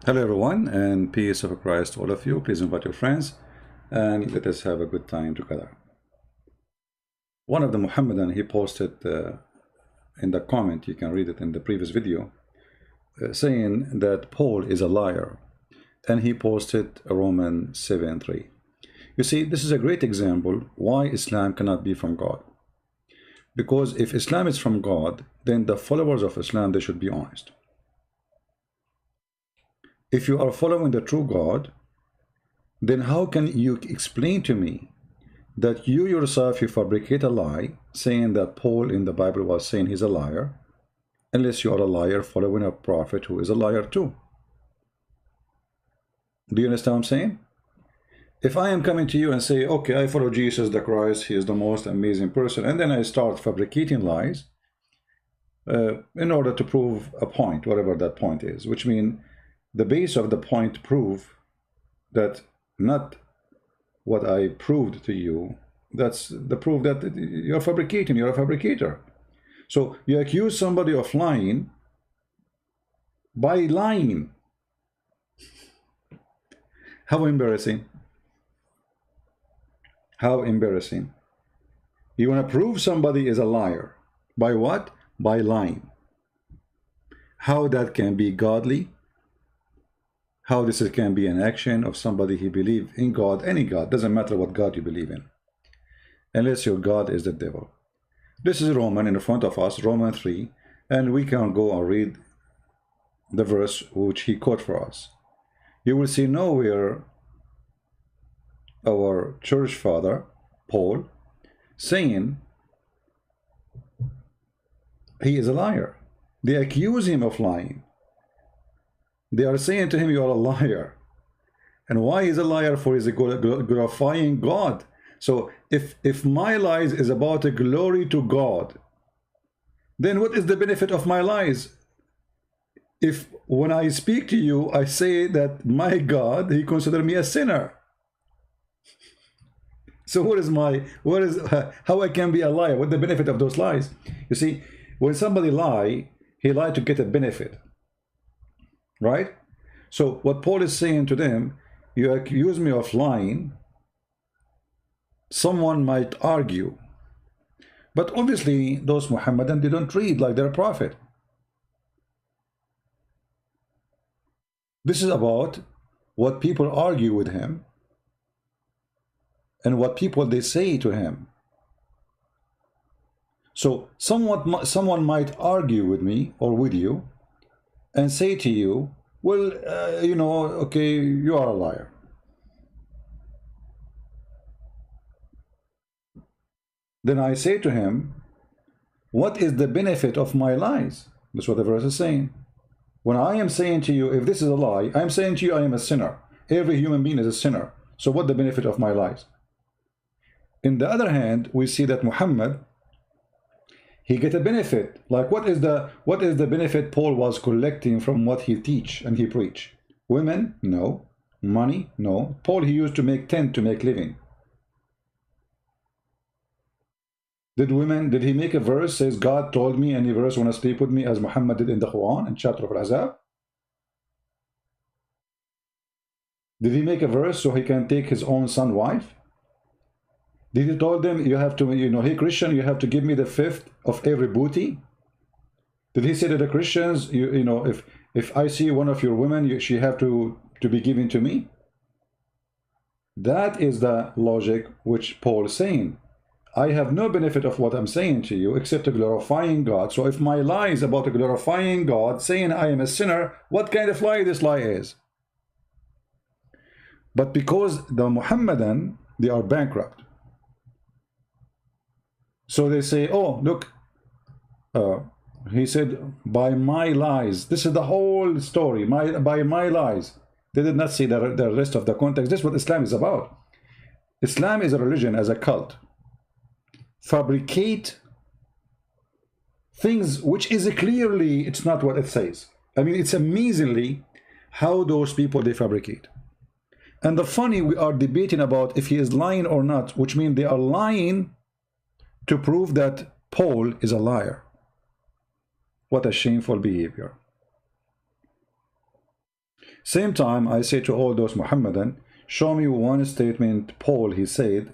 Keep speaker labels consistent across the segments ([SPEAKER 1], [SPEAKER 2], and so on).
[SPEAKER 1] Hello everyone, and peace of Christ to all of you. Please invite your friends and let us have a good time together. One of the Muhammadan, he posted in the comment, you can read it in the previous video, saying that Paul is a liar, and he posted Romans 7:3. You see, this is a great example why Islam cannot be from God. Because if Islam is from God, then the followers of Islam, they should be honest. If you are following the true God, then how can you explain to me that you yourself, you fabricate a lie saying that Paul in the Bible was saying he's a liar, unless you are a liar following a prophet who is a liar too? Do you understand what I'm saying? If I am coming to you and say, okay, I follow Jesus the Christ, he is the most amazing person, and then I start fabricating lies in order to prove a point, whatever that point is, which means the base of the point prove that not what I proved to you, that's the proof that you're fabricating, you're a fabricator. So you accuse somebody of lying by lying. How embarrassing. How embarrassing. You want to prove somebody is a liar. By what? By lying. How that can be godly? How this can be an action of somebody who believes in God, any God, doesn't matter what God you believe in, unless your God is the devil. This is Roman in front of us, Romans 3, and we can go and read the verse which he quote for us. You will see nowhere our church father, Paul, saying he is a liar. They accuse him of lying. They are saying to him, you are a liar. And why is a liar? For is glorifying God. So if my lies is about a glory to God, then what is the benefit of my lies? If when I speak to you, I say that my God, he considered me a sinner. So how I can be a liar? What the benefit of those lies? You see, when somebody lie, he lied to get a benefit. Right? So what Paul is saying to them, you accuse me of lying. Someone might argue, but obviously those Muhammadan, they don't read like their prophet. This is about what people argue with him and what people they say to him. So someone might argue with me or with you and say to you, well, you know, okay, you are a liar. Then I say to him, what is the benefit of my lies? That's what the verse is saying. When I am saying to you, if this is a lie, I'm saying to you, I am a sinner. Every human being is a sinner. So what the benefit of my lies? In the other hand, we see that Muhammad, he get a benefit. Like what is the benefit Paul was collecting from what he teach and he preach? Women? No. Money? No. Paul, he used to make tent to make living. Did he make a verse says God told me any verse want to sleep with me as Muhammad did in the Quran in chapter of Al-Ahzab? Did he make a verse so he can take his own son wife? Did he told them, you have to, you know, hey Christian, you have to give me the fifth of every booty? Did he say to the Christians, you know, if I see one of your women, she have to be given to me? That is the logic which Paul is saying. I have no benefit of what I'm saying to you except glorifying God. So if my lie is about glorifying God, saying I am a sinner, what kind of lie this lie is? But because the Muhammadan, they are bankrupt. So they say, oh, look, he said, by my lies. This is the whole story, by my lies. They did not see the rest of the context. This is what Islam is about. Islam is a religion as a cult. Fabricate things which is clearly, it's not what it says. I mean, it's amazingly how those people, they fabricate. And the funny, we are debating about if he is lying or not, which means they are lying to prove that Paul is a liar. What a shameful behavior. Same time, I say to all those Muhammadan, show me one statement Paul he said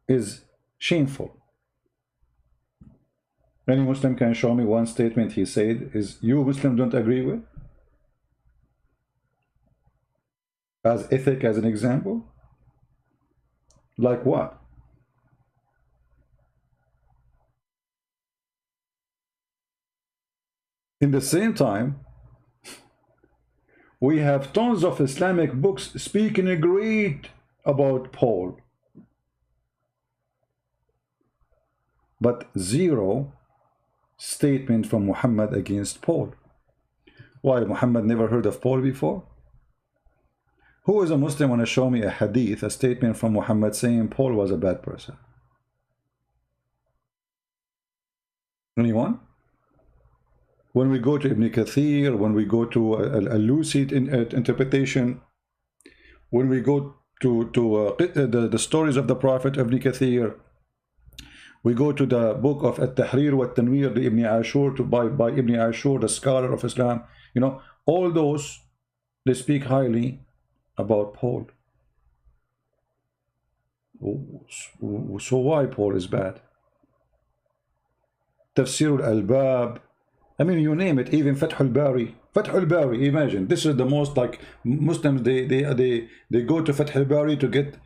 [SPEAKER 1] is shameful. Any Muslim can show me one statement he said is you Muslim don't agree with? As ethic as an example? Like what? In the same time, we have tons of Islamic books speaking great about Paul, but zero statement from Muhammad against Paul. Why, Muhammad never heard of Paul before? Who is a Muslim want to show me a hadith, a statement from Muhammad saying Paul was a bad person? Anyone? When we go to Ibn Kathir, when we go to a lucid interpretation, when we go to the stories of the Prophet Ibn Kathir, we go to the book of At-Tahrir wa Tanwir, the Ibn Ashur, by Ibn Ashur, the scholar of Islam, you know, all those, they speak highly about Paul. So why Paul is bad? Tafsir al-Albab, I mean, you name it, even Fath al-Bari. Fath al-Bari, imagine, this is the most, like, Muslims, they go to Fath al-Bari to get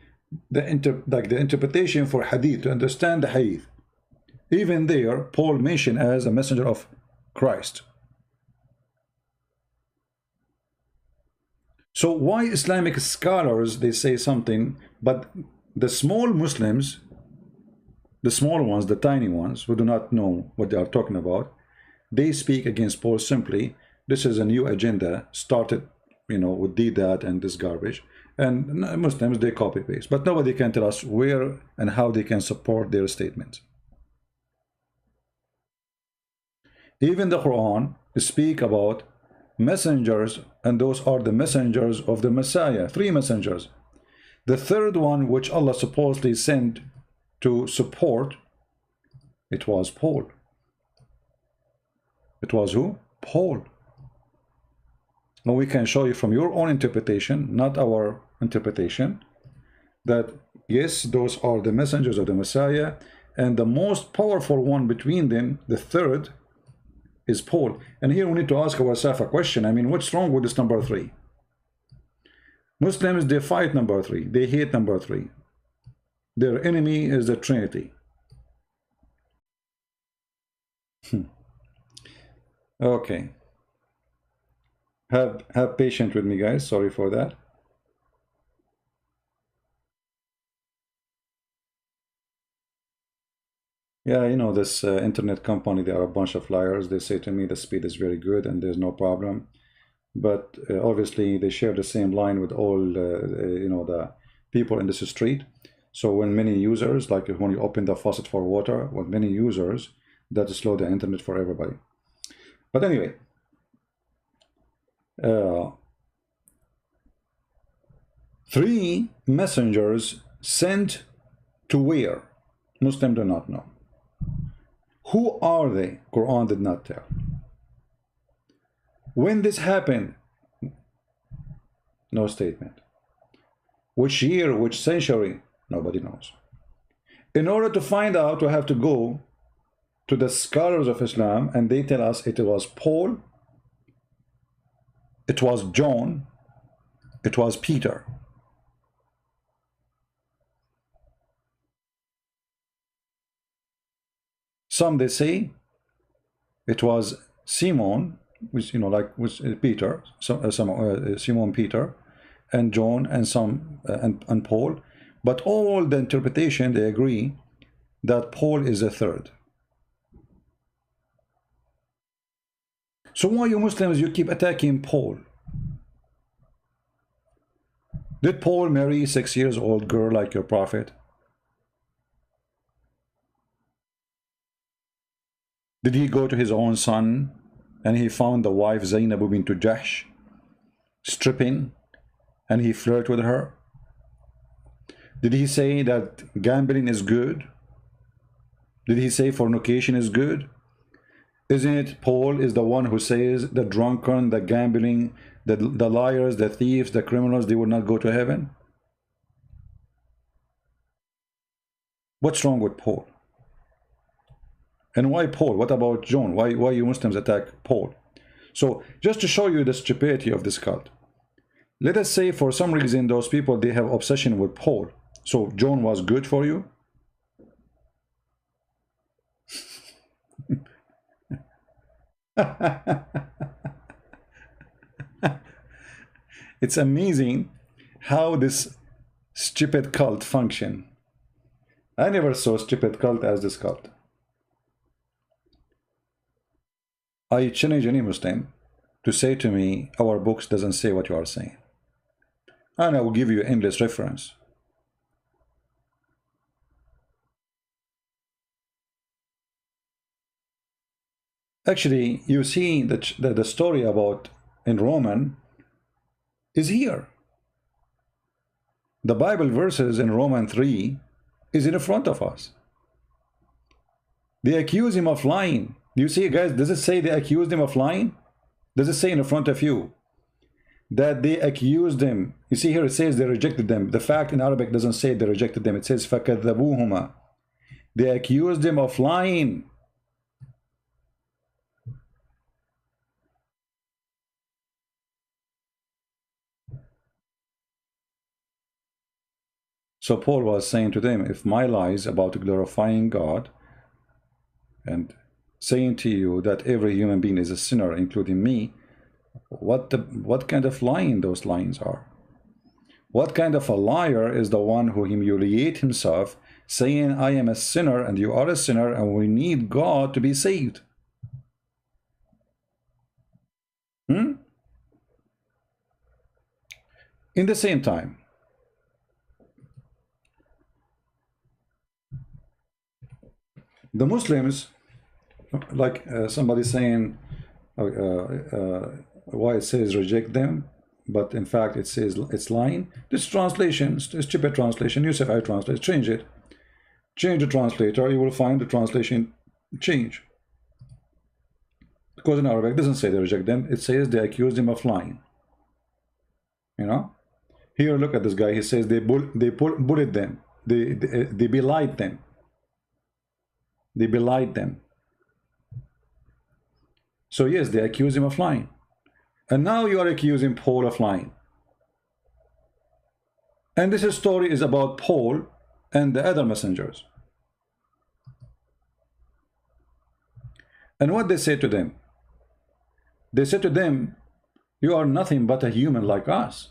[SPEAKER 1] the interpretation for hadith, to understand the hadith. Even there, Paul mentioned as a messenger of Christ. So why Islamic scholars, they say something, but the small Muslims, the small ones, the tiny ones, who do not know what they are talking about, they speak against Paul simply, this is a new agenda, started, you know, with that and this garbage. And Muslims, they copy paste. But nobody can tell us where and how they can support their statements. Even the Quran speak about messengers, and those are the messengers of the Messiah, 3 messengers. The third one, which Allah supposedly sent to support, it was Paul. It was who? Paul. Now we can show you from your own interpretation, not our interpretation, that yes, those are the messengers of the Messiah, and the most powerful one between them, the third, is Paul. And here we need to ask ourselves a question. I mean, what's wrong with this number 3? Muslims, they fight number 3. They hate number 3. Their enemy is the Trinity. Okay. Have patience with me, guys. Sorry for that. Yeah, you know, this internet company, they are a bunch of liars. They say to me the speed is very good and there's no problem. But obviously they share the same line with all, you know, the people in this street. So when many users, like when you open the faucet for water, with many users, that slow the internet for everybody. But anyway, 3 messengers sent to where? Muslims do not know. Who are they? Quran did not tell. When this happened? No statement. Which year, which century? Nobody knows. In order to find out, we have to go to the scholars of Islam, and they tell us it was Paul, it was John, it was Peter. Some they say it was Simon, which, you know, like with Peter, Simon Peter, and John, and some and Paul. But all the interpretation, they agree that Paul is the third. So why you Muslims, you keep attacking Paul? Did Paul marry a 6-year-old girl like your prophet? Did he go to his own son and he found the wife Zainab bint Jahsh stripping and he flirted with her? Did he say that gambling is good? Did he say fornication is good? Isn't it Paul is the one who says the drunken, the gambling, the liars, the thieves, the criminals, they will not go to heaven? What's wrong with Paul? And why Paul? What about John? Why you Muslims attack Paul? So just to show you the stupidity of this cult, let us say for some reason those people, they have obsession with Paul. So John was good for you? It's amazing how this stupid cult function. I never saw a stupid cult as this cult. I challenge any Muslim to say to me, our books doesn't say what you are saying. And I will give you endless reference. Actually, you see that the story about in Roman is here. The Bible verses in Romans 3 is in front of us. They accuse him of lying. You see, guys, does it say they accused him of lying? Does it say in front of you that they accused him? You see here it says they rejected them. The fact in Arabic doesn't say they rejected them. It says فَكَذَّبُوهُمَا. They accused him of lying. So Paul was saying to them, if my lies about glorifying God and saying to you that every human being is a sinner, including me, what kind of lying those lies are? What kind of a liar is the one who humiliates himself, saying, I am a sinner and you are a sinner and we need God to be saved? In the same time, the Muslims, like somebody saying why it says reject them, but in fact it says it's lying. This translation, stupid translation, Yusuf I translate, change it. Change the translator, you will find the translation change. Because in Arabic it doesn't say they reject them, it says they accused him of lying. You know? Here look at this guy, he says they bullied them, they belied them. They belied them. So yes, they accuse him of lying. And now you are accusing Paul of lying. And this story is about Paul and the other messengers. And what they say to them? They said to them, you are nothing but a human like us.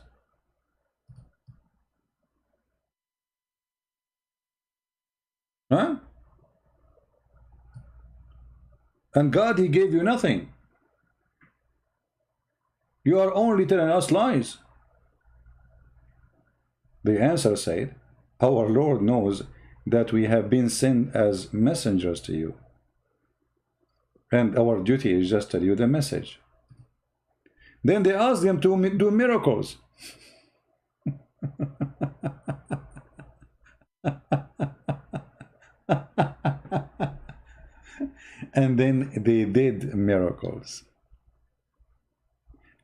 [SPEAKER 1] Huh? And God, he gave you nothing. You are only telling us lies. The answer said, our Lord knows that we have been sent as messengers to you. And our duty is just to tell you the message. Then they asked them to do miracles. And then they did miracles.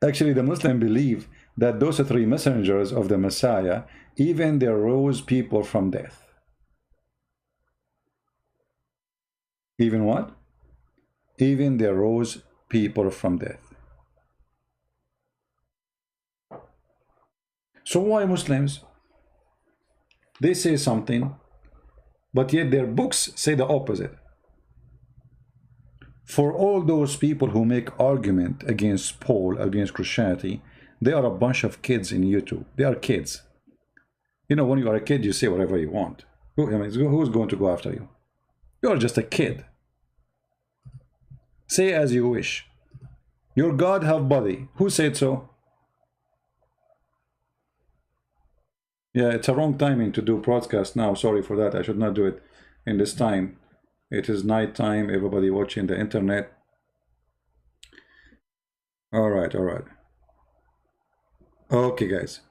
[SPEAKER 1] Actually, the Muslims believe that those three messengers of the Messiah, even they rose people from death. Even what? Even they rose people from death. So why Muslims? They say something, but yet their books say the opposite. For all those people who make argument against Paul, against Christianity, they are a bunch of kids in YouTube. They are kids. You know, when you are a kid, you say whatever you want. Who's going to go after you? You are just a kid. Say as you wish. Your God have body. Who said so? Yeah, it's a wrong timing to do broadcast now. Sorry for that. I should not do it in this time. It is night time. Everybody watching the internet. All right, all right. Okay, guys.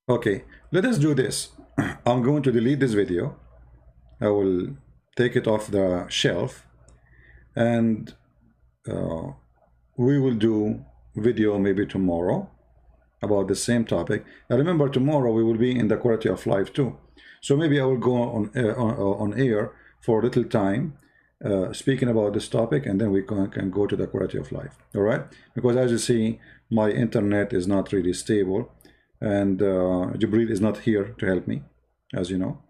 [SPEAKER 1] Okay, let us do this. I'm going to delete this video. I will take it off the shelf, and we will do video maybe tomorrow about the same topic. I remember tomorrow we will be in the quality of life too. So maybe I will go on air for a little time speaking about this topic, and then we can go to the quality of life. All right? Because as you see, my internet is not really stable, and Jibril is not here to help me, as you know,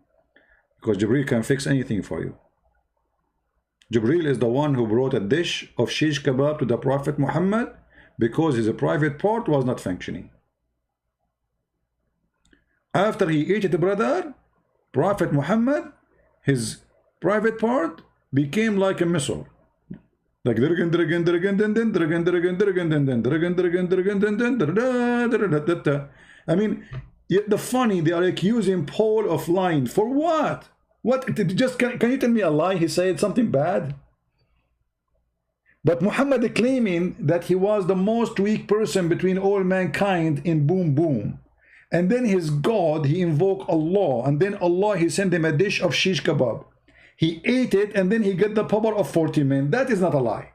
[SPEAKER 1] because Jibril can fix anything for you. Jibril is the one who brought a dish of shish kebab to the Prophet Muhammad because his private part was not functioning. After he ate it, brother, Prophet Muhammad, his private part became like a missile. Like I mean, the funny, they are accusing Paul of lying. For what? What? Just can you tell me a lie? He said something bad. But Muhammad claiming that he was the most weak person between all mankind in boom boom. And then his God, he invoked Allah, and then Allah, he sent him a dish of shish kebab. He ate it, and then he got the power of 40 men. That is not a lie.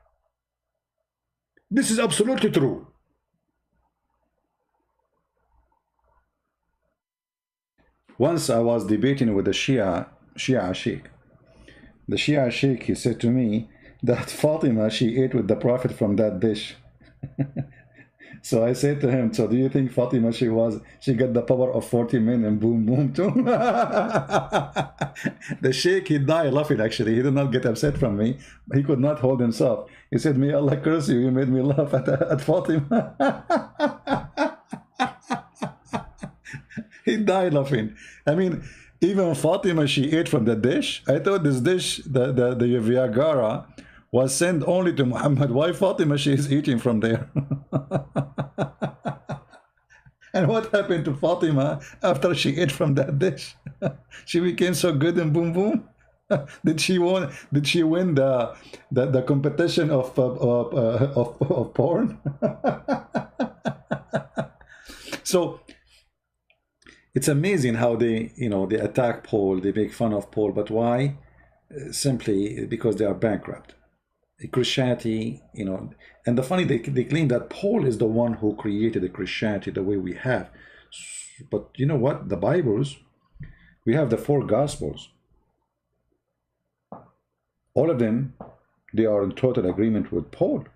[SPEAKER 1] This is absolutely true. Once I was debating with the Shia Sheikh. The Shia Sheikh, he said to me that Fatima, she ate with the Prophet from that dish. So I said to him, so do you think Fatima, she got the power of 40 men and boom boom too? The Sheikh, he died laughing actually. He did not get upset from me. He could not hold himself. He said, may Allah curse you, you made me laugh at Fatima. He died laughing. I mean, even Fatima, she ate from the dish. I thought this dish, the Viagra, was sent only to Muhammad. Why Fatima, she is eating from there? And what happened to Fatima after she ate from that dish? She became so good in boom boom. Did she win the competition of porn? So it's amazing how they attack Paul, they make fun of Paul, but why? Simply because they are bankrupt. Christianity, and the funny, they claim that Paul is the one who created the Christianity the way we have. But you know what? The Bibles, we have the 4 Gospels. All of them, they are in total agreement with Paul.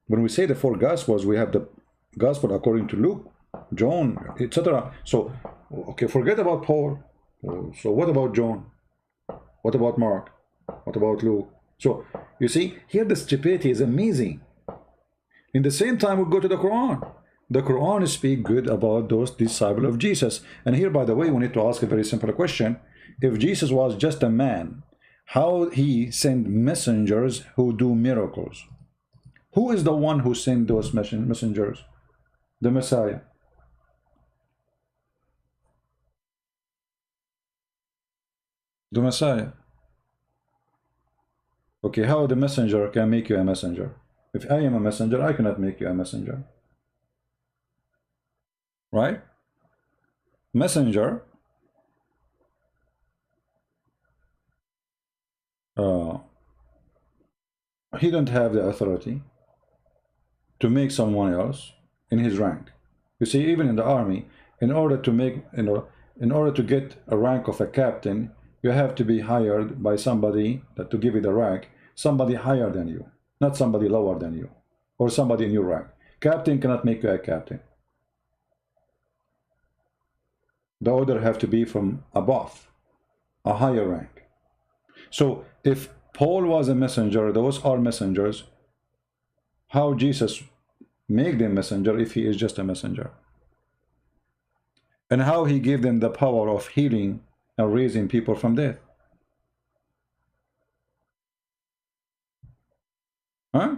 [SPEAKER 1] When we say the 4 Gospels, we have the Gospel according to Luke, John, etc. So, okay, forget about Paul. So what about John? What about Mark? What about Luke? So, you see, here the stupidity is amazing. In the same time, we go to the Quran. The Quran speaks good about those disciples of Jesus. And here, by the way, we need to ask a very simple question. If Jesus was just a man, how he sent messengers who do miracles? Who is the one who sent those messengers? The Messiah. The Messiah. Okay, how the messenger can make you a messenger? If I am a messenger, I cannot make you a messenger. Right? Messenger, he don't have the authority to make someone else in his rank. You see, even in the army, in order to make, in order to get a rank of a captain, you have to be hired by somebody that to give you the rank, somebody higher than you, not somebody lower than you, or somebody in your rank. Captain cannot make you a captain. The order have to be from above, a higher rank. So if Paul was a messenger, those are messengers, how Jesus make them messenger if he is just a messenger? And how he gave them the power of healing and raising people from death? Huh?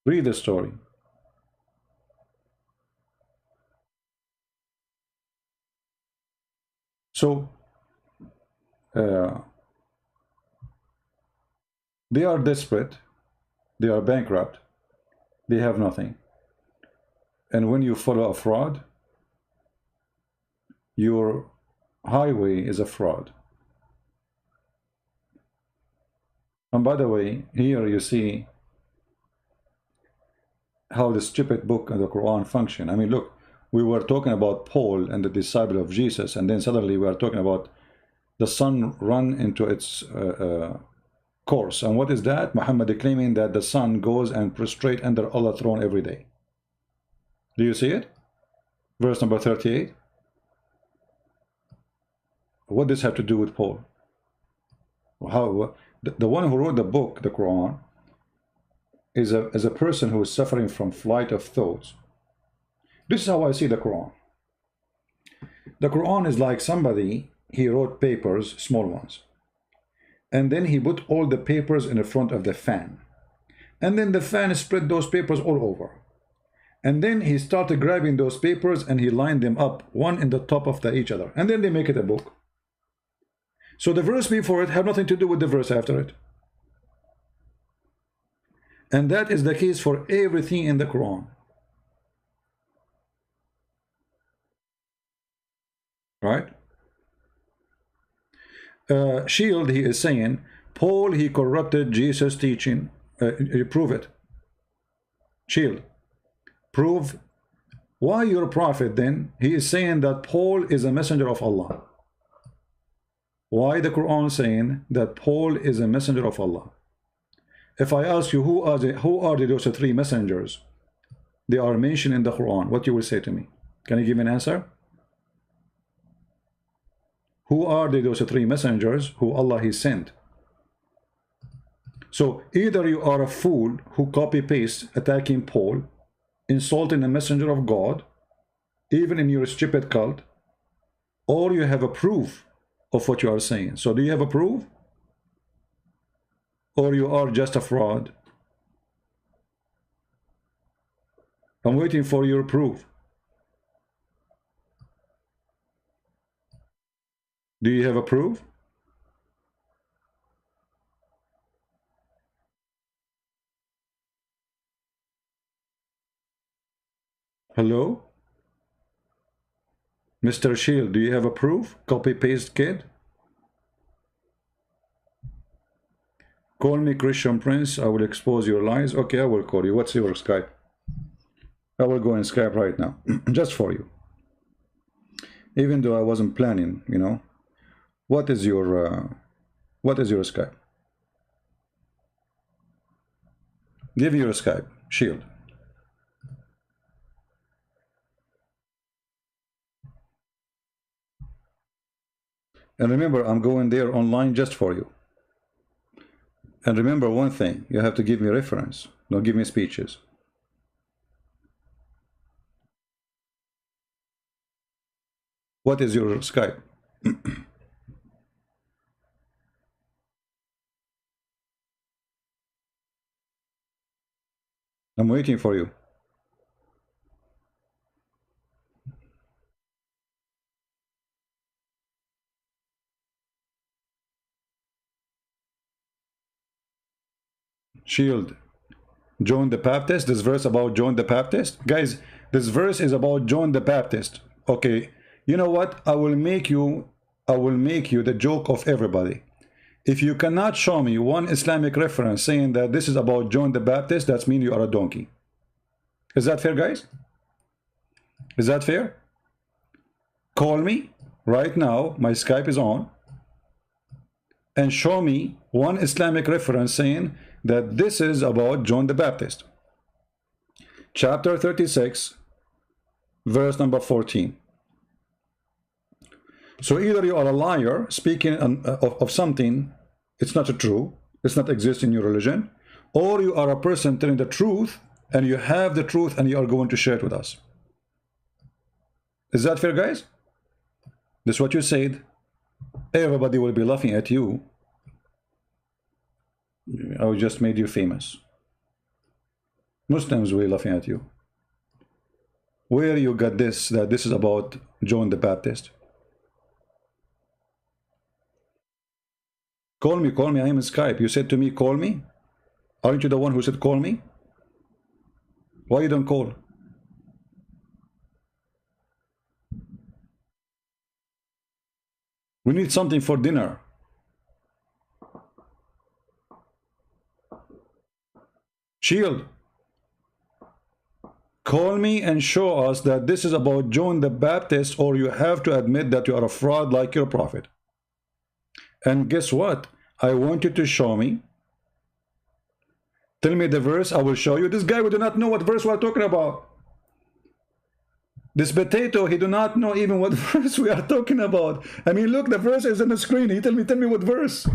[SPEAKER 1] Read the story. So they are desperate, they are bankrupt, they have nothing. And when you follow a fraud, your highway is a fraud. And by the way, here you see how the stupid book and the Quran function. I mean, look, we were talking about Paul and the disciple of Jesus, and then suddenly we are talking about the sun run into its course. And what is that? Muhammad claiming that the sun goes and prostrate under Allah's throne every day. Do you see it? Verse number 38. What does this have to do with Paul? How the one who wrote the book, the Quran, is a person who is suffering from flight of thoughts. This is how I see the Quran. The Quran is like somebody, he wrote papers, small ones, and then he put all the papers in the front of the fan, and then the fan spread those papers all over, and then he started grabbing those papers and he lined them up one in the top of each other, and then they make it a book. So the verse before it have nothing to do with the verse after it. And that is the case for everything in the Quran. Right? Shield, he is saying, Paul, he corrupted Jesus' teaching. You prove it. Shield. Prove. Why you're a prophet then? He is saying that Paul is a messenger of Allah. Why the Quran saying that Paul is a messenger of Allah? If I ask you who are those three messengers, they are mentioned in the Quran, what you will say to me? Can you give me an answer? Who are those three messengers who Allah he sent? So either you are a fool who copy paste attacking Paul, insulting a messenger of God, even in your stupid cult, or you have a proof of what you are saying. So do you have a proof? Or you are just a fraud? I'm waiting for your proof. Do you have a proof? Hello? Mr. Shield, do you have a proof? Copy paste kid? Call me Christian Prince, I will expose your lies. Okay, I will call you. What's your Skype? I will go in Skype right now, just for you. Even though I wasn't planning, you know. What is your Skype? Give me your Skype, Shield. And remember, I'm going there online just for you. And remember one thing, you have to give me reference, don't give me speeches. What is your Skype? I'm waiting for you. Shield. John the Baptist, this verse about John the Baptist. Guys, this verse is about John the Baptist. Okay, you know what? I will make you the joke of everybody. If you cannot show me one Islamic reference saying that this is about John the Baptist, that means you are a donkey. Is that fair, guys? Is that fair? Call me right now, my Skype is on, and show me one Islamic reference saying that this is about John the Baptist. Chapter 36, verse number 14. So either you are a liar speaking of something, it's not true, it's not exist in your religion, or you are a person telling the truth and you have the truth and you are going to share it with us. Is that fair, guys? This is what you said. Everybody will be laughing at you. I just made you famous. Muslims will be laughing at you. Where you got this, that this is about John the Baptist? Call me, I am in Skype. You said to me, call me? Aren't you the one who said call me? Why you don't call? We need something for dinner. Shield, call me and show us that this is about John the Baptist, or you have to admit that you are a fraud like your prophet. And guess what? I want you to show me. Tell me the verse, I will show you. This guy would not know what verse we are talking about. This potato, he do not know even what verse we are talking about. I mean, look, the verse is on the screen. He tell me what verse.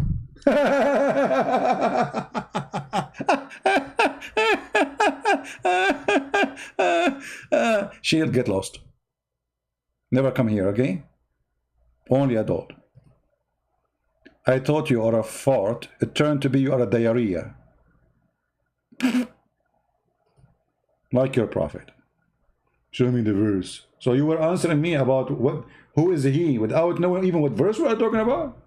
[SPEAKER 1] She'll get lost. Never come here, okay? Only adult. I thought you are a fart. It turned to be you are a diarrhea. Like your prophet. Show me the verse. So you were answering me about what, who is he, without knowing even what verse we are talking about?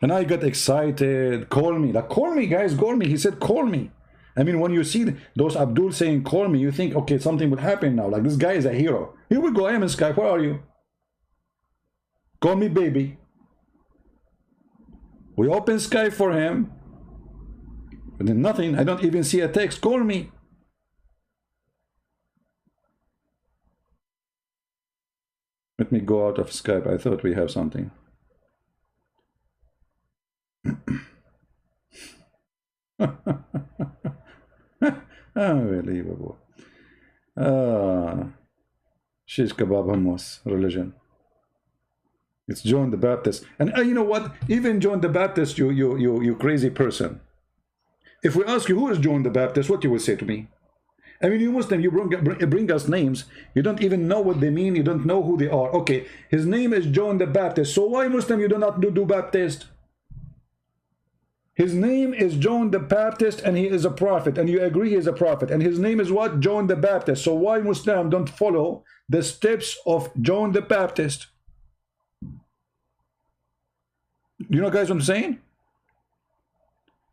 [SPEAKER 1] And I got excited. Call me. Like, call me, guys, call me. He said, call me. I mean, when you see those Abdul saying, call me, you think, okay, something would happen now. Like, this guy is a hero. Here we go. I am in Skype. Where are you? Call me, baby. We open Skype for him. But then nothing. I don't even see a text. Call me. Let me go out of Skype. I thought we have something. Unbelievable. Shish kebab hummus religion. It's John the Baptist. And you know what? Even John the Baptist, you crazy person. If we ask you who is John the Baptist, what you will say to me? I mean, you Muslim, you bring us names. You don't even know what they mean. You don't know who they are. Okay, his name is John the Baptist. So why Muslim you do not do Baptist? His name is John the Baptist, and he is a prophet, and you agree he is a prophet, and his name is what? John the Baptist. So why Muslim don't follow the steps of John the Baptist? You know, guys, what I'm saying?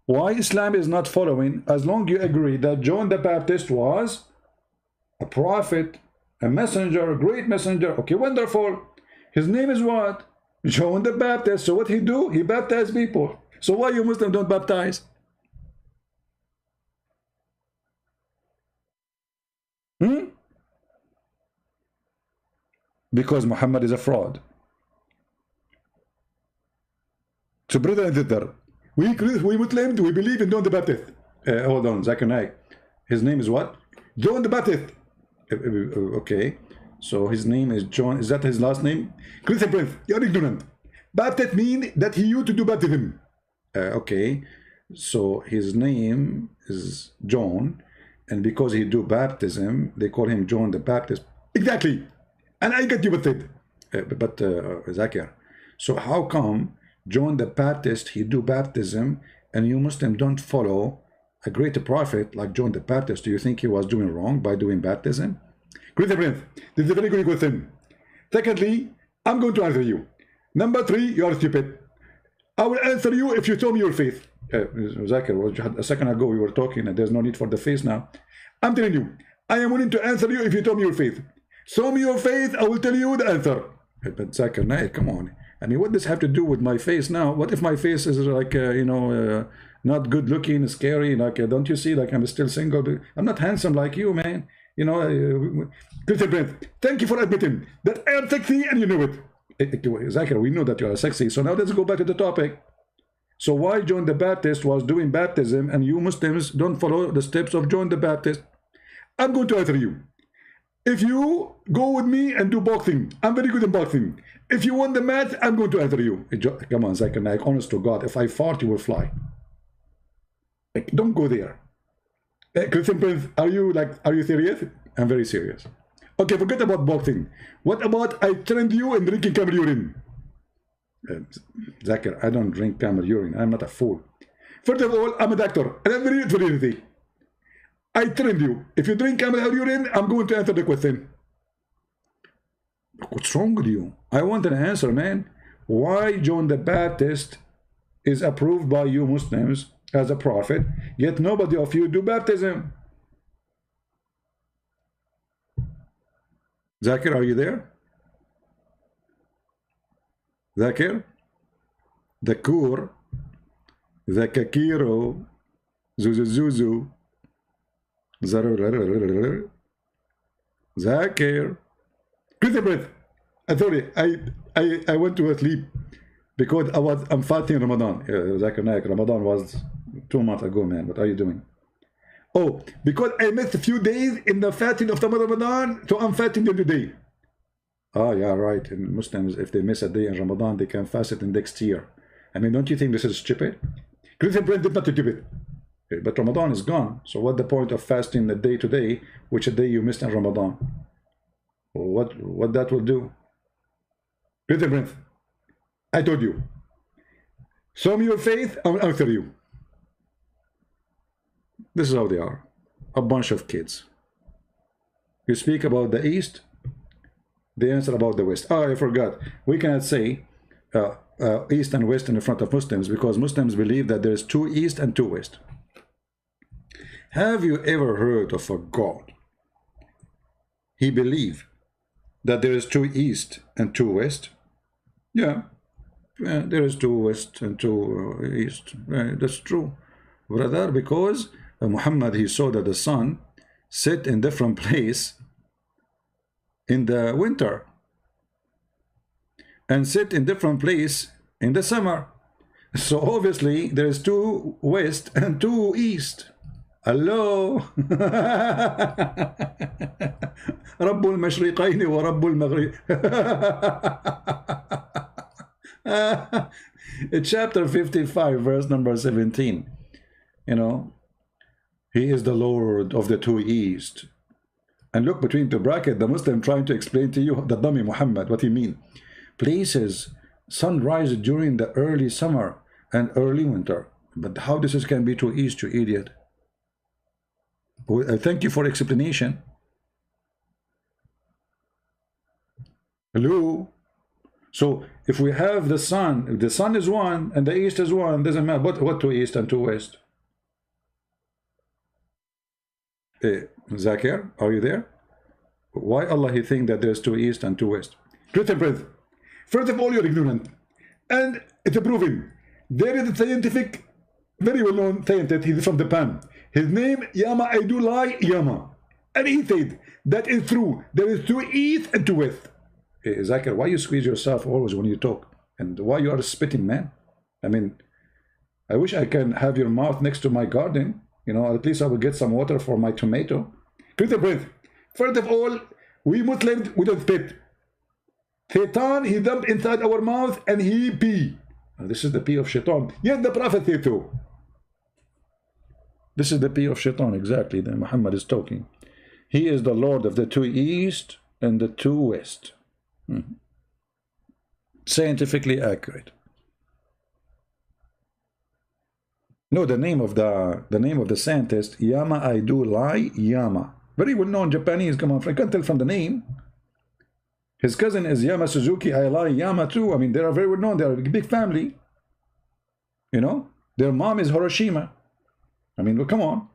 [SPEAKER 1] Why Islam is not following, as long you agree that John the Baptist was a prophet, a messenger, a great messenger. Okay, wonderful. His name is what? John the Baptist. So what he do? He baptized people. So why you Muslims don't baptize? Because Muhammad is a fraud. So brother and sister, we Muslims, we believe in John the Baptist. Hold on, Zakir Naik. His name is what? John the Baptist. Okay, so his name is John. Is that his last name? Christian Prince, you're ignorant. Baptist means that he used to do baptism. Okay, so his name is John, and because he do baptism, they call him John the Baptist. Exactly, and I get you with it. But Zakir, so how come John the Baptist, he do baptism, and you Muslim don't follow a great prophet like John the Baptist? Do you think he was doing wrong by doing baptism? Great Prince, this is a very good question. Secondly, I'm going to answer you. Number 3, you are stupid. I will answer you if you tell me your faith. Zakir, a second ago we were talking, and there's no need for the face now. I'm telling you, I am willing to answer you if you tell me your faith. Show me your faith, I will tell you the answer. But Zakir, nah, come on. I mean, what does have to do with my face now? What if my face is like, not good looking, scary? Like, don't you see, like, I'm still single? I'm not handsome like you, man. You know, Christian Prince, thank you for admitting that I am sexy and you know it. Zakir, we know that you are sexy. So now let's go back to the topic. So why John the Baptist was doing baptism and you Muslims don't follow the steps of John the Baptist? I'm going to answer you. If you go with me and do boxing, I'm very good in boxing. If you want the match, I'm going to answer you. Come on, Zakir Naik, honest to God, if I fart, you will fly. Don't go there. Christian Prince, are you serious? I'm very serious. Okay, forget about boxing. What about I trained you in drinking camel urine? Zakir, I don't drink camel urine. I'm not a fool. First of all, I'm a doctor, and I'm very validity. I trained you. If you drink camel urine, I'm going to answer the question. What's wrong with you? I want an answer, man. Why John the Baptist is approved by you Muslims as a prophet, yet nobody of you do baptism? Zakir, are you there? Zakir? the Kur, the Kakiro, Zuzuzuzu, Zakir. Breathe a breath. I thought I went to sleep because I'm fighting Ramadan. Zakir Naik, Ramadan was 2 months ago, man. What are you doing? Oh, because I missed a few days in the fasting of Ramadan, so I'm fasting every day. Oh, yeah, right. And Muslims, if they miss a day in Ramadan, they can fast it in next year. I mean, don't you think this is stupid? Christian friend did not stupid. But Ramadan is gone. So what's the point of fasting the day to day, which a day you missed in Ramadan? What that will do? Christian friend, I told you. Show me your faith, I will answer you. This is how they are. A bunch of kids. You speak about the East, they answer about the West. Oh, I forgot. We cannot say East and West in front of Muslims because Muslims believe that there's 2 East and 2 West. Have you ever heard of a God? He believed that there is 2 East and 2 West. Yeah, there is 2 West and 2 East. That's true, brother, because Muhammad, he saw that the sun set in different place in the winter and set in different place in the summer. So obviously there is 2 West and 2 East. Hello. رب المشرقين ورب المغرب. Chapter 55 verse number 17. You know, he is the Lord of the 2 East. And look between the bracket, the Muslim trying to explain to you, the dummy Muhammad, what he mean. Places, sunrise during the early summer and early winter. But how this can be 2 East, you idiot? Well, thank you for explanation. Hello? So if we have the sun, if the sun is 1 and the East is 1, doesn't matter. What 2 East and 2 West? Zakir, are you there? Why Allah he think that there's 2 East and 2 West? Christian breath. First of all, you're ignorant. And it's proven. There is a scientific, very well-known scientist, he's from Japan. His name, Yama Aidulai Yama. And he said, that is true. There is 2 East and 2 West. Zakir, why you squeeze yourself always when you talk? And why you are spitting, man? I mean, I wish I can have your mouth next to my garden. You know, at least I will get some water for my tomato. Christian breath. First of all, we Muslims, we don't spit. Satan, he dumped inside our mouth and he pee. This is the pee of Shaitan. Yet the Prophet said so. This is the pee of Shaitan, exactly, that Muhammad is talking. He is the Lord of the 2 East and the 2 West. Scientifically accurate. No, the name of the scientist, Yama Aidulai Yama. Very well known Japanese, come on, I can't tell from the name. His cousin is Yama Suzuki Ailai Yama too. I mean, they are very well known, they are a big family. You know, their mom is Hiroshima. I mean, well, come on.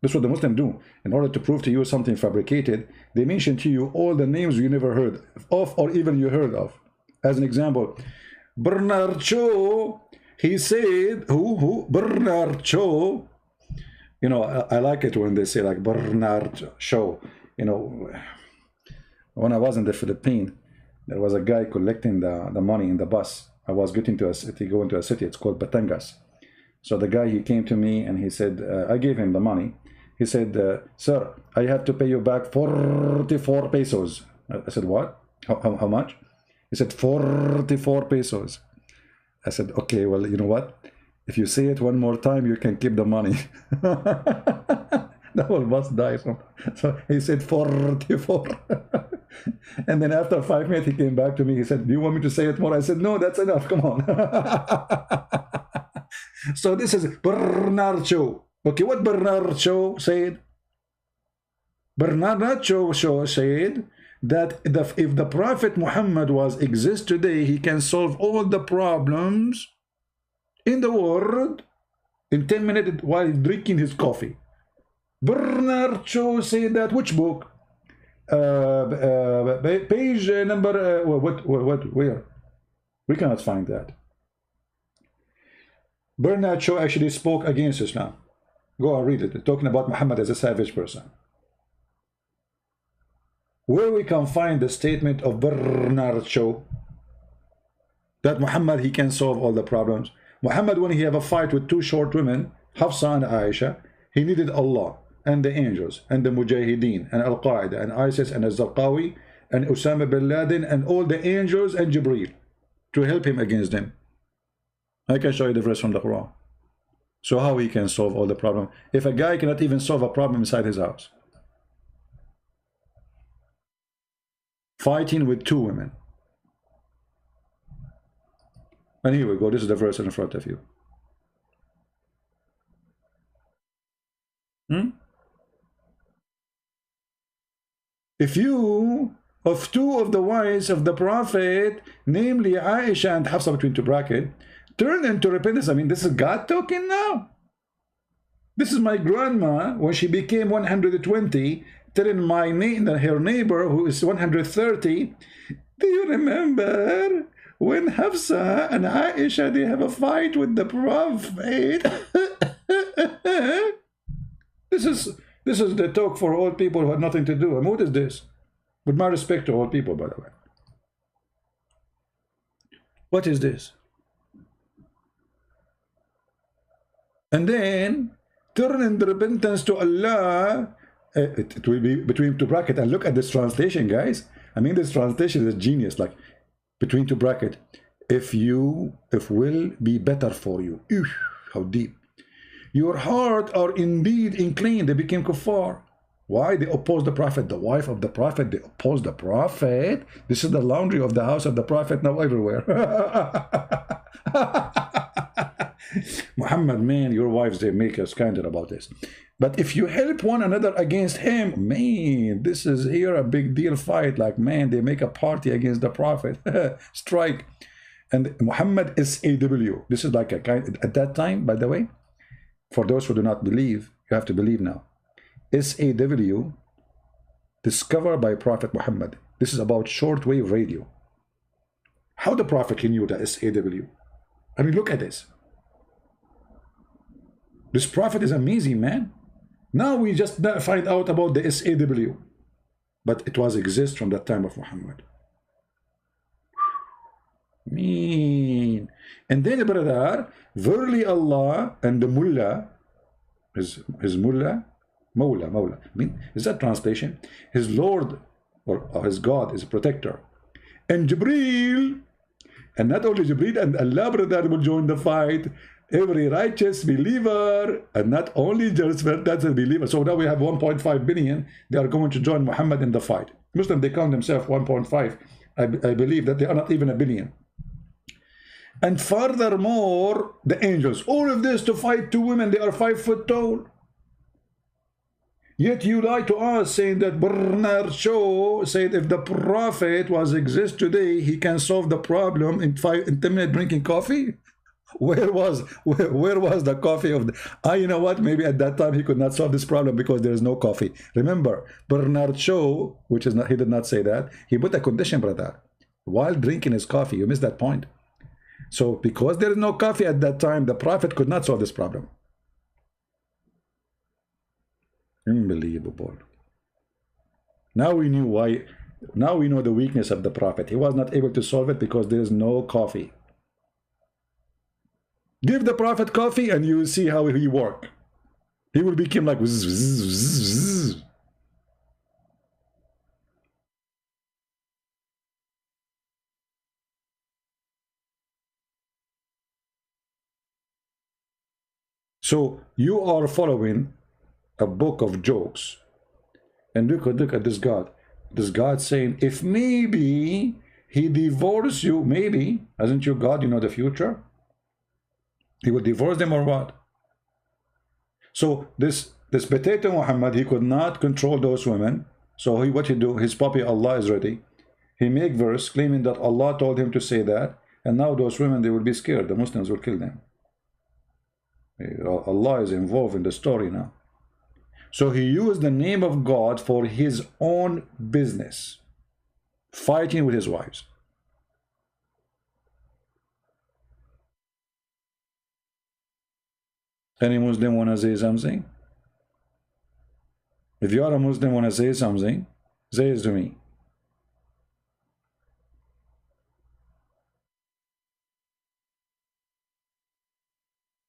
[SPEAKER 1] That's what the Muslims do. In order to prove to you something fabricated, they mention to you all the names you never heard of or even you heard of. As an example, Bernard Shaw, he said, who? Bernard Shaw. You know, I like it when they say like Bernard Shaw. You know, when I was in the Philippines, there was a guy collecting the money in the bus. I was going to a city, it's called Batangas. So the guy, he came to me and he said, I gave him the money. He said, sir, I have to pay you back 44 pesos. I said, what? How much? He said, 44 pesos. I said, okay, well, you know what? If you say it one more time, you can keep the money. The whole bus died. So he said 44. And then after 5 minutes, he came back to me. He said, do you want me to say it more? I said, no, that's enough. Come on. So this is Bernard Shaw. Okay, what Bernard Shaw said? Bernard Shaw said that if the Prophet Muhammad exists today, he can solve all the problems in the world in 10 minutes while drinking his coffee. Bernard Shaw said that. Which book? Page number where? We cannot find that. Bernard Shaw actually spoke against Islam. Go and read it, talking about Muhammad as a savage person. Where we can find the statement of Bernard Shaw that Muhammad, he can solve all the problems. Muhammad, when he have a fight with two short women, Hafsa and Aisha, he needed Allah and the angels and the Mujahideen and Al-Qaeda and ISIS and Al-Zarqawi and Osama bin Laden and all the angels and Jibreel to help him against them. I can show you the verse from the Quran. So how he can solve all the problem if a guy cannot even solve a problem inside his house? Fighting with two women. And here we go. This is the verse in front of you. If you, of two of the wives of the Prophet, namely Aisha and Hafsa between two brackets, turn into repentance. I mean, this is God talking now. This is my grandma when she became 120, telling her neighbor who is 130, do you remember when Hafsa and Aisha, they have a fight with the Prophet? This is the talk for old people who have nothing to do. And what is this? With my respect to old people, by the way. What is this? And then turn in the repentance to Allah. It will be between two brackets. And look at this translation, guys. I mean, this translation is genius. Like between two brackets. If will be better for you. Eesh, how deep. Your heart are indeed inclined. They became kuffar. Why? They oppose the Prophet. The wife of the Prophet, they oppose the Prophet. This is the laundry of the house of the Prophet now everywhere. Muhammad, man, your wives, they make us scandal about this. But if you help one another against him, man, this is here a big deal fight. Like, man, they make a party against the Prophet. Strike. And Muhammad SAW. This is like a kind, at that time, by the way, for those who do not believe, you have to believe now. SAW, discovered by Prophet Muhammad. This is about shortwave radio. How the Prophet knew the SAW? I mean, look at this. This Prophet is amazing, man. Now we just find out about the SAW. But it was exist from that time of Muhammad. Mean. And then, brother, verily Allah and the mullah, his mullah, Mawla. I mean, is that translation? His Lord or his God is a protector. And Jibreel, and not only Jibreel, and Allah, brother, will join the fight. Every righteous believer, and not only just that's a believer. So now we have 1.5 billion. They are going to join Muhammad in the fight. Muslim, they count themselves 1.5. I believe that they are not even a billion. And furthermore, the angels, all of this to fight two women, they are 5 foot tall. Yet you lie to us, saying that Bernard Shaw said if the Prophet was exist today, he can solve the problem in 10 minutes drinking coffee. Where was the coffee of the... you know what? Maybe at that time he could not solve this problem because there is no coffee. Remember, Bernard Shaw, which is not, he did not say that. He put a condition, brother. While drinking his coffee, you missed that point. So because there is no coffee at that time, the Prophet could not solve this problem. Unbelievable. Now we knew why. Now we know the weakness of the Prophet. He was not able to solve it because there is no coffee. Give the Prophet coffee and you will see how he work. He will become like zzz, zzz, zzz, zzz. So you are following a book of jokes. And look at this God. This God saying, if maybe he divorce you, maybe, hasn't you God, you know the future? He will divorce them or what? So this potato Muhammad, he could not control those women. So what he do? His puppy Allah is ready. He make verse claiming that Allah told him to say that. And now those women, they will be scared. The Muslims will kill them. Allah is involved in the story now. So he used the name of God for his own business, fighting with his wives. Any Muslim want to say something? If you are a Muslim want to say something, say it to me.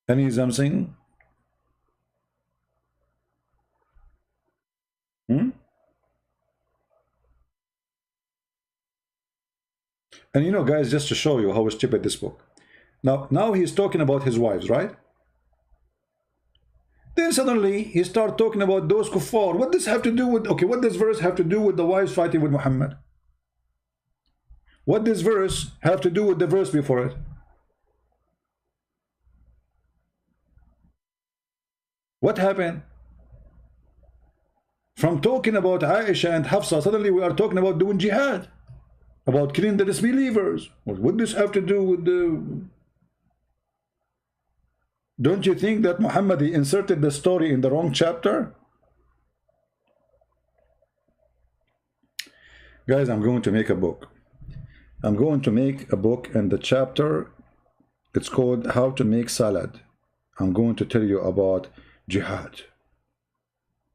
[SPEAKER 1] Any something? And you know, guys, just to show you how stupid this book. Now he's talking about his wives, right? Then suddenly he starts talking about those kuffar. What does have to do with, okay, what does verse have to do with the wives fighting with Muhammad? What does verse have to do with the verse before it? What happened? From talking about Aisha and Hafsa, suddenly we are talking about doing jihad, about killing the disbelievers. What does this have to do with the... Don't you think that Muhammad inserted the story in the wrong chapter? Guys, I'm going to make a book. I'm going to make a book, and the chapter, it's called How to Make Salad. I'm going to tell you about jihad,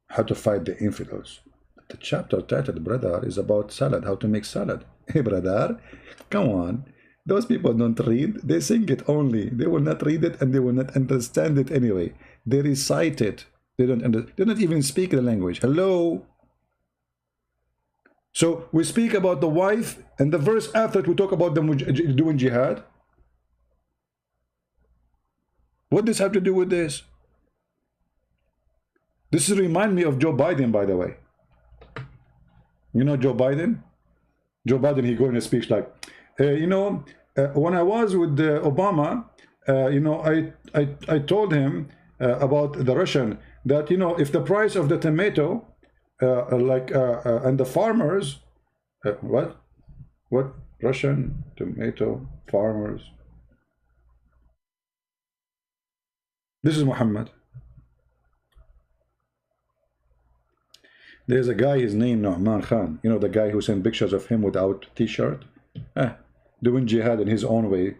[SPEAKER 1] how to fight the infidels. The chapter titled, brother, is about salad, how to make salad. Hey, brother, come on. Those people don't read, they sing it only. They will not read it and they will not understand it anyway. They recite it. They don't even speak the language. Hello? So we speak about the wife, and the verse after it we talk about them doing jihad. What does have to do with this? This reminds me of Joe Biden, by the way. You know Joe Biden? Joe Biden, he going to speak like, when I was with Obama, I told him about the Russian, that, if the price of the tomato, and the farmers, what Russian tomato farmers? This is Muhammad. There's a guy, his name Nu'man Khan. You know, the guy who sent pictures of him without t-shirt, doing jihad in his own way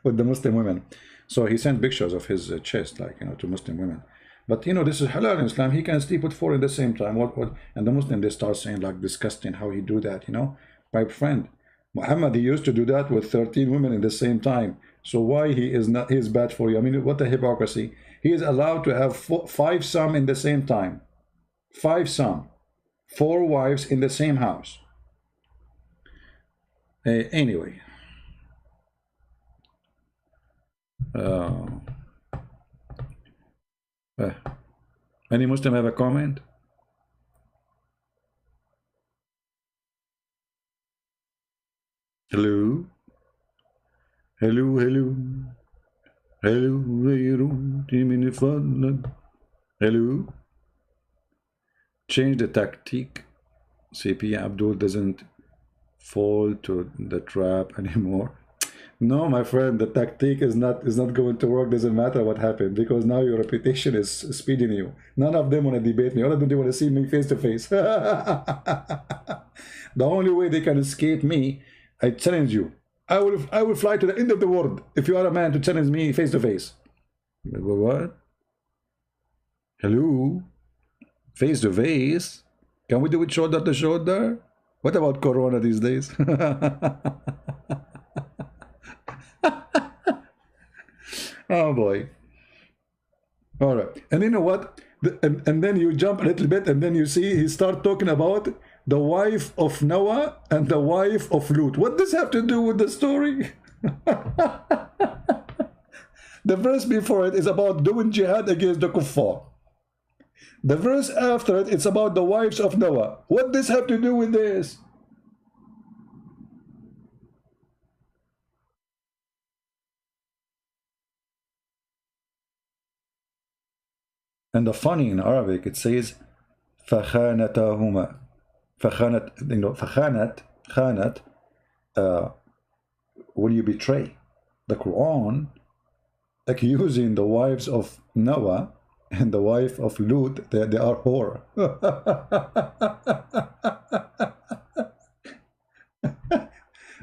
[SPEAKER 1] with the Muslim women. So he sent pictures of his chest, like, to Muslim women. But this is halal in Islam. He can sleep with four at the same time. And the Muslim, they start saying like disgusting how he do that. My friend Muhammad, he used to do that with 13 women in the same time. So why he is bad for you? I mean, what a hypocrisy. He is allowed to have 5 sons in the same time. 5 sons, 4 wives in the same house. Anyway. Any Muslim have a comment? Hello? Hello, hello. Hello, hello. Change the tactic. CP Abdul doesn't fall to the trap anymore. No, my friend, the tactic is not going to work. Doesn't matter what happened, because now your reputation is speeding you. None of them want to debate me. All of them, they want to see me face to face. The only way they can escape me, I challenge you. I will fly to the end of the world if you are a man to challenge me face to face. What? Hello? Face to face? Can we do it shoulder to shoulder? What about Corona these days? Oh boy. All right. And you know what? And then you jump a little bit, and then you see he start talking about the wife of Noah and the wife of Lut. What does have to do with the story? The verse before it is about doing jihad against the kuffar. The verse after it, it's about the wives of Noah. What does have to do with this? And the funny in Arabic, it says فَخَانَتَهُمَا. Khanat, when you betray. The Quran accusing the wives of Noah and the wife of Lut that they are whore.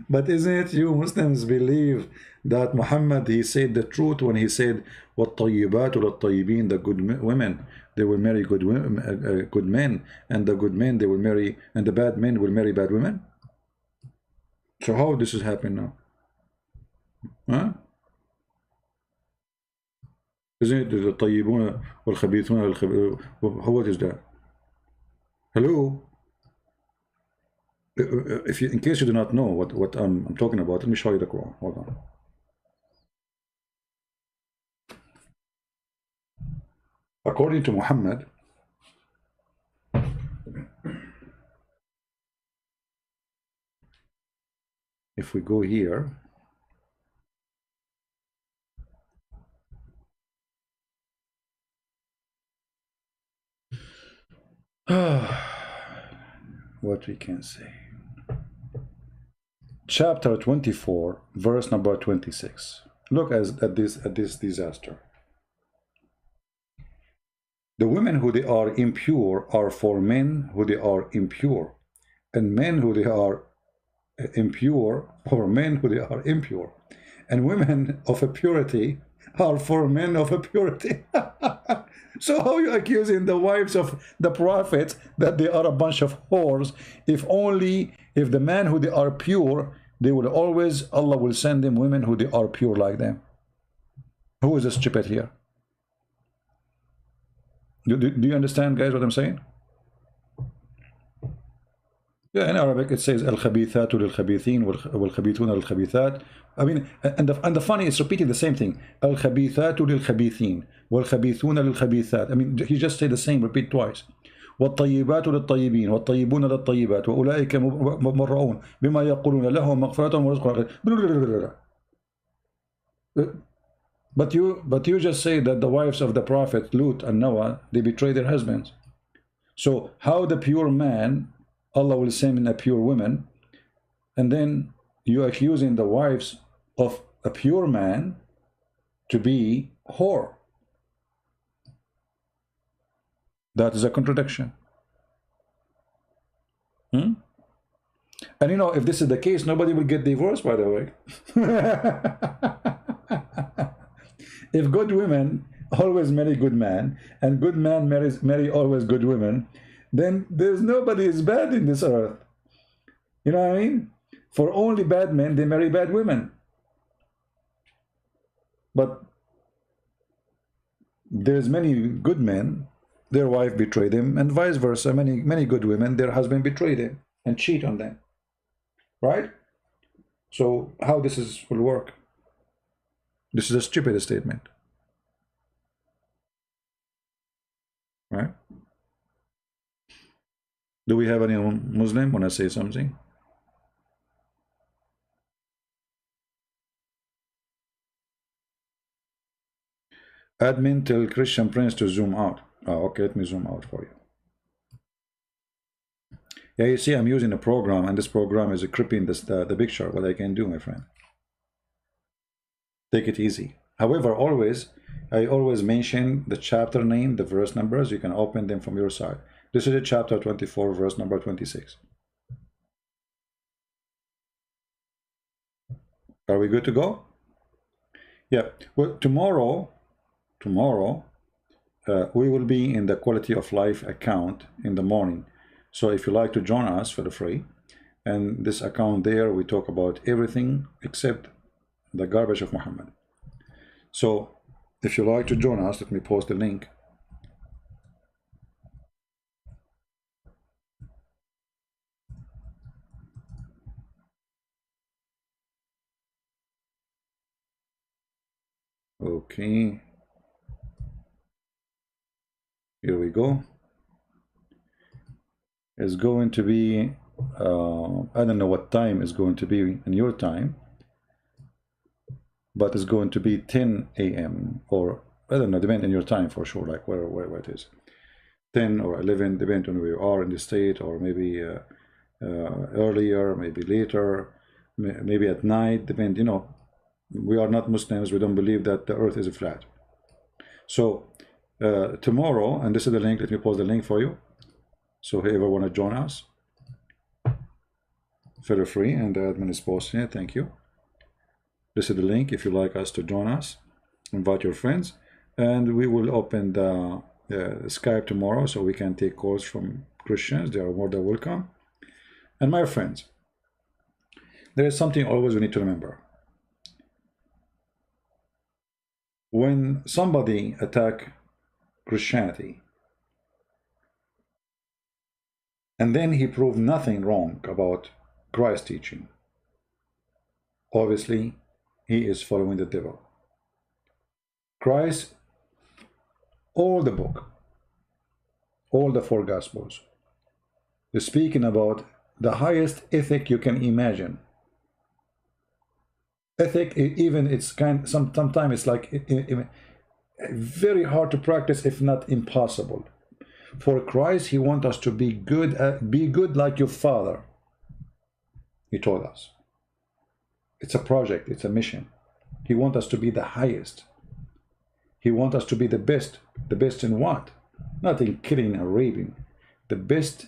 [SPEAKER 1] But isn't it you Muslims believe that Muhammad, he said the truth when he said وَالطَّيِّبَاتُ لِلطَّيِّبِينَ, the good women, they will marry good women, good men, and the good men they will marry, and the bad men will marry bad women? So how this is happening now? Huh? Isn't it the الطيبون والخبيثون what is that? Hello? If you, in case you do not know what I'm talking about, let me show you the Quran. Hold on. According to Muhammad, if we go here, what we can say. Chapter 24, verse number 26. Look at this disaster. The women who they are impure are for men who they are impure, and men who they are impure for men who they are impure, and women of a purity are for men of a purity. So how are you accusing the wives of the prophets that they are a bunch of whores? If the men who they are pure, they will always, Allah will send them women who they are pure like them. Who is the stupid here? Do you understand, guys, what I'm saying? Yeah, in Arabic it says al-khabithatu lil-khabithin wal-khabithuna lil-khabithat. I mean, and the funny is repeating the same thing. Al-khabithatu lil-khabithin wal-khabithuna lil-khabithat. I mean, he just said the same, repeat twice. وَالطَّيِّبَاتُ لِلطَّيِّبِينَ وَالطَّيِّبُونَ لِلطَّيِّبَاتِ وَأُولَٰئِكَ مُبَرَّؤُونَ بِمَا يَقُولُونَ لَهُمْ مَغْفِرَةٌ وَرِزْقٌ. But you just say that the wives of the prophet Lut and Noah, they betray their husbands. So how the pure man, Allah will send in a pure woman, and then you accusing the wives of a pure man to be whore. That is a contradiction. And you know, if this is the case, nobody will get divorced, by the way. If good women always marry good men, and good man marry always good women, then there's nobody is bad in this earth. You know what I mean? For only bad men, they marry bad women. But there's many good men, their wife betrayed them, and vice versa. Many good women, their husband betrayed them and cheat on them. Right? So how this will work? This is a stupid statement. Right? Do we have any Muslim want to say something? Admin, tell Christian Prince to zoom out. Oh, okay, let me zoom out for you. Yeah, you see, I'm using a program, and this program is cripping the picture. What I can do, my friend. Take it easy. However, I always mention the chapter name, the verse numbers. You can open them from your side. This is a chapter 24, verse number 26. Are we good to go? Yeah. Well, tomorrow, we will be in the quality of life account in the morning. So if you like to join us for the free, and this account there, we talk about everything except the garbage of Muhammad. So if you like to join us, let me post the link. Okay. Here we go. It's going to be, I don't know what time is going to be in your time, but it's going to be 10 a.m. or I don't know, depending on your time for sure, like where it is. 10 or 11, depending on where you are in the state, or maybe earlier, maybe later, maybe at night, depend, you know, we are not Muslims, we don't believe that the earth is flat. So tomorrow, and this is the link, let me post the link for you. So whoever want to join us. feel free, and the admin is posting it. Thank you. This is the link if you like us to join us. Invite your friends, and we will open the Skype tomorrow so we can take calls from Christians. They are more than welcome. And my friends, there is something always we need to remember. When somebody attacks Christianity, and then he proved nothing wrong about Christ's teaching, obviously he is following the devil. Christ, all the book, all the 4 Gospels, is speaking about the highest ethic you can imagine. Ethic, even it's sometimes it's like very hard to practice, if not impossible. For Christ, he wants us to be good like your Father. He told us. It's a project, it's a mission. He wants us to be the highest. He wants us to be the best. The best in what? Not in killing or raping. The best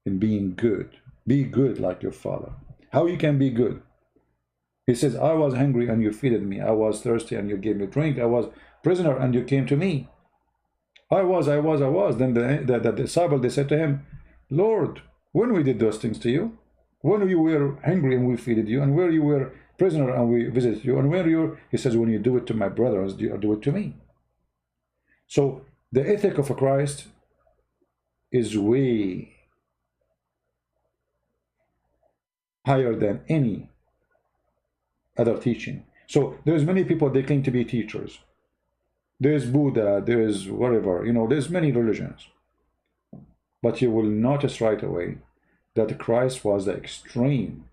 [SPEAKER 1] in being good. Be good like your Father. How you can be good? He says, I was hungry and you fed me. I was thirsty and you gave me drink. I was prisoner and you came to me. I was. Then the disciples, they said to him, Lord, when we did those things to you? When you were hungry and we fed you, and where you were prisoner and we visited you, and where you, he says, when you do it to my brothers, you do it to me. So the ethic of Christ is way higher than any other teaching. So there's many people, they claim to be teachers. There's Buddha, there's whatever, you know, there's many religions. But you will notice right away that Christ was the extreme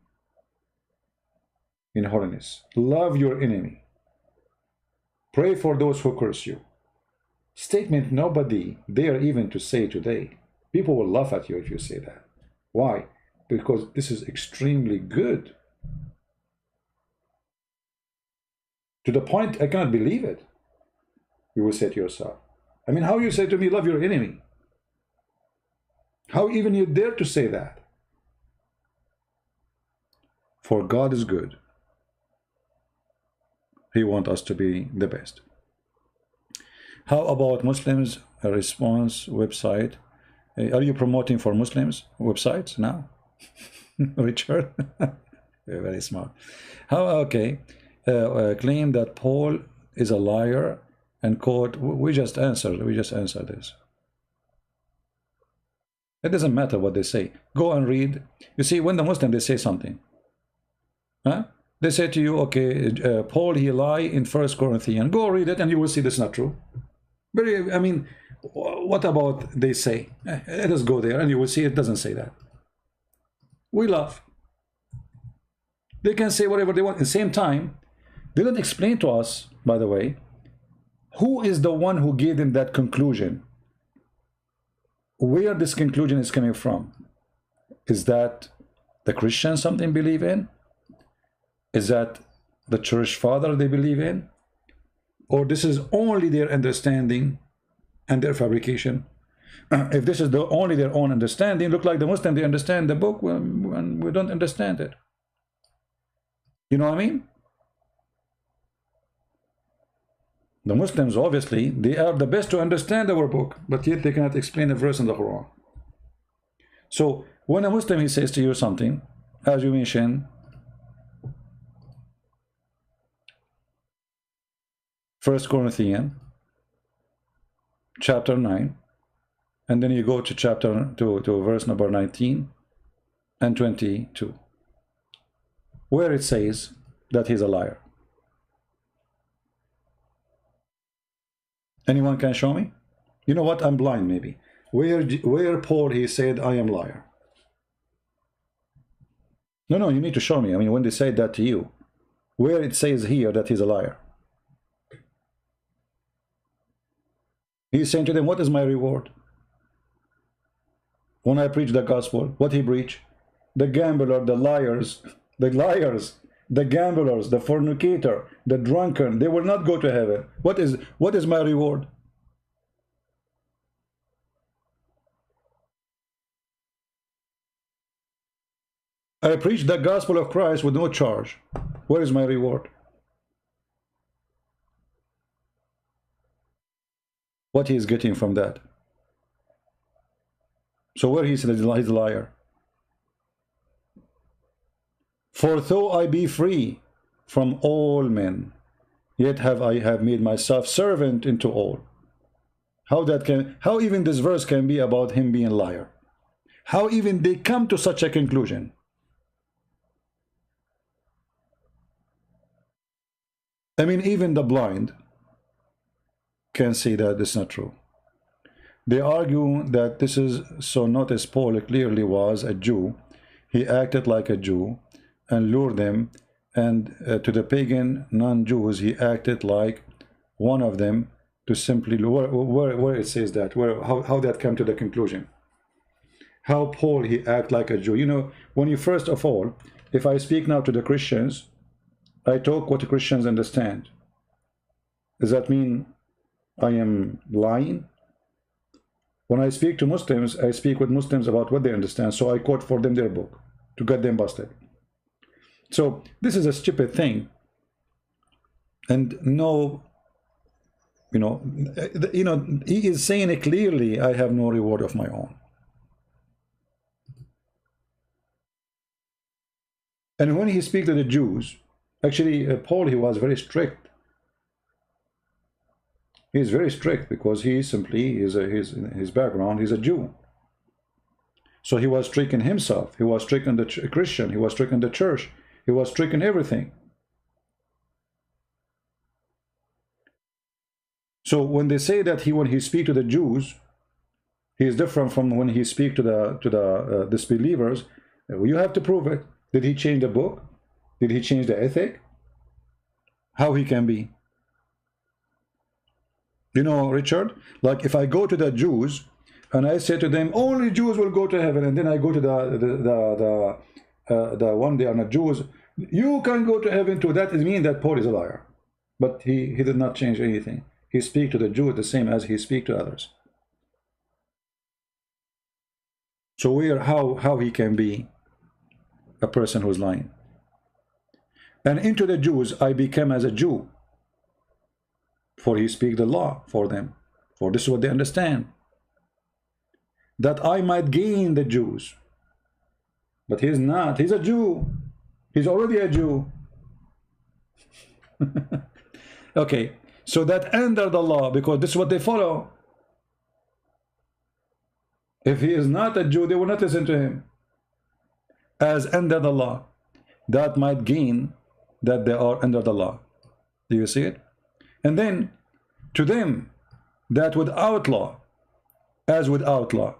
[SPEAKER 1] in holiness. Love your enemy. Pray for those who curse you. Statement nobody dare even to say today. People will laugh at you if you say that. Why? Because this is extremely good. To the point I cannot believe it. You will say to yourself, I mean, how you say to me, love your enemy? How even you dare to say that? For God is good. He wants us to be the best. How about Muslims response website? Are you promoting for Muslims websites now? Richard? Very smart. How, okay. Claim that Paul is a liar and quote, we just answered this. It doesn't matter what they say. Go and read. You see, when the Muslim, they say something, huh? They say to you, okay, Paul, he lied in 1 Corinthians. Go read it and you will see this is not true. Very, I mean, what about they say? Let us go there and you will see it doesn't say that. We laugh. They can say whatever they want. At the same time, they don't explain to us, by the way, who is the one who gave them that conclusion? Where this conclusion is coming from? Is that the Christians something believe in? Is that the church father they believe in? Or this is only their understanding and their fabrication? If this is only their own understanding, look like the Muslim, they understand the book when we don't understand it. You know what I mean? The Muslims, obviously, they are the best to understand our book, but yet they cannot explain a verse in the Quran. So when a Muslim, he says to you something, as you mentioned, 1 Corinthians chapter 9, and then you go to chapter to verse number 19 and 22, where it says that he's a liar. Anyone can show me? You know what? I'm blind maybe. Where Paul, he said, I am liar. No, you need to show me. I mean, when they say that to you, where it says here that he's a liar. He's saying to them, what is my reward? When I preach the gospel, what he preach? The gambler, the liars, the gamblers, the fornicator, the drunken, they will not go to heaven. What is my reward? I preach the gospel of Christ with no charge. Where is my reward? What he is getting from that? So where he said he's a liar. For though I be free from all men, yet I have made myself servant unto all. How even this verse can be about him being a liar? How even they come to such a conclusion? I mean, even the blind can see that it's not true. They argue that this is so. Notice Paul clearly was a Jew. He acted like a Jew and lured them, and to the pagan non-Jews he acted like one of them, to simply where it says that, how that came to the conclusion. How Paul he act like a Jew. You know, when you first of all, if I speak now to the Christians, I talk what the Christians understand. Does that mean I am lying? When I speak to Muslims, I speak with Muslims about what they understand, so I quote for them their book to get them busted. So this is a stupid thing, and no, you know, he is saying it clearly. I have no reward of my own. And when he speaks to the Jews, actually, Paul, he was very strict. He's very strict because he simply is his background. He's a Jew. So he was strict in himself. He was strict in the Christian. He was strict in the church. He was strict in everything. So when they say that when he speaks to the Jews, he is different from when he speaks to the disbelievers, you have to prove it. Did he change the book? Did he change the ethic? How he can be? You know, Richard, like if I go to the Jews and I say to them, only Jews will go to heaven, and then I go to the one they are not Jews, you can go to heaven too. That is mean that Paul is a liar. But he did not change anything. He speaks to the Jews the same as he speaks to others. So how he can be a person who's lying? And into the Jews I became as a Jew, for he speaks the law for them, for this is what they understand, that I might gain the Jews. But he's not. He's a Jew. He's already a Jew. Okay, so that under the law, because this is what they follow. If he is not a Jew, they will not listen to him. As under the law, that might gain that they are under the law. Do you see it? And then to them that without law, as without law.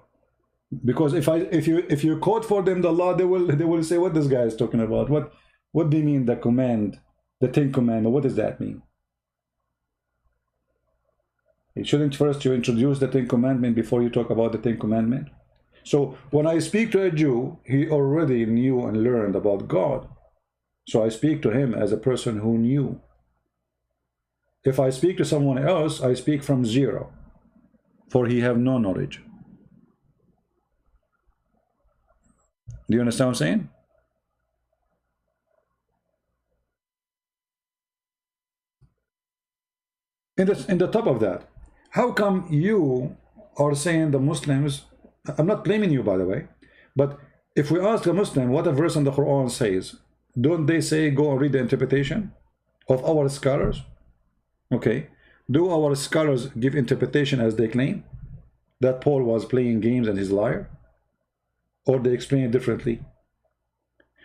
[SPEAKER 1] Because if you quote for them the law, they will say, what this guy is talking about. What do you mean the command, the 10 commandments? What does that mean? Shouldn't first you introduce the 10 commandments before you talk about the 10 commandments? So when I speak to a Jew, he already knew and learned about God. So I speak to him as a person who knew. If I speak to someone else, I speak from zero, for he have no knowledge. Do you understand what I'm saying? In the top of that, how come you are saying the Muslims, I'm not blaming you by the way, but if we ask a Muslim what a verse in the Quran says, don't they say go and read the interpretation of our scholars? Okay, do our scholars give interpretation as they claim that Paul was playing games and he's a liar? Or they explain it differently?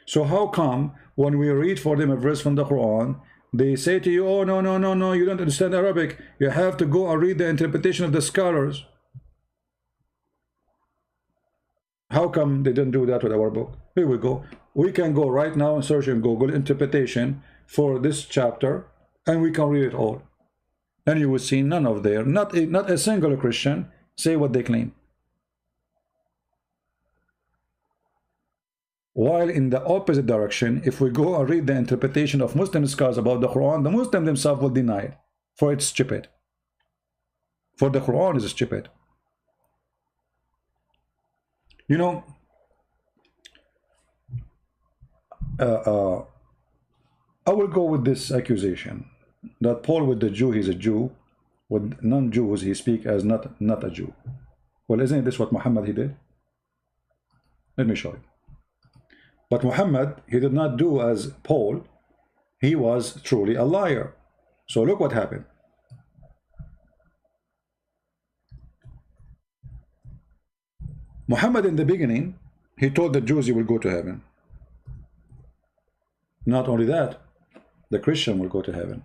[SPEAKER 1] So how come when we read for them a verse from the Quran, they say to you, oh, no, you don't understand Arabic, you have to go and read the interpretation of the scholars? How come they didn't do that with our book? Here we go. We can go right now and search in Google interpretation for this chapter, and we can read it all. And you will see none of there, not a single Christian say what they claim. While in the opposite direction, if we go and read the interpretation of Muslim scholars about the Quran, the Muslim themselves will deny it, for it's stupid. For the Quran is stupid. You know, I will go with this accusation that Paul with the Jew, he's a Jew. With non-Jews, he speak as not a Jew. Well, isn't this what Muhammad he did? Let me show you. But Muhammad, he did not do as Paul. He was truly a liar. So look what happened. Muhammad in the beginning, he told the Jews you will go to heaven. Not only that, the Christian will go to heaven.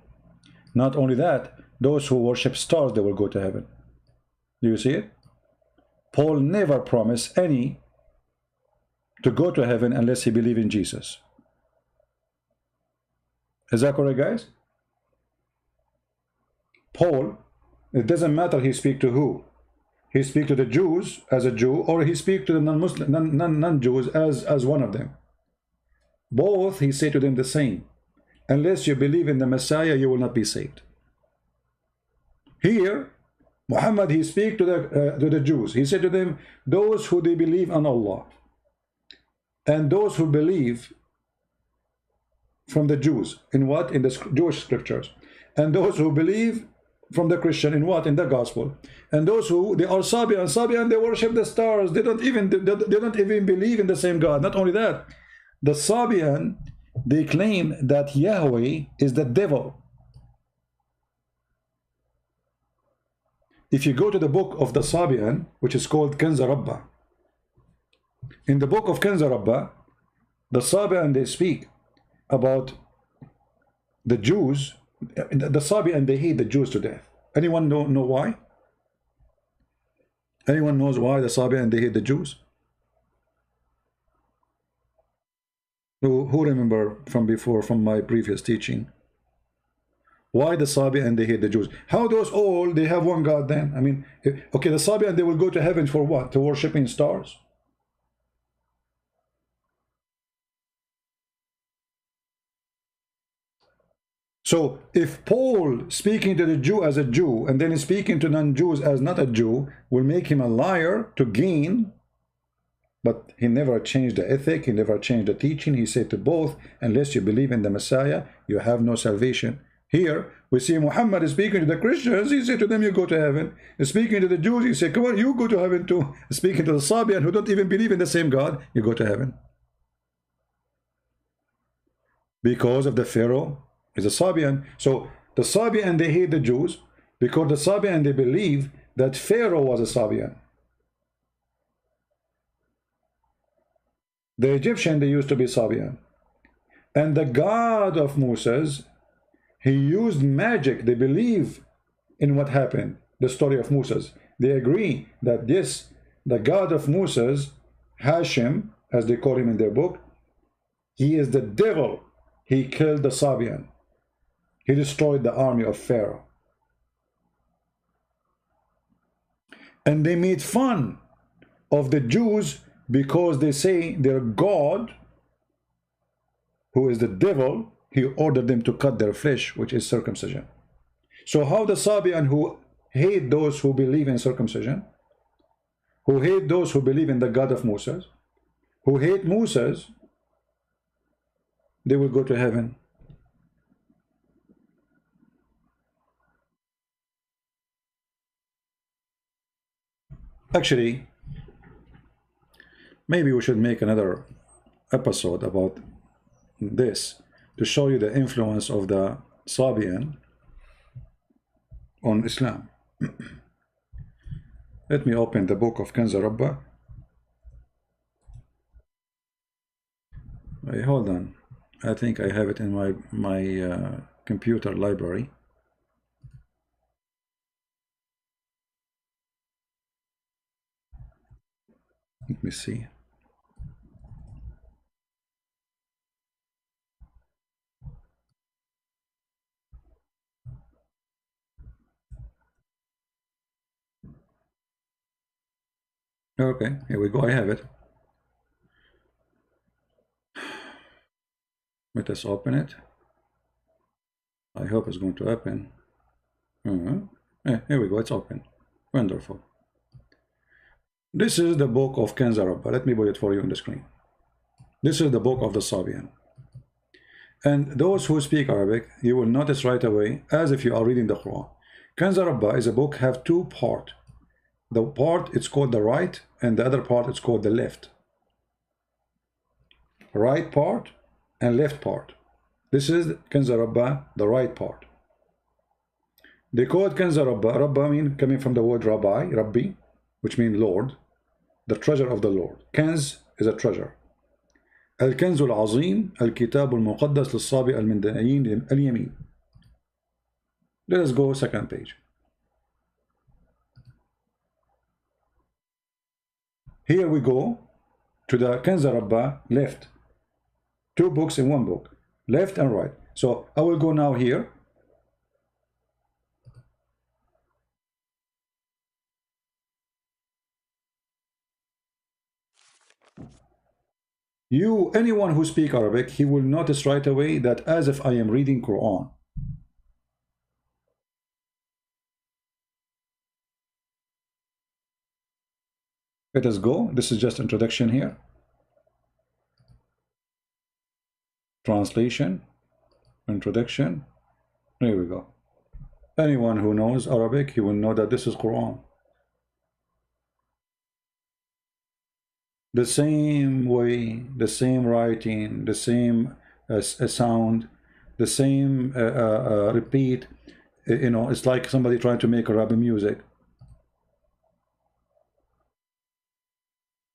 [SPEAKER 1] Not only that, those who worship stars, they will go to heaven. Do you see it? Paul never promised any to go to heaven unless he believe in Jesus. Is that correct, guys? Paul, it doesn't matter he speak to who. He speak to the Jews as a Jew, or he speak to the non-Muslim, non-Jews as one of them. Both, he said to them the same. Unless you believe in the Messiah, you will not be saved. Here, Muhammad, he speak to the Jews. He said to them, those who they believe on Allah, and those who believe from the Jews, in what? In the Jewish scriptures. And those who believe from the Christian, in what? In the gospel. And those who, they are Sabian, they worship the stars. They don't even believe in the same God. Not only that, the Sabian, they claim that Yahweh is the devil. If you go to the book of the Sabian, which is called Kanz Rabba, in the book of Kanz Rabba, the Sabian, they speak about the Jews. The Sabian, they hate the Jews to death. Anyone know why? Anyone knows why the Sabian, they hate the Jews? Who remember from before, from my previous teaching? Why the Sabian, they hate the Jews? How those all, they have one God then? I mean, okay, the Sabian, they will go to heaven for what? To worshiping stars? So if Paul speaking to the Jew as a Jew and then speaking to non-Jews as not a Jew will make him a liar to gain, but he never changed the ethic, he never changed the teaching. He said to both, unless you believe in the Messiah, you have no salvation. Here we see Muhammad is speaking to the Christians. He said to them, you go to heaven. He's speaking to the Jews. He said, come on, you go to heaven too. Speaking to the Sabian who don't even believe in the same God, you go to heaven. Because of the Pharaoh is a Sabian. So the Sabian, they hate the Jews because the Sabian, they believe that Pharaoh was a Sabian. The Egyptian, they used to be Sabian. And the God of Moses, he used magic. They believe in what happened, the story of Moses. They agree that this, the God of Moses, Hashem, as they call him in their book, he is the devil. He killed the Sabian. He destroyed the army of Pharaoh. And they made fun of the Jews because they say their God, who is the devil, he ordered them to cut their flesh, which is circumcision. So how the Sabian who hate those who believe in circumcision, who hate those who believe in the God of Moses, who hate Moses, they will go to heaven. Actually, maybe we should make another episode about this to show you the influence of the Sabian on Islam. Let me open the book of Kanz Rabba. Wait, hold on. I think I have it in my computer library. Let me see. Okay, here we go. I have it. Let us open it. I hope it's going to open. Here we go. It's open. Wonderful. This is the book of Kanz Rabba. Let me put it for you on the screen. This is the book of the Sabian. And those who speak Arabic, you will notice right away, as if you are reading the Quran. Kanz Rabba is a book, have two parts. The part it's called the right, and the other part it's called the left. Right part and left part. This is Kanz Rabba, the right part. They call it Kanz Rabba. Rabba mean coming from the word Rabbi, Rabbi, which means Lord, the treasure of the Lord. Kanz is a treasure. الكنز العظيم الكتاب المقدس للصابئ المنديين اليمين. Let us go second page. Here we go to the Kanz Rabba left. Two books in one book, left and right. So I will go now here. Anyone who speaks Arabic, he will notice right away that as if I am reading Quran. Let us go. This is just introduction here. Translation, introduction. There we go. Anyone who knows Arabic, he will know that this is Quran. The same way, the same writing, the same sound, the same repeat. You know, it's like somebody trying to make Arabic music.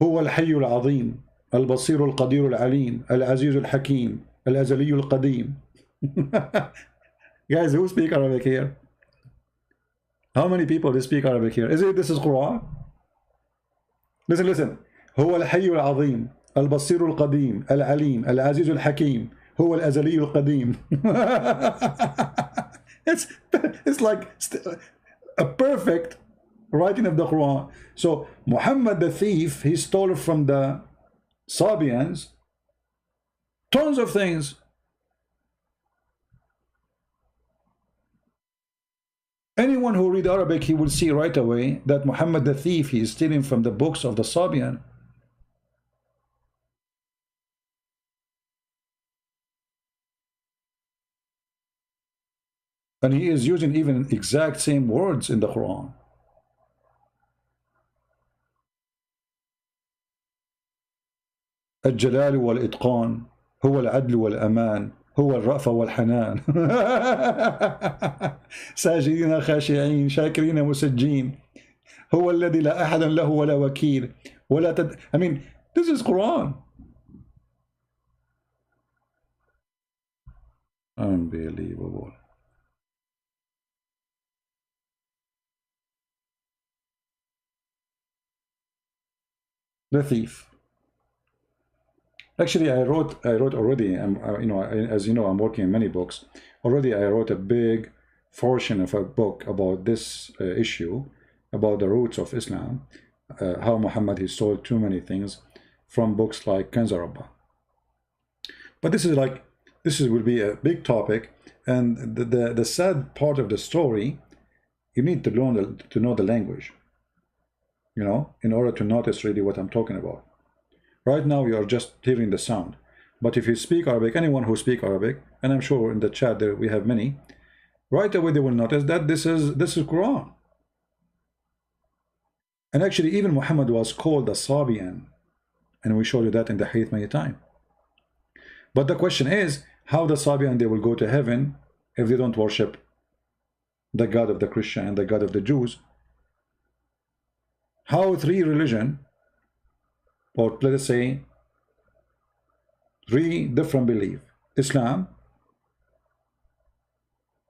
[SPEAKER 1] هو الحي العظيم البصير القدير العليم العزيز الحكيم الأزلي القديم. Guys, who speak Arabic here? How many people speak Arabic here? This is Quran? Listen. هو الحي العظيم البصير القديم العليم العزيز الحكيم هو الأزلي القديم. It's like a perfect writing of the Quran. So Muhammad the thief, he stole from the Sabians tons of things. Anyone who read Arabic, he will see right away that Muhammad the thief, he is stealing from the books of the Sabian. And he is using even exact same words in the Quran. الجلال والإتقان هو العدل والأمان هو الرأفة والحنان. ساجدين خاشعين شاكرين مسجين هو الذي لا أحد له ولا وكيل ولا I mean, this is Quran. Unbelievable. The thief. Actually, I wrote already. As you know, I'm working on many books. Already, I wrote a big portion of a book about this issue, about the roots of Islam, how Muhammad he stole too many things from books like Kanz Rabba. But this will be a big topic, and the sad part of the story, you need to learn to know the language, you know, in order to notice really what I'm talking about. Right now, you are just hearing the sound. But if you speak Arabic, anyone who speaks Arabic, and I'm sure in the chat there we have many, right away they will notice that this is Quran. And actually, even Muhammad was called a Sabian, and we showed you that in the hadith many times. But the question is, how the Sabian they will go to heaven if they don't worship the God of the Christian and the God of the Jews? How three religions, or let us say three different beliefs, Islam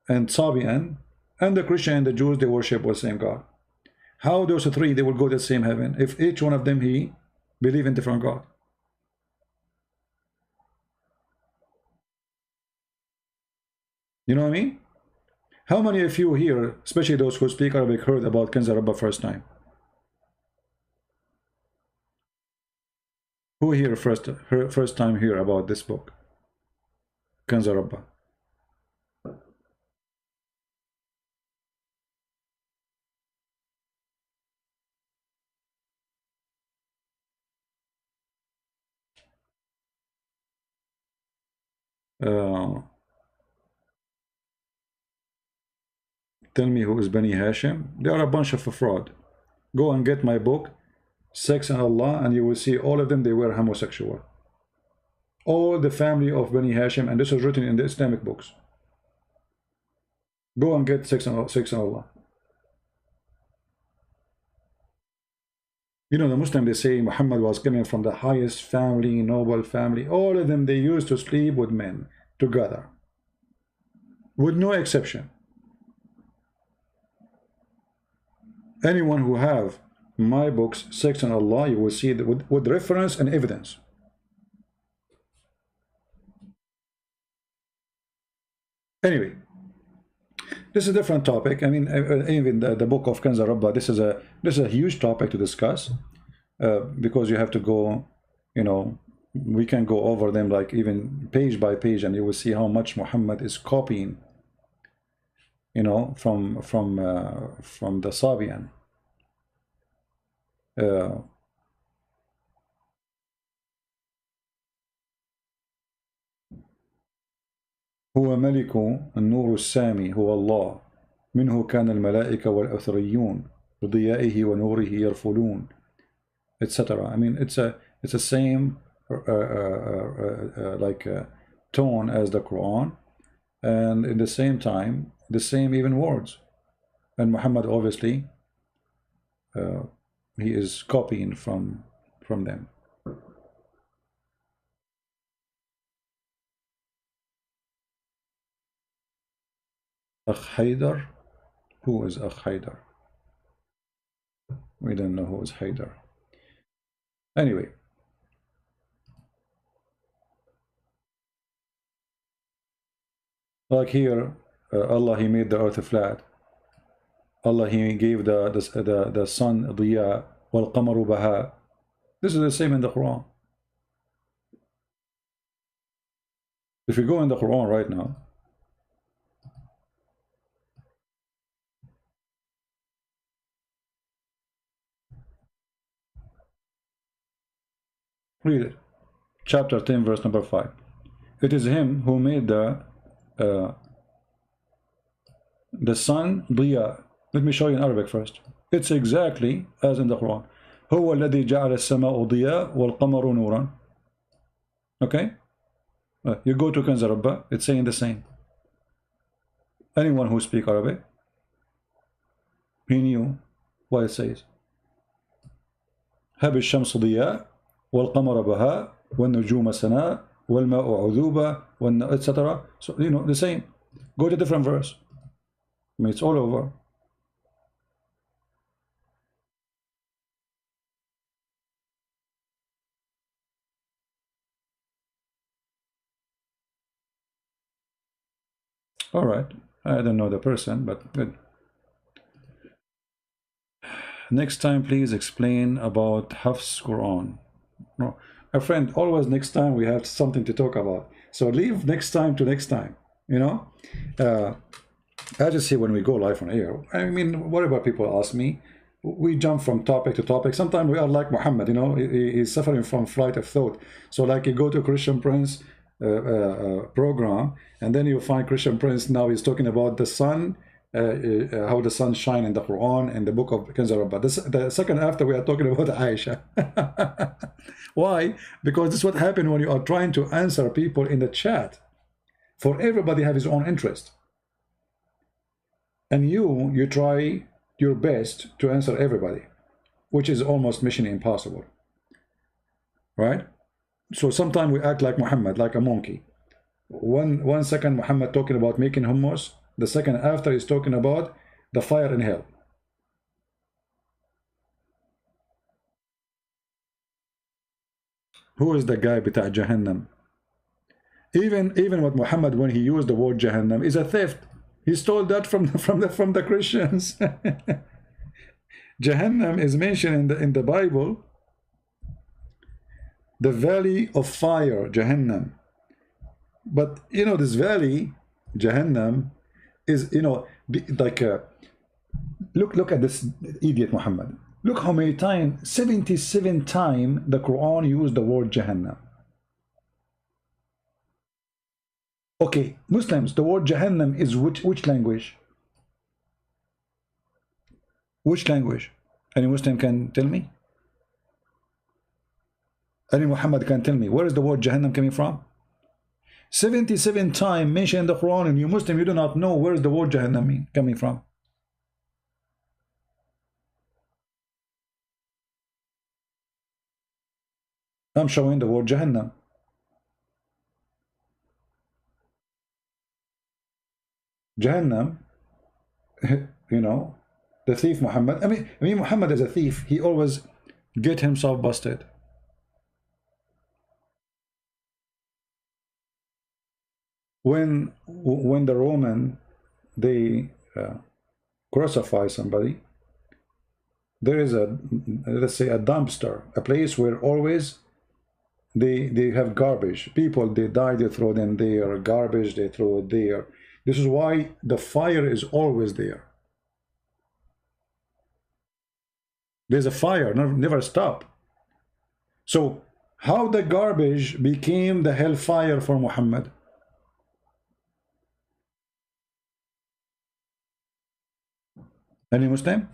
[SPEAKER 1] and Sabian and the Christian and the Jews, they worship the same God. How those three they will go to the same heaven if each one of them he believe in different God? You know what I mean? How many of you here, especially those who speak Arabic, heard about Kanz Rabba first time? Who here first time hear about this book, Kanz Rabba? Tell me who is Bani Hashim. They are a bunch of fraud. Go and get my book, Sex and Allah, and you will see all of them, they were homosexual. All the family of Bani Hashim, and this was written in the Islamic books. Go and get Sex and Allah. You know, the Muslim, they say Muhammad was coming from the highest family, noble family. All of them, they used to sleep with men together, with no exception. Anyone who have my books, Sex and Allah, you will see that with reference and evidence. Anyway, this is a different topic. I mean, even the book of Kanz Rabba, this is a huge topic to discuss, because you have to go, you know, we can go over them like even page by page, and you will see how much Muhammad is copying, you know, from the Sabian. هو ملك النور السامي هو الله منه كان الملائكة والأثريون بضيائه ونوره يرفلون, etc. I mean, it's a same like tone as the Quran, and in the same time the same even words, and Muhammad obviously he is copying from them. Akh Haydar? Who is Akh Haydar? We don't know who is Haydar. Anyway, like here, Allah, he made the earth flat. Allah, he gave the sun diya wal qamaru baha. This is the same in the Quran. If you go in the Quran right now, read it. Chapter 10, verse number 5. It is him who made the sun diya. Let me show you in Arabic first. It's exactly as in the Quran. هو الذي جعل السماء ضياء والقمر نورا. Okay? You go to Kanz Rabba, it's saying the same. Anyone who speaks Arabic, he knew what it says. هب الشمس ضياء والقمر بهاء والنجوم سناء والماء عذوبة etc. So, you know, the same. Go to a different verse. I mean, it's all over. All right. I don't know the person, but good. Next time, please explain about Hafs Quran. No, my friend, always next time we have something to talk about. So leave next time to next time, you know. I just say when we go live on air, I mean, whatever people ask me, we jump from topic to topic. Sometimes we are like Muhammad, you know, he's suffering from flight of thought. So like you go to Christian Prince program, and then you find Christian Prince, now he's talking about the sun, how the sun shine in the Quran and the book of Kanz Rabba. The second after we are talking about Aisha. Why? Because this is what happened when you are trying to answer people in the chat. For everybody have his own interest, and you try your best to answer everybody, which is almost mission impossible, right? So sometimes we act like Muhammad, like a monkey. One second Muhammad talking about making hummus, the second after he's talking about the fire in hell. Who is the guy bita Jahannam? Even with Muhammad, when he used the word Jahannam, is a theft. He stole that from the Christians. Jahannam is mentioned in the Bible, the valley of fire, Jahannam. But you know, this valley, Jahannam, is, you know, like look at this idiot Muhammad. Look how many times, 77 times the Quran used the word Jahannam. Okay, Muslims, the word Jahannam is which language? Which language? Any Muslim can tell me? Any Muhammad can tell me where is the word Jahannam coming from? 77 times mentioned in the Quran, and you Muslim, you do not know where is the word Jahannam coming from. I'm showing the word Jahannam. Jahannam, you know, the thief Muhammad. I mean Muhammad is a thief. He always get himself busted. When the Roman, they crucify somebody, there is a, let's say, a dumpster, a place where always they have garbage. People, they die, they throw them there. Garbage, they throw it there. This is why the fire is always there. There's a fire, never stop. So how the garbage became the hellfire for Muhammad? Any Muslim?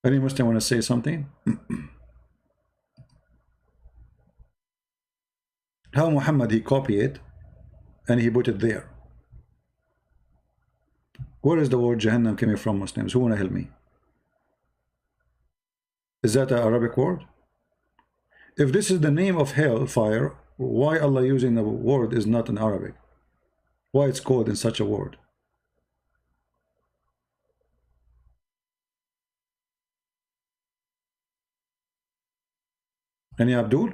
[SPEAKER 1] Any Muslim want to say something? How Muhammad, he copied it and he put it there. Where is the word Jahannam coming from, Muslims? Who want to help me? Is that an Arabic word? If this is the name of hell, fire, why Allah using the word is not in Arabic? Why it's called in such a word? Any Abdul?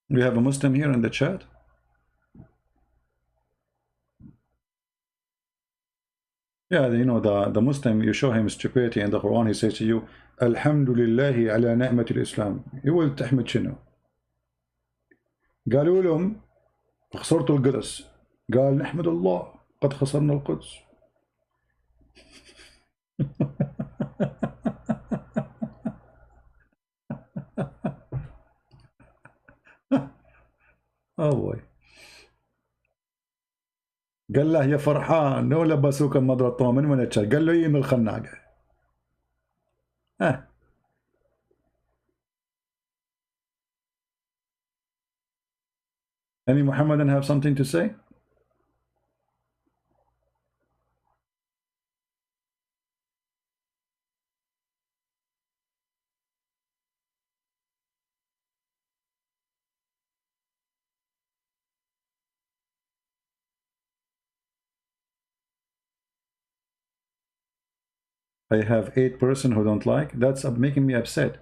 [SPEAKER 1] We have a Muslim here in the chat. Yeah, you know, the Muslim, you show him stupidity in the Quran, he says to you, Alhamdulillahi ala ni'matil Islam. You will تحمد شنو؟ قالوا لهم خسرتوا القدس. قال نحمد الله قد خسرنا القدس. Oh boy. قال له يا فرحان نو لبسوك المضرة من وين تشال؟ قال له هي من الخناقة. Any Muhammadan have something to say? I have 8 person who don't like. That's making me upset.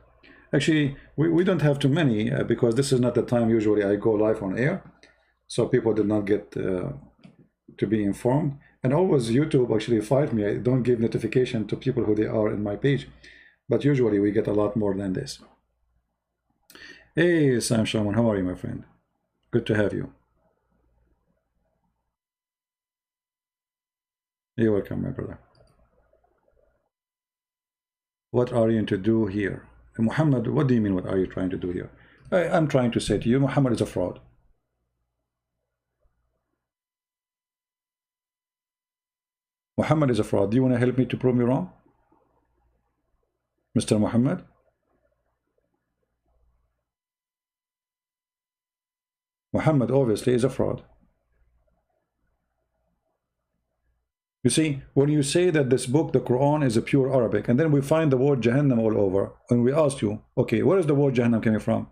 [SPEAKER 1] Actually, we don't have too many because this is not the time usually I go live on air. So people did not get to be informed. And always YouTube actually fight me. I don't give notification to people who they are in my page. But usually we get a lot more than this. Hey, Sam Shaman, how are you, my friend? Good to have you. You're welcome, my brother. What are you to do here? Muhammad, what do you mean, what are you trying to do here? I'm trying to say to you, Muhammad is a fraud. Muhammad is a fraud. Do you want to help me to prove me wrong? Mr. Muhammad? Muhammad obviously is a fraud. You see, when you say that this book, the Quran, is a pure Arabic, and then we find the word Jahannam all over, and we ask you, okay, where is the word Jahannam coming from?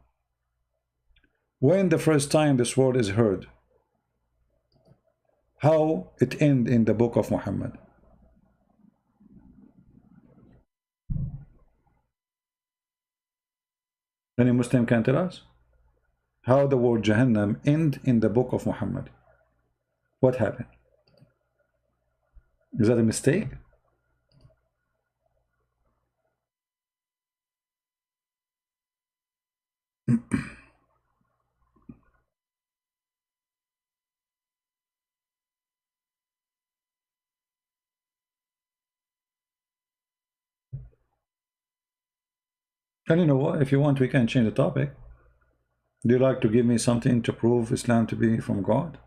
[SPEAKER 1] When the first time this word is heard? How it end in the book of Muhammad? Any Muslim can tell us how the word Jahannam end in the book of Muhammad? What happened? Is that a mistake? And you know what? If you want, we can change the topic. Do you like to give me something to prove Islam to be from God?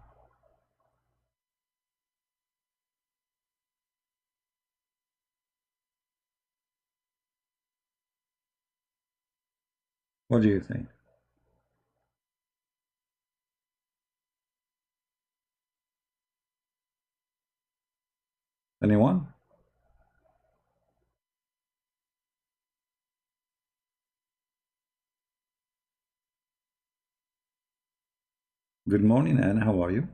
[SPEAKER 1] What do you think? Anyone? Good morning, Anna. How are you?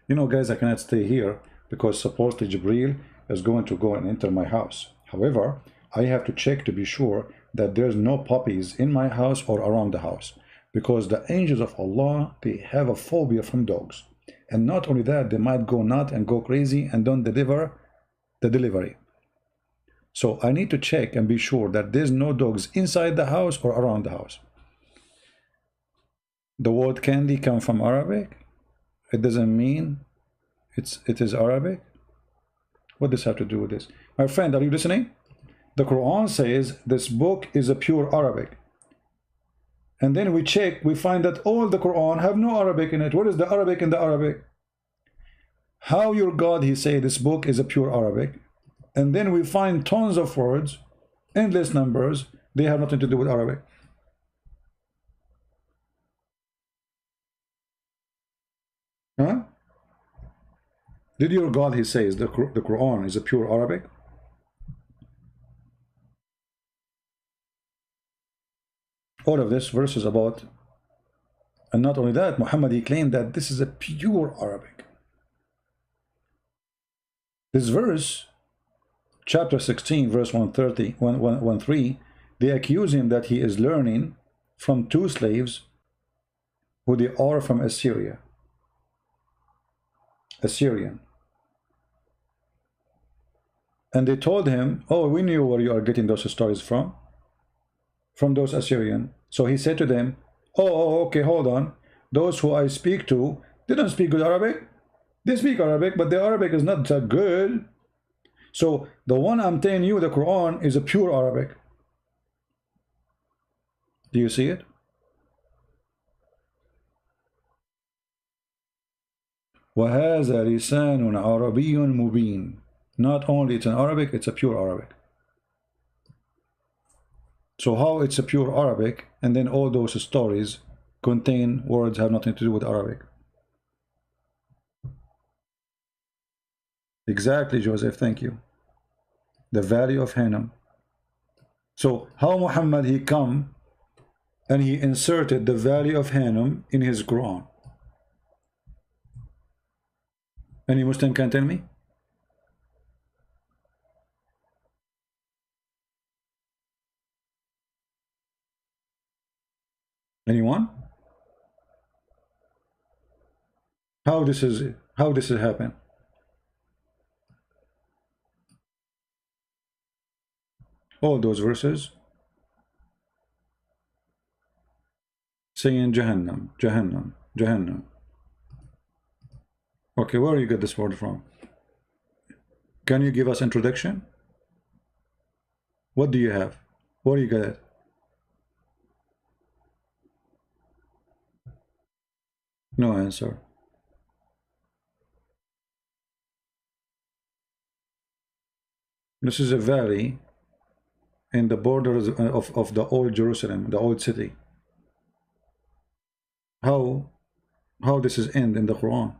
[SPEAKER 1] You know, guys, I cannot stay here because supposedly Jibril is going to go and enter my house. However, I have to check to be sure that there's no puppies in my house or around the house, because the angels of Allah, they have a phobia from dogs. And not only that, they might go nut and go crazy and don't deliver the delivery. So I need to check and be sure that there's no dogs inside the house or around the house. The word candy comes from Arabic. It doesn't mean it is Arabic. What does this have to do with this? My friend, are you listening? The Quran says this book is a pure Arabic. And then we check, we find that all the Quran have no Arabic in it. What is the Arabic in the Arabic? How your God, he say this book is a pure Arabic. And then we find tons of words, endless numbers, they have nothing to do with Arabic. Huh? Did your God, he says, the Quran is a pure Arabic? All of this verse is about, and not only that, Muhammad, he claimed that this is a pure Arabic. This verse, chapter 16, verse 130, 113, they accuse him that he is learning from two slaves who they are from Assyria. Assyrian. And they told him, oh, we knew where you are getting those stories from those Assyrian. So he said to them, oh, okay, hold on. Those who I speak to, they don't speak good Arabic. They speak Arabic, but their Arabic is not that good. So the one I'm telling you, the Quran, is a pure Arabic. Do you see it? وَهَذَا لِسَانٌ عَرَبِيٌّ مُبِينٌ. Not only it's an Arabic, it's a pure Arabic. So how it's a pure Arabic, and then all those stories contain words have nothing to do with Arabic? Exactly, Joseph, thank you. The Valley of Hinnom. So how Muhammad, he come and he inserted the Valley of Hinnom in his Quran? Any Muslim can tell me? Anyone? How this is happen? All those verses saying Jahannam, Jahannam, Jahannam. Okay, where do you get this word from? Can you give us introduction? What do you have? Where do you get it? No answer. This is a valley in the borders of the old Jerusalem, the old city. How this is end in the Quran?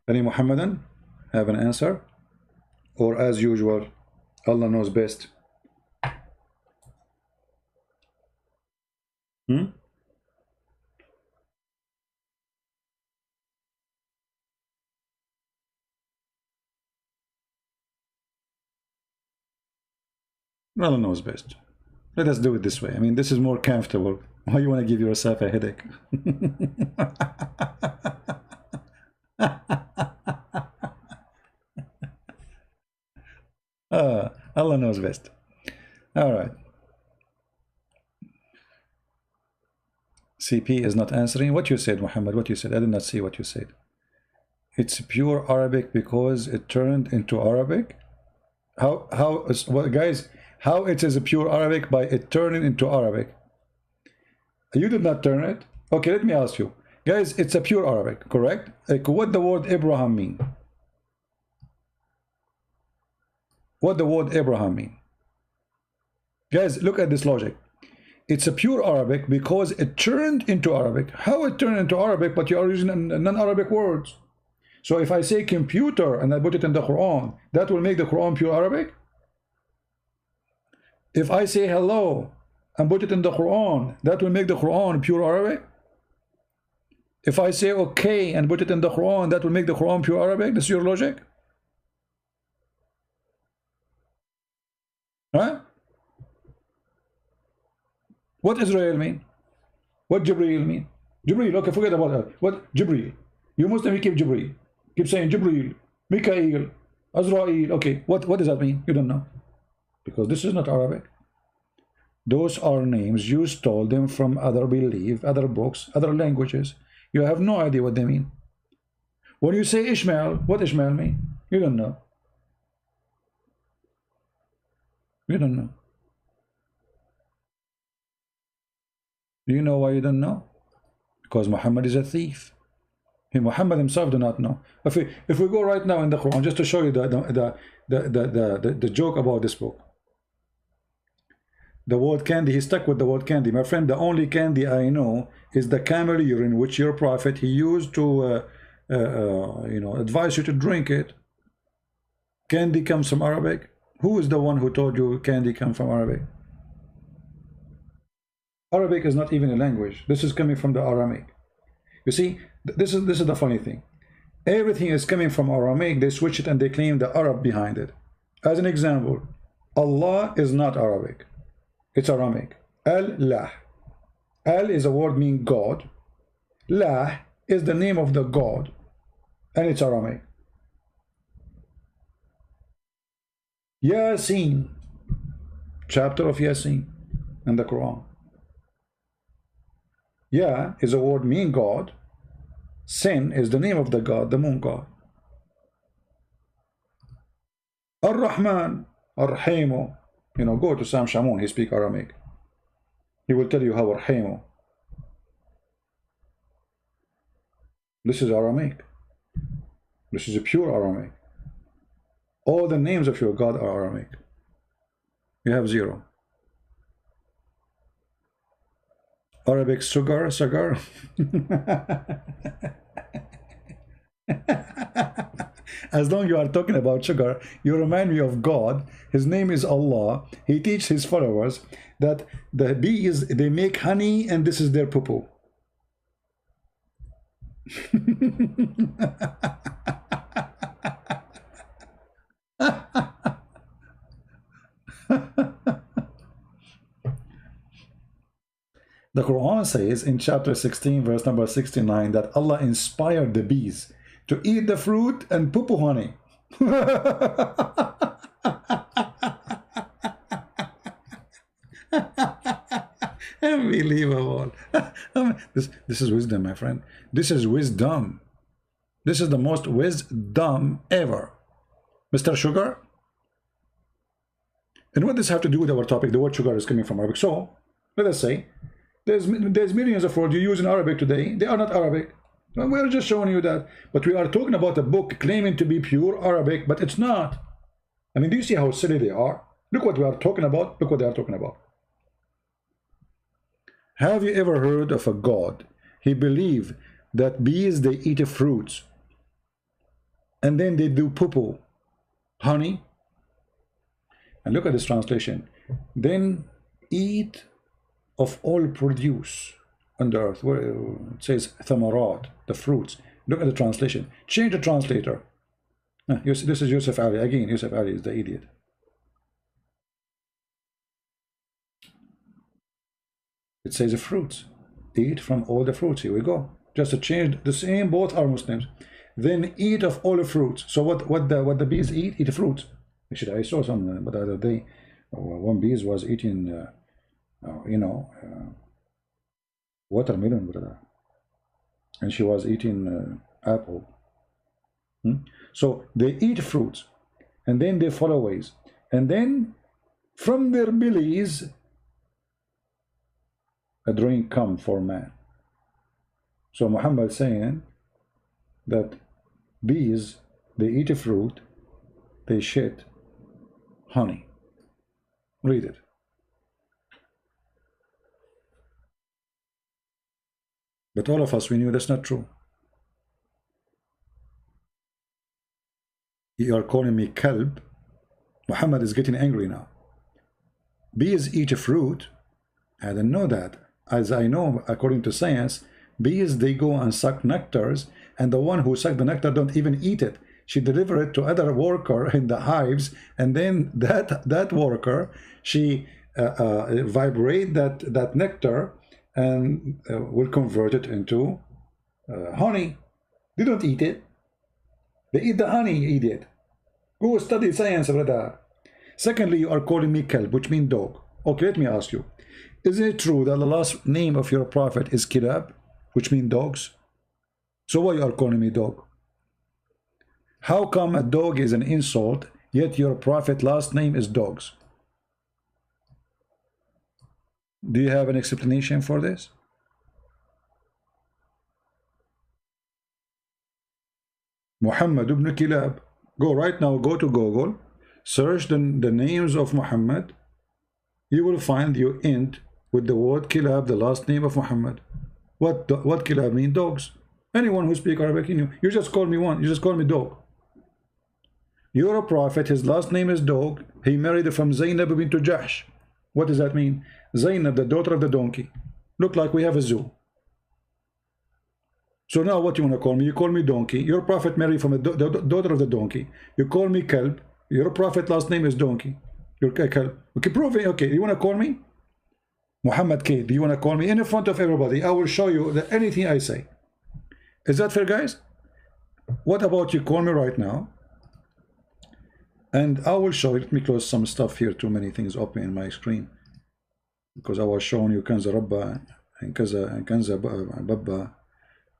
[SPEAKER 1] Any Muhammadan have an answer? Or as usual, Allah knows best? Allah knows best. Let us do it this way. I mean, this is more comfortable. Why you want to give yourself a headache? Allah knows best. All right. CP is not answering. What you said, Muhammad? What you said? I did not see what you said. It's pure Arabic because it turned into Arabic. Well, guys, how it is a pure Arabic? By it turning into Arabic. You did not turn it. Okay, let me ask you, guys. It's a pure Arabic, correct? Like, what the word Abraham mean? What the word Abraham mean? Guys, look at this logic. It's a pure Arabic because it turned into Arabic. How it turned into Arabic, but you are using non-Arabic words. So if I say computer and I put it in the Quran, that will make the Quran pure Arabic? If I say hello and put it in the Quran, that will make the Quran pure Arabic? If I say okay and put it in the Quran, that will make the Quran pure Arabic? This is your logic? Huh? What Israel mean? What Jibreel mean? Jibreel, okay, forget about that. What Jibreel? You Muslim, you keep Jibreel. Keep saying Jibreel, Mikael, Azrael. Okay, what does that mean? You don't know. Because this is not Arabic. Those are names. You stole them from other belief, other books, other languages. You have no idea what they mean. When you say Ishmael, what Ishmael mean? You don't know. You don't know. Do you know why you don't know? Because Muhammad is a thief. Muhammad himself do not know. If we go right now in the Quran, just to show you the joke about this book. The word candy, he stuck with the word candy. My friend, the only candy I know is the camel urine, which your prophet, he used to you know, advise you to drink it. Candy comes from Arabic. Who is the one who told you candy comes from Arabic? Arabic is not even a language. This is coming from the Aramaic. You see, this is the funny thing. Everything is coming from Aramaic. They switch it and they claim the Arab behind it. As an example, Allah is not Arabic. It's Aramaic. ALLthat. Al is a word meaning God. Lah is the name of the God. And it's Aramaic. Yasin. Chapter of Yasin in the Quran. Ya is a word meaning God. Sin is the name of the God, the moon God. Ar-Rahman, Ar-Rahimu. You know, go to Sam Shamoun, he speaks Aramaic. He will tell you how Ar-Rahimu. This is Aramaic. This is a pure Aramaic. All the names of your God are Aramaic. You have zero. Arabic sugar. As long as you are talking about sugar, you remind me of God. His name is Allah. He teaches his followers that the bees, they make honey and this is their poo-poo. The Quran says in chapter 16 verse number 69 that Allah inspired the bees to eat the fruit and poo-poo honey. Unbelievable. This is wisdom, my friend. This is wisdom. This is the most wisdom ever. Mr. Sugar? And what does this have to do with our topic? The word sugar is coming from Arabic. So, let us say, there's millions of words you use in Arabic today. They are not Arabic. We are just showing you that. But we are talking about a book claiming to be pure Arabic, but it's not. I mean, do you see how silly they are? Look what we are talking about. Look what they are talking about. Have you ever heard of a God? He believed that bees, they eat fruits. And then they do poo-poo, honey. And look at this translation. Then eat of all produce on the earth, where it says thamarat, the fruits. Look at the translation. Change the translator. This is Yusuf Ali. Again, Yusuf Ali is the idiot. It says fruits. Eat from all the fruits. Here we go. Just to change the same, both are Muslims. Then eat of all the fruits. So what the bees eat? Eat fruits. Actually, I saw some the other day. One bees was eating, watermelon, brother, and she was eating apple. So they eat fruits, and then they follow ways, and then from their bellies a drink come for man. So Muhammad saying that bees, they eat a fruit, they shit honey. Read it. But all of us, we knew that's not true. You are calling me kalb. Muhammad is getting angry now. Bees eat a fruit. I didn't know that. As I know, according to science, bees, they go and suck nectars, and the one who sucked the nectar don't even eat it. She deliver it to other worker in the hives, and then that worker, she vibrate that nectar and will convert it into honey. They don't eat it. They eat the honey, idiot. Go study science, brother. Secondly, you are calling me kelb, which means dog. Okay, let me ask you. Is it true that the last name of your prophet is Kilab, which means dogs? So why you are calling me dog? How come a dog is an insult, yet your prophet last name is dogs? Do you have an explanation for this? Muhammad ibn Kilab. Go right now, go to Google, search the names of Muhammad. You will find you end with the word Kilab, the last name of Muhammad. What Kilab mean? Dogs. Anyone who speaks Arabic in you just call me one. You just call me dog. You're a prophet. His last name is dog. He married from Zainab bint Jahsh. What does that mean? Zainab, the daughter of the donkey. Look like we have a zoo. So now what you want to call me? You call me donkey. Your prophet married from the daughter of the donkey. You call me kalb. Your prophet last name is donkey. You're kalb. Okay, prove it. Okay, you want to call me Muhammad K? Do you want to call me in front of everybody? I will show you that anything I say. Is that fair, guys? What about you call me right now? And I will show you. Let me close some stuff here. Too many things open in my screen because I was showing you Kanza Rabba and Kanza Babba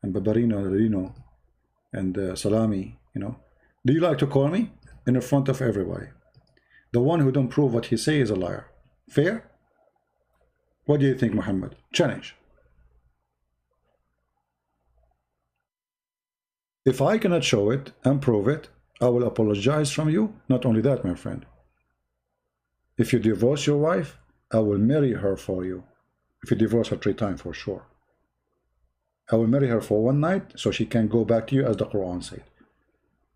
[SPEAKER 1] and Babarino Rino and Salami. You know, do you like to call me in front of everybody? The one who don't prove what he say is a liar. Fair? What do you think, Muhammad? Challenge. If I cannot show it and prove it, I will apologize from you. Not only that, my friend. If you divorce your wife, I will marry her for you. If you divorce her 3 times, for sure. I will marry her for 1 night so she can go back to you as the Quran said.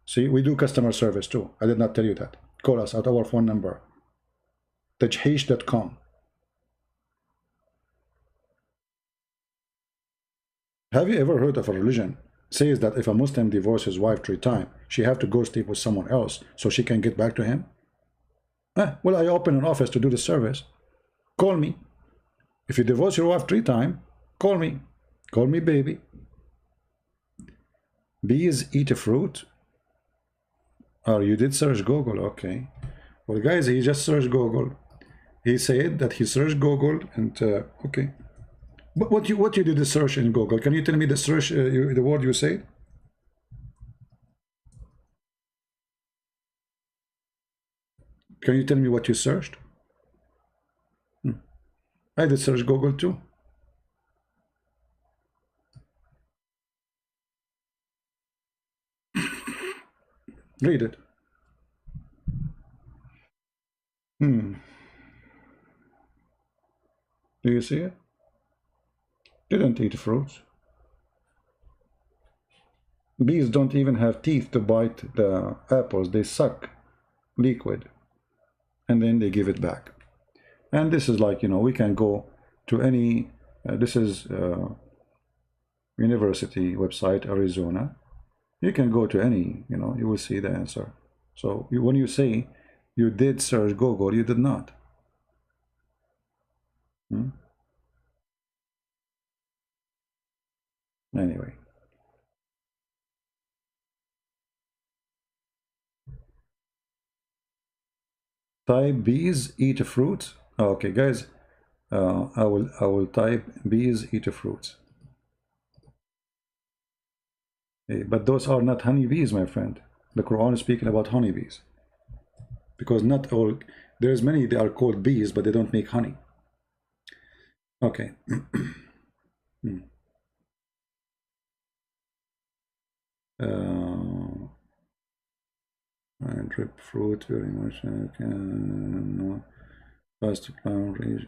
[SPEAKER 1] See, we do customer service too. I did not tell you that. Call us at our phone number. tajhish.com. Have you ever heard of a religion says that if a Muslim divorces his wife 3 times, she have to go sleep with someone else so she can get back to him? Well, I open an office to do the service. Call me. If you divorce your wife 3 times, call me. Call me baby. Bees eat a fruit? Oh, you did search Google, okay. Well, guys, he just searched Google. He said that he searched Google and, okay. But what you did the search in Google? Can you tell me the search, the word you said? Can you tell me what you searched? I did search Google too. Read it. Do you see it? Didn't eat fruits. Bees don't even have teeth to bite the apples. They suck liquid and then they give it back. And this is like, you know, we can go to any, this is university website, Arizona. You can go to any, you know, you will see the answer. So when you say you did search Google, you did not. Anyway. Type bees eat fruit. Okay, guys, I will type bees eat fruits. But those are not honeybees, my friend. The Quran is speaking about honeybees, because not all, there's many, they are called bees, but they don't make honey. Okay. I drip fruit very much. Okay, no. First okay.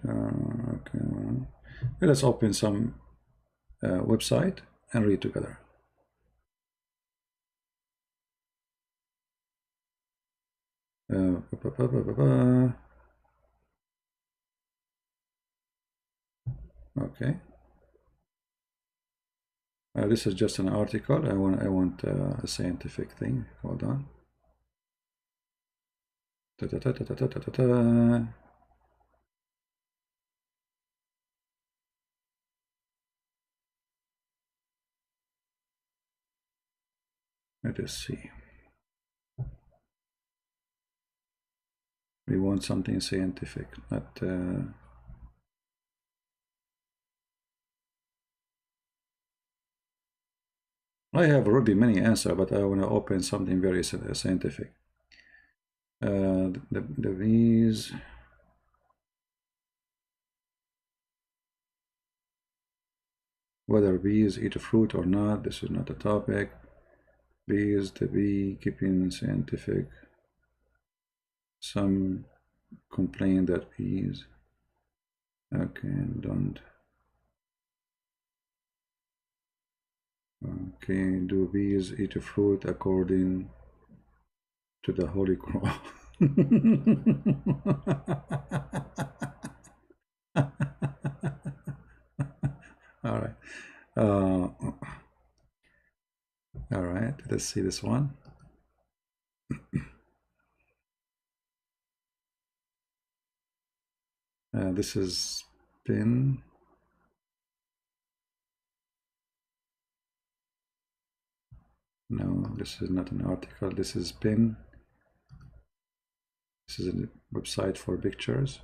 [SPEAKER 1] Let's open some website and read together. Okay. This is just an article. I want a scientific thing. Hold on. Let us see. We want something scientific, not I have already many answers, but I want to open something very scientific. The bees. Whether bees eat fruit or not, this is not a topic. Bees, the beekeeping scientific. Some complain that bees. Okay, don't. Okay, do bees eat fruit according to the Holy Quran? All right. All right, let's see this one. This is pin. No, this is not an article. This is pin. This is a website for pictures.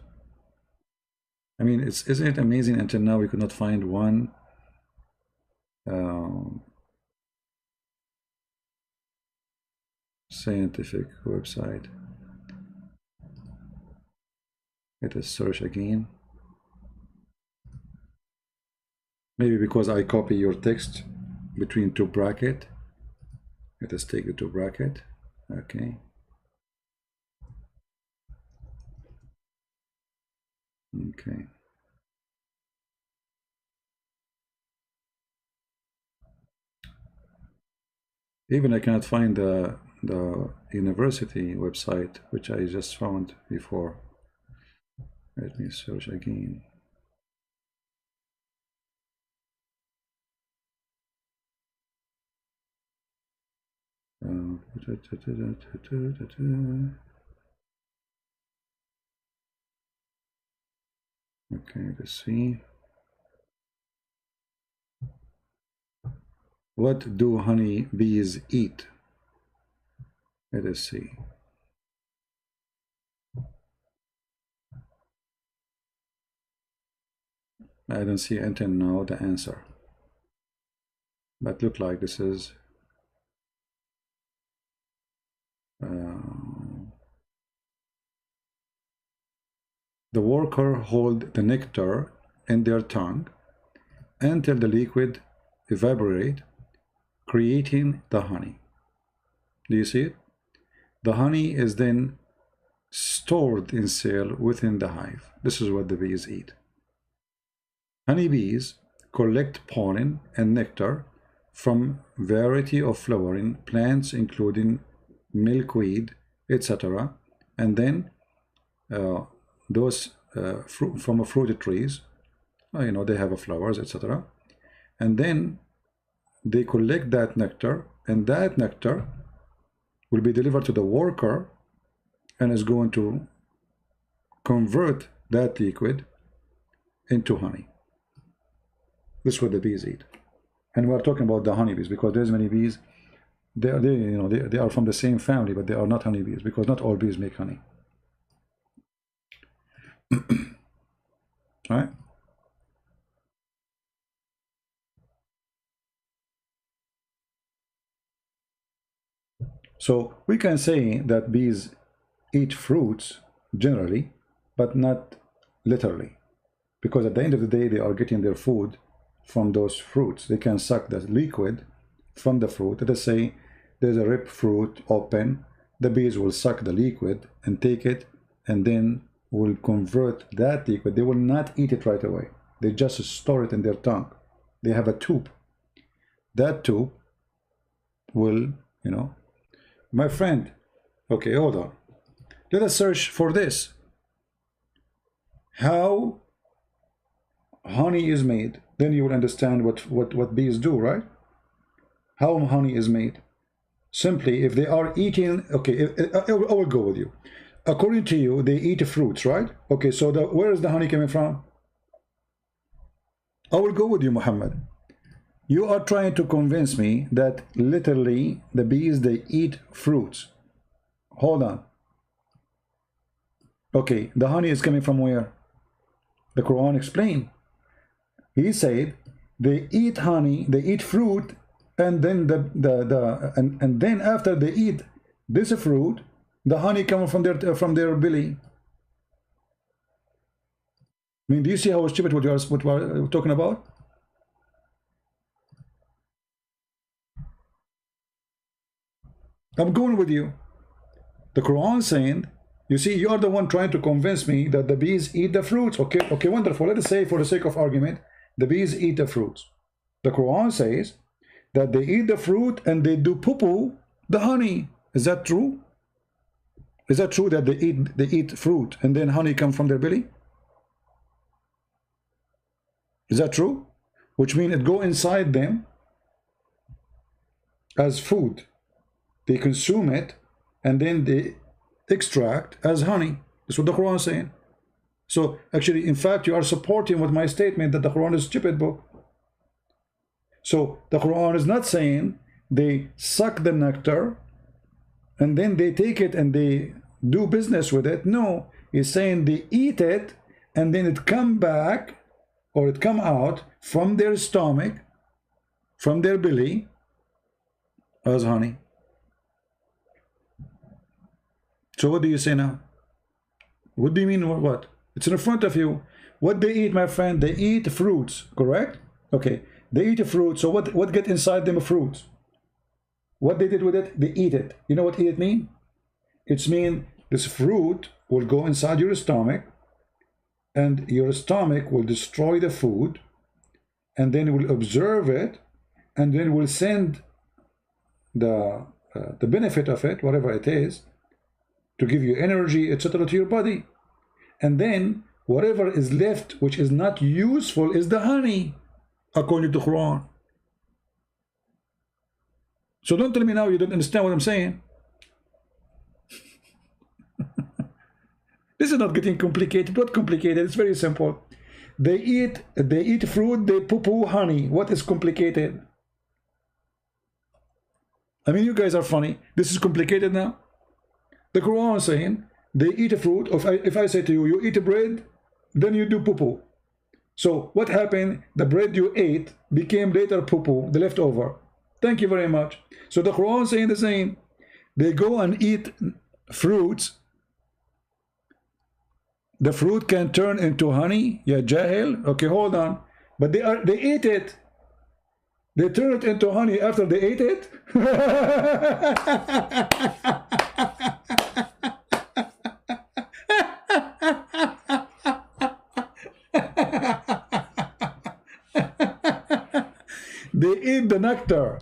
[SPEAKER 1] I mean, isn't it amazing? Until now, we could not find one scientific website. Let us search again. Maybe because I copy your text between two brackets. Let us take the two bracket. Okay. Okay. Even I cannot find the university website, which I just found before. Let me search again. Okay, let's see. What do honey bees eat? Let us see. I don't see until now the answer. But look like this is the worker hold the nectar in their tongue until the liquid evaporate, creating the honey. Do you see it? The honey is then stored in cell within the hive. This is what the bees eat. Honeybees collect pollen and nectar from variety of flowering plants, including milkweed, etc., and then those from fruit trees, you know, they have flowers, etc., and then they collect that nectar, and that nectar will be delivered to the worker and is going to convert that liquid into honey. This is what the bees eat. And we're talking about the honeybees, because there's many bees. They are from the same family, but they are not honeybees, because not all bees make honey. Right? So we can say that bees eat fruits generally, but not literally, because at the end of the day they are getting their food from those fruits. They can suck the liquid from the fruit. Let us say there's a ripe fruit open, the bees will suck the liquid and take it, and then will convert that liquid. They will not eat it right away. They just store it in their tongue. They have a tube. That tube will, my friend, okay, hold on. Let us search for this. How honey is made. Then you will understand what bees do, right? How honey is made. Simply, if they are eating, okay, I will go with you. According to you, they eat fruits, right? Okay, so where is the honey coming from? I will go with you, Muhammad. You are trying to convince me that literally the bees, they eat fruits. Hold on. Okay, the honey is coming from where? The Quran explained. He said they eat honey, they eat fruit, and then and then after they eat this fruit, the honey comes from their belly. I mean, do you see how stupid what we're talking about? I'm going with you. The Quran saying, you see, you are the one trying to convince me that the bees eat the fruits. Okay, wonderful. Let us say, for the sake of argument, the bees eat the fruits. The Quran says that they eat the fruit and they do poo-poo the honey. Is that true? Is that true that they eat fruit and then honey comes from their belly? Is that true? Which means it go inside them as food. They consume it and then they extract as honey. That's what the Quran is saying. So actually, in fact, you are supporting with my statement that the Quran is a stupid book. So the Quran is not saying they suck the nectar and then they take it and they do business with it. No, it's saying they eat it and then it come back, or it come out from their stomach, from their belly, as honey. So what do you say now? What do you mean what? It's in front of you. What they eat, my friend, they eat fruits, correct? Okay, they eat a fruit. So what get inside them fruits? What they did with it? They eat it. You know what eat mean? It's mean this fruit will go inside your stomach, and your stomach will destroy the food, and then will observe it, and then will send the benefit of it, whatever it is, to give you energy, etc., to your body. And then whatever is left, which is not useful, is the honey, according to Quran. So don't tell me now you don't understand what I'm saying. This is not getting complicated. Not complicated. It's very simple. They eat fruit, they poo-poo honey. What is complicated? I mean, you guys are funny. This is complicated now. The Quran is saying they eat a fruit. If I say to you, you eat a bread, then you do poo-poo. So what happened? The bread you ate became later poo-poo, the leftover. Thank you very much. So the Quran is saying the same. They go and eat fruits. The fruit can turn into honey. Yeah, jahil. Okay, hold on. But they ate it. They turn it into honey after they ate it. They eat the nectar.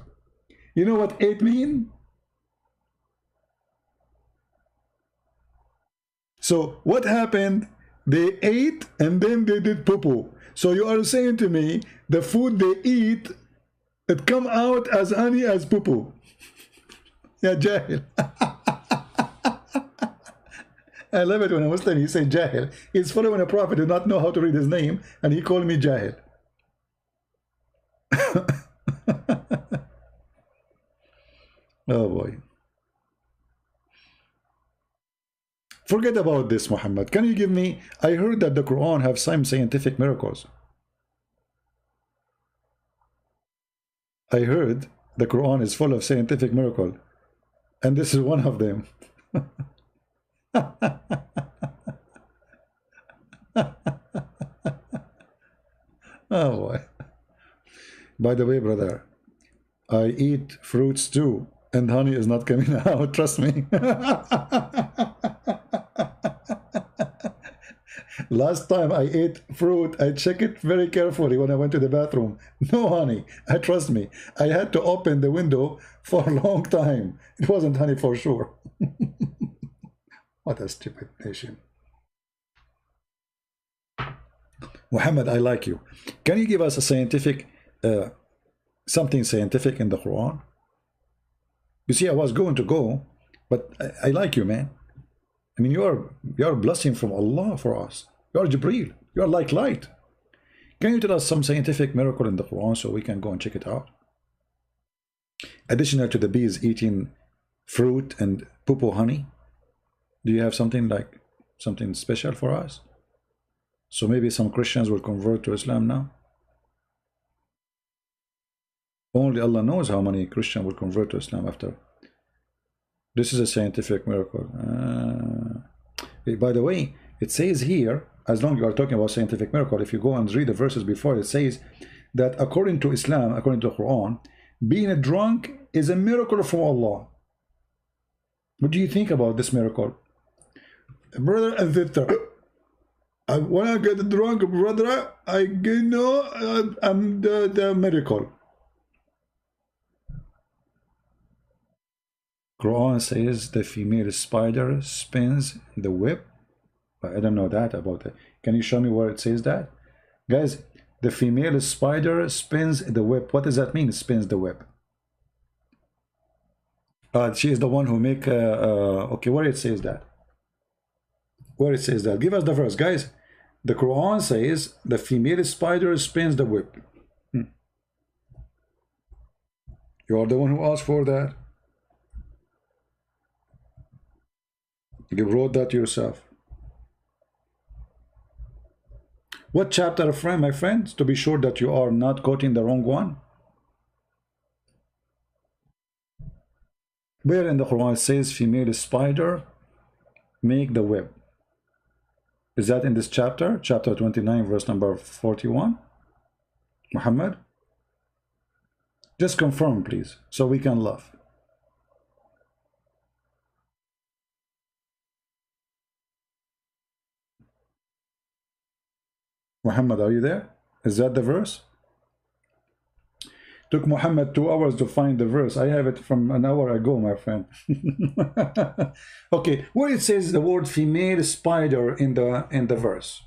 [SPEAKER 1] You know what ate mean? So what happened? They ate and then they did poo-poo. So you are saying to me the food they eat, it come out as honey as poo-poo. Yeah, jahil. I love it when a Muslim he say jahil. He's following a prophet who did not know how to read his name, and he called me jahil. Oh boy. Forget about this, Muhammad. Can you give me, I heard that the Quran have some scientific miracles. I heard the Quran is full of scientific miracle, and this is one of them. Oh boy. By the way, brother, I eat fruits too, and honey is not coming out, trust me. Last time I ate fruit, I checked it very carefully when I went to the bathroom. No honey, trust me. I had to open the window for a long time. It wasn't honey for sure. What a stupid nation. Muhammad, I like you. Can you give us a scientific, something scientific in the Quran? You see, I was going to go, but I like you, man. I mean, you are a blessing from Allah for us. You are Jibreel. You are like light. Can you tell us some scientific miracle in the Quran so we can go and check it out? Additional to the bees eating fruit and poo honey, do you have something like something special for us? So maybe some Christians will convert to Islam now? Only Allah knows how many Christians will convert to Islam after. This is a scientific miracle. By the way, it says here, as long as you are talking about scientific miracle, if you go and read the verses before, it says that according to Islam, according to the Quran, being a drunk is a miracle from Allah. What do you think about this miracle? Brother and sister, when I get drunk, brother, I get I'm the miracle. Quran says the female spider spins the web. I don't know that about it. Can you show me where it says that? Guys, the female spider spins the web. What does that mean, spins the web? She is the one who make, okay, where it says that? Where it says that? Give us the verse, guys. The Quran says the female spider spins the web. You are the one who asked for that. You wrote that yourself. What chapter, friend, my friends, to be sure that you are not quoting the wrong one? Where in the Quran it says female spider make the web? Is that in this chapter? Chapter 29, verse number 41? Muhammad? Just confirm, please, so we can laugh. Muhammad, are you there? Is that the verse? Took Muhammad 2 hours to find the verse. I have it from an hour ago, my friend. Okay, where it says the word female spider in the verse.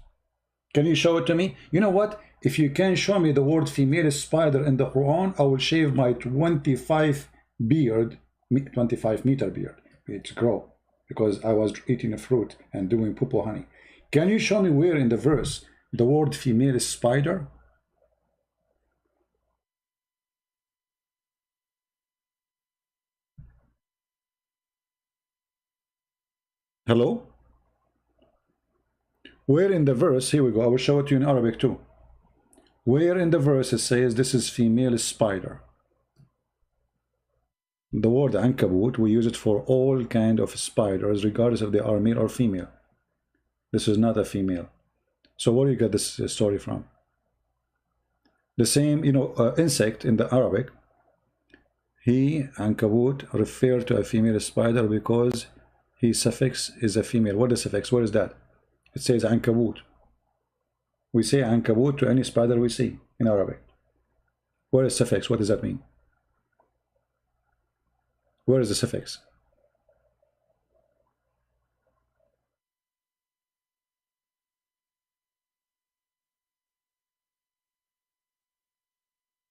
[SPEAKER 1] Can you show it to me? You know what? If you can show me the word female spider in the Quran, I will shave my 25 meter beard. It's grow because I was eating a fruit and doing poo honey. Can you show me where in the verse the word female spider? Hello? Where in the verse, here we go, I will show it to you in Arabic too. Where in the verse it says this is female spider? The word ankabut, we use it for all kind of spiders, regardless if they are male or female. This is not a female. So where do you get this story from? The same, you know, insect in the Arabic, he, ankabut, referred to a female spider because his suffix is a female. What is suffix? What is that? It says ankabut. We say ankabut to any spider we see in Arabic. Where is suffix? What does that mean? Where is the suffix?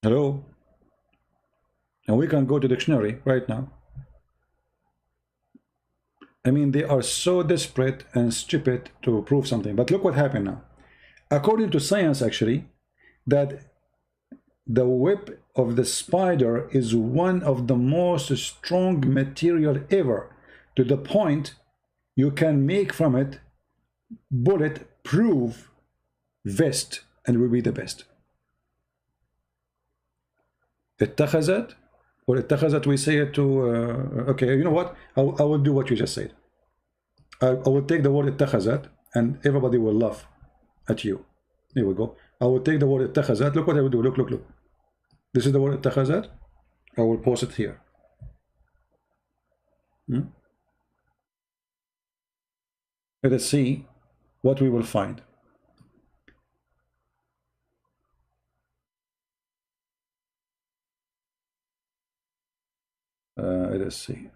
[SPEAKER 1] Hello? And we can go to dictionary right now. I mean, they are so desperate and stupid to prove something. But look what happened now. According to science, actually, that the web of the spider is one of the most strong material ever, to the point you can make from it bullet-proof vest, and will be the best. اتخذت, or اتخذت, we say it to, okay, you know what? I will do what you just said. I will take the word اتخذت, and everybody will laugh at you. Here we go. I will take the word اتخذت. Look what I will do. Look, look, look. This is the word اتخذت. I will post it here. Let us see what we will find. Let us see.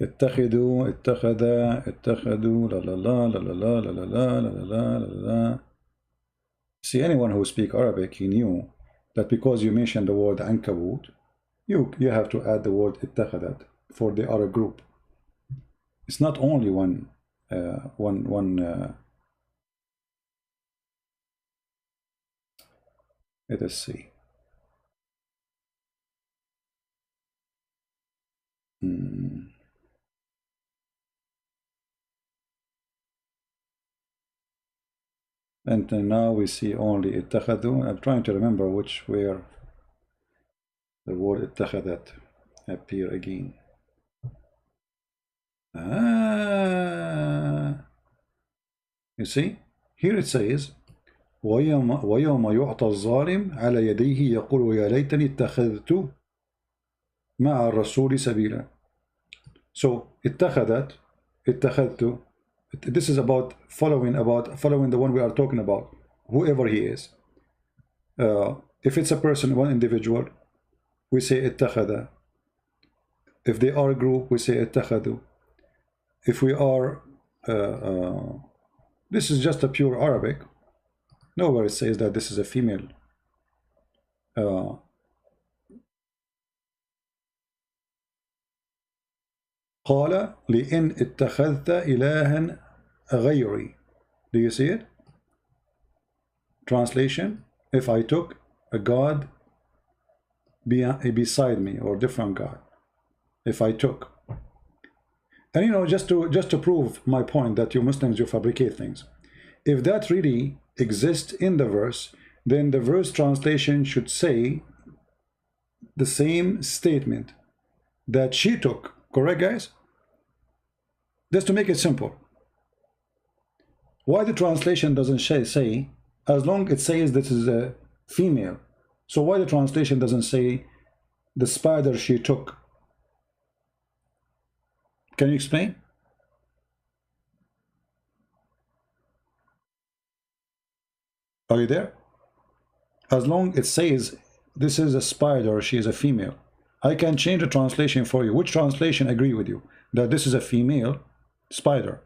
[SPEAKER 1] اتخذوا, اتخذ, اتخذوا, la la la la la la la la la la la la. See, anyone who speaks Arabic, he knew that because you mentioned the word ankabut, you have to add the word اتخذت, for they are a group. It's not only one. Let us see. And now we see only اتخذوا. I'm trying to remember where the word اتخذت appear again. You see, here it says ويوم يعطى الظالم على يديه يقول يا ليتني اتخذت مع الرسول سبيلا. So اتخذت, اتخذت, this is about following the one we are talking about, whoever he is. If it's a person, one individual, we say اتخذ. If they are a group, we say اتخذوا. If we are this is just a pure Arabic. Nowhere it says that this is a female. قال لئن اتخذت إلها غيري. Do you see it? Translation: if I took a god beside me, or different god. If I took. And you know, just to prove my point that you Muslims, you fabricate things. If that really exists in the verse, then the verse translation should say the same statement that she took. Correct, guys? Just to make it simple. Why the translation doesn't say, as long it says this is a female, so why the translation doesn't say the spider she took? Can you explain? Are you there? As long it says this is a spider, she is a female, I can change the translation for you. Which translation agree with you that this is a female spider?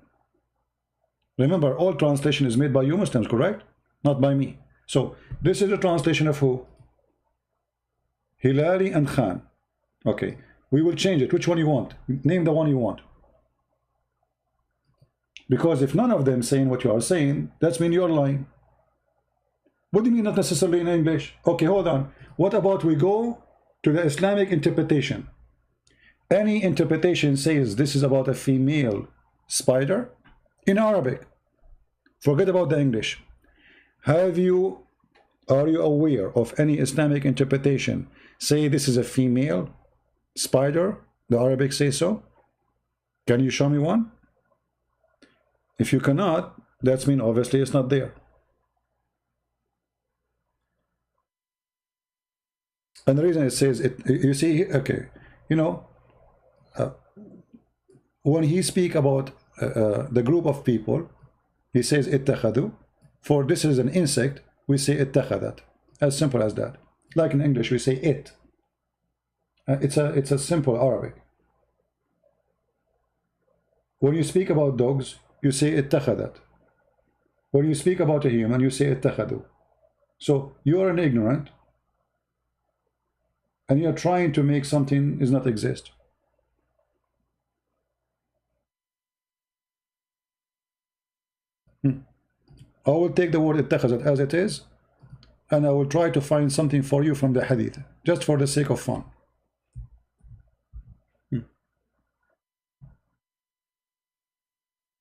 [SPEAKER 1] Remember, all translation is made by you Muslims, correct? Not by me. So this is the translation of who? Hilali and Khan. Okay, we will change it. Which one you want? Name the one you want. Because if none of them saying what you are saying, that's mean you're lying. What do you mean not necessarily in English? Okay, hold on. What about we go to the Islamic interpretation? Any interpretation says this is about a female spider in Arabic. Forget about the English. Are you aware of any Islamic interpretation say this is a female spider? The Arabic say so? Can you show me one? If you cannot, that's mean obviously it's not there. And the reason it says it, you see, okay, you know, when he speak about the group of people, he says اتخذوا. For this is an insect, we say اتخذت. As simple as that. Like in English, we say it. It's a simple Arabic. When you speak about dogs, you say اتخذت. When you speak about a human, you say اتخذوا. So you are an ignorant, and you're trying to make something does not exist. I will take the word اتخذت as it is, and I will try to find something for you from the hadith, just for the sake of fun.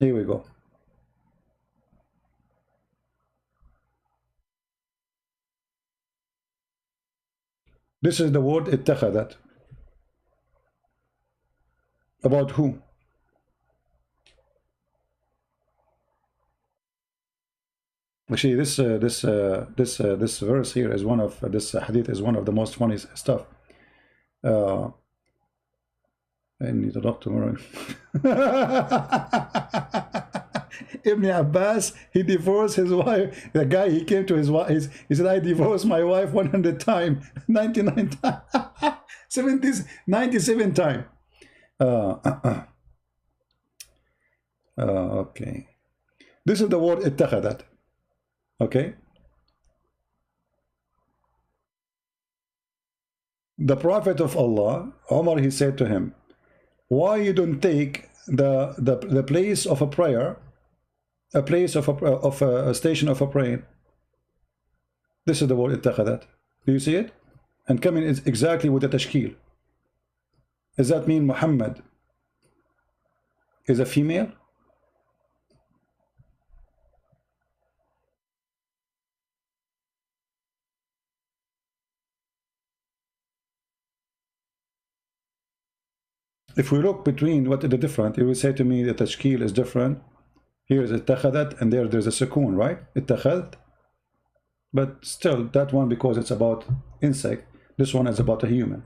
[SPEAKER 1] Here we go. This is the word اتخذت. About who? Actually, this verse here is one of this hadith is one of the most funny stuff. I need to talk tomorrow. Ibn Abbas, he divorced his wife. The guy, he came to his wife, he said, I divorced my wife 100 times, 99 times, 97 times. Okay. This is the word اتخذت. Okay. The Prophet of Allah, Umar, he said to him, why you don't take the place of a prayer, a place of a station of a prayer? This is the word اتخذت. Do you see it? And coming is exactly with the tashkil. Does that mean Muhammad is a female? If we look between what is the different, it will say to me that tashkil is different. Here is اتخذت, and there's a sukoon, right? اتخذت. But still, that one, because it's about insect, this one is about a human.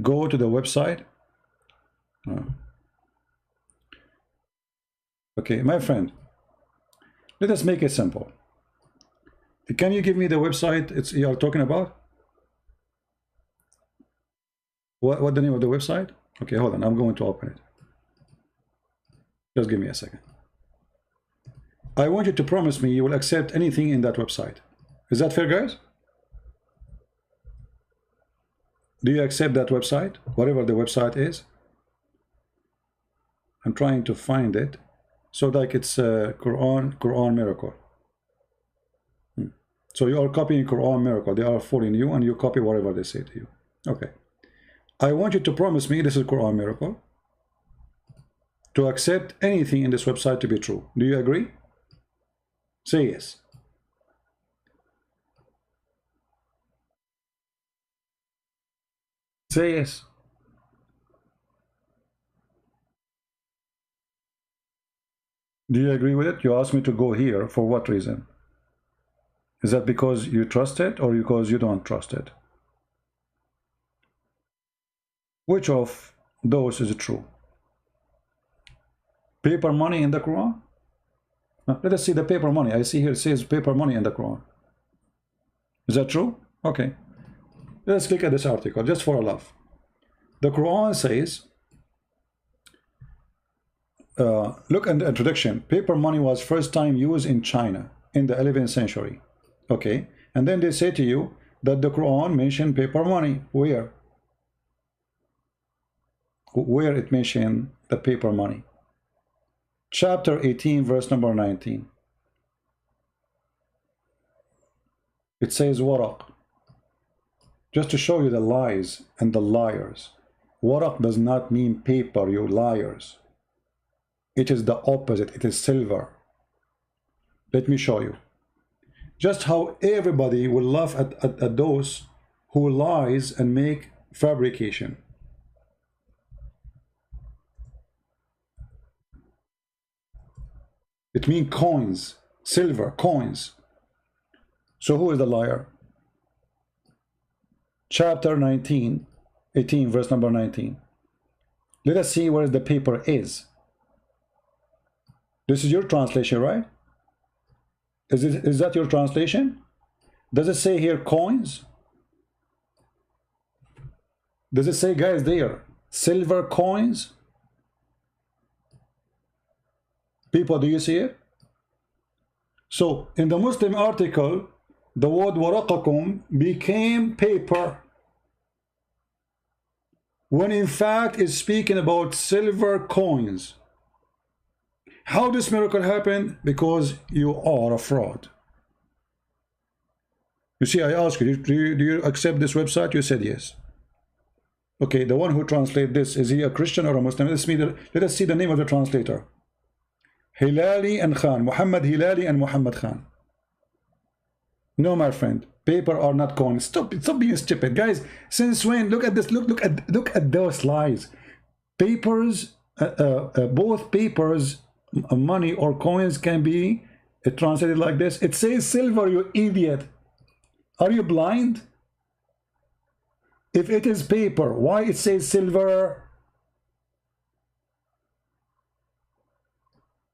[SPEAKER 1] Go to the website. Okay, my friend, let us make it simple. Can you give me the website you are talking about? What the name of the website? Okay, hold on, I'm going to open it. Just give me a second. I want you to promise me you will accept anything in that website. Is that fair, guys? Do you accept that website, whatever the website is? I'm trying to find it. So like it's Quran Miracle. So you are copying Quran Miracle. They are fooling you, and you copy whatever they say to you. Okay. I want you to promise me, this is Quran Miracle, to accept anything in this website to be true. Do you agree? Say yes. Say yes. Do you agree with it? You asked me to go here. For what reason? Is that because you trust it or because you don't trust it? Which of those is true? Paper money in the Quran? Let us see the paper money. I see here it says paper money in the Quran. Is that true? Okay. Let's click at this article just for a laugh. The Quran says, look at the introduction. Paper money was first time used in China in the 11th century. Okay. And then they say to you that the Quran mentioned paper money. Where? Where it mentioned the paper money? Chapter 18, verse number 19. It says waraq. Just to show you the lies and the liars. Waraq does not mean paper, you liars. It is the opposite. It is silver. Let me show you. Just how everybody will laugh at those who lies and make fabrication. It means coins, silver, coins. So who is the liar? Chapter 19, 18, verse number 19. Let us see where the paper is. This is your translation, right? Is that your translation? Does it say here coins? Does it say, guys, there, silver coins? People, do you see it? So, in the Muslim article, the word waraqakum became paper, when in fact it's speaking about silver coins. How this miracle happened? Because you are a fraud. You see, I asked you, do you accept this website? You said yes. Okay, the one who translated this, is he a Christian or a Muslim? Let us see the name of the translator. Hilali and Khan. Muhammad Hilali and Muhammad Khan. No, my friend. Paper are not coins. Stop being stupid. Guys, since when? Look at this. Look at those lies. Papers, both papers, money or coins can be translated like this. It says silver, you idiot. Are you blind? If it is paper, why it says silver?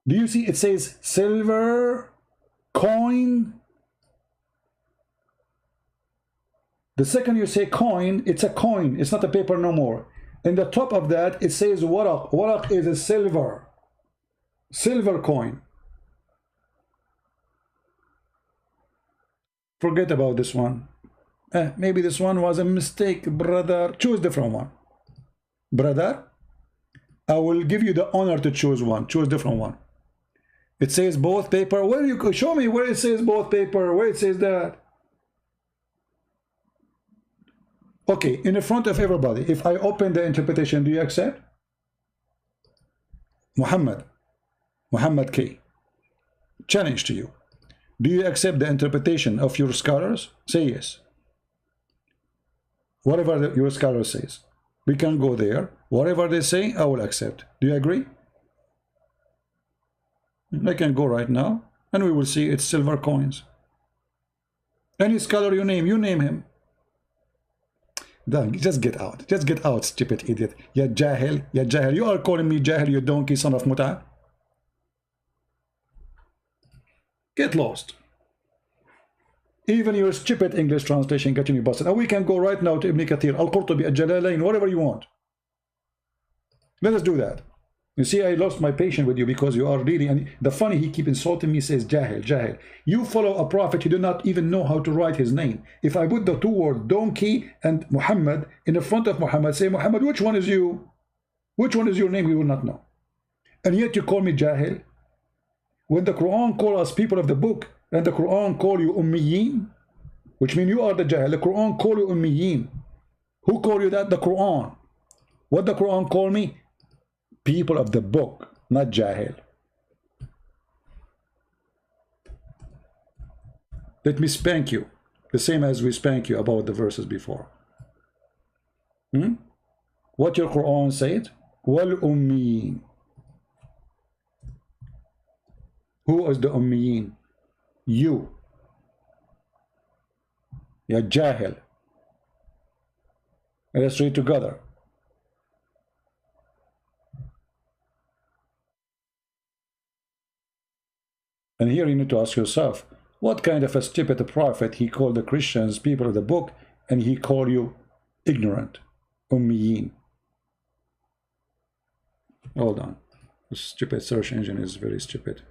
[SPEAKER 1] Do you see it says silver coin? The second you say coin, it's a coin. It's not a paper no more. In the top of that, it says waraq. Waraq is a silver. Silver coin. Forget about this one. Maybe this one was a mistake, brother. Choose different one. Brother, I will give you the honor to choose one. Choose different one. It says both paper. Where you show me where it says both paper? Where it says that? Okay, in the front of everybody, if I open the interpretation, do you accept? Muhammad K. Challenge to you. Do you accept the interpretation of your scholars? Say yes. Whatever your scholar says, we can go there. Whatever they say, I will accept. Do you agree? I can go right now, and we will see it's silver coins. Any scholar you name him. Then just get out. Just get out, stupid idiot. Ya jahil, ya jahil. You are calling me jahil, you donkey, son of muta. Get lost. Even your stupid English translation getting you busted. And we can go right now to Ibn Kathir, Al-Qurtubi, Al-Jalalain, whatever you want. Let us do that. You see, I lost my patience with you because you are really, and the funny, he keep insulting me, says jahil, jahil. You follow a prophet, you do not even know how to write his name. If I put the two words donkey and Muhammad in the front of Muhammad, say, Muhammad, which one is you? Which one is your name? We will not know. And yet you call me jahil. When the Quran call us people of the book, and the Quran call you ummiyin, which means you are the jahil. The Quran call you ummiyin. Who call you that? The Quran. What the Quran call me? People of the book, not jahil. Let me spank you, the same as we spank you about the verses before. What your Quran said? Wal ummiyin. Who is the ummiyin? You. Ya jahil. Let's read together. And here you need to ask yourself, what kind of a stupid prophet he called the Christians people of the book, and he called you ignorant, ummiyin. Hold on. This stupid search engine is very stupid.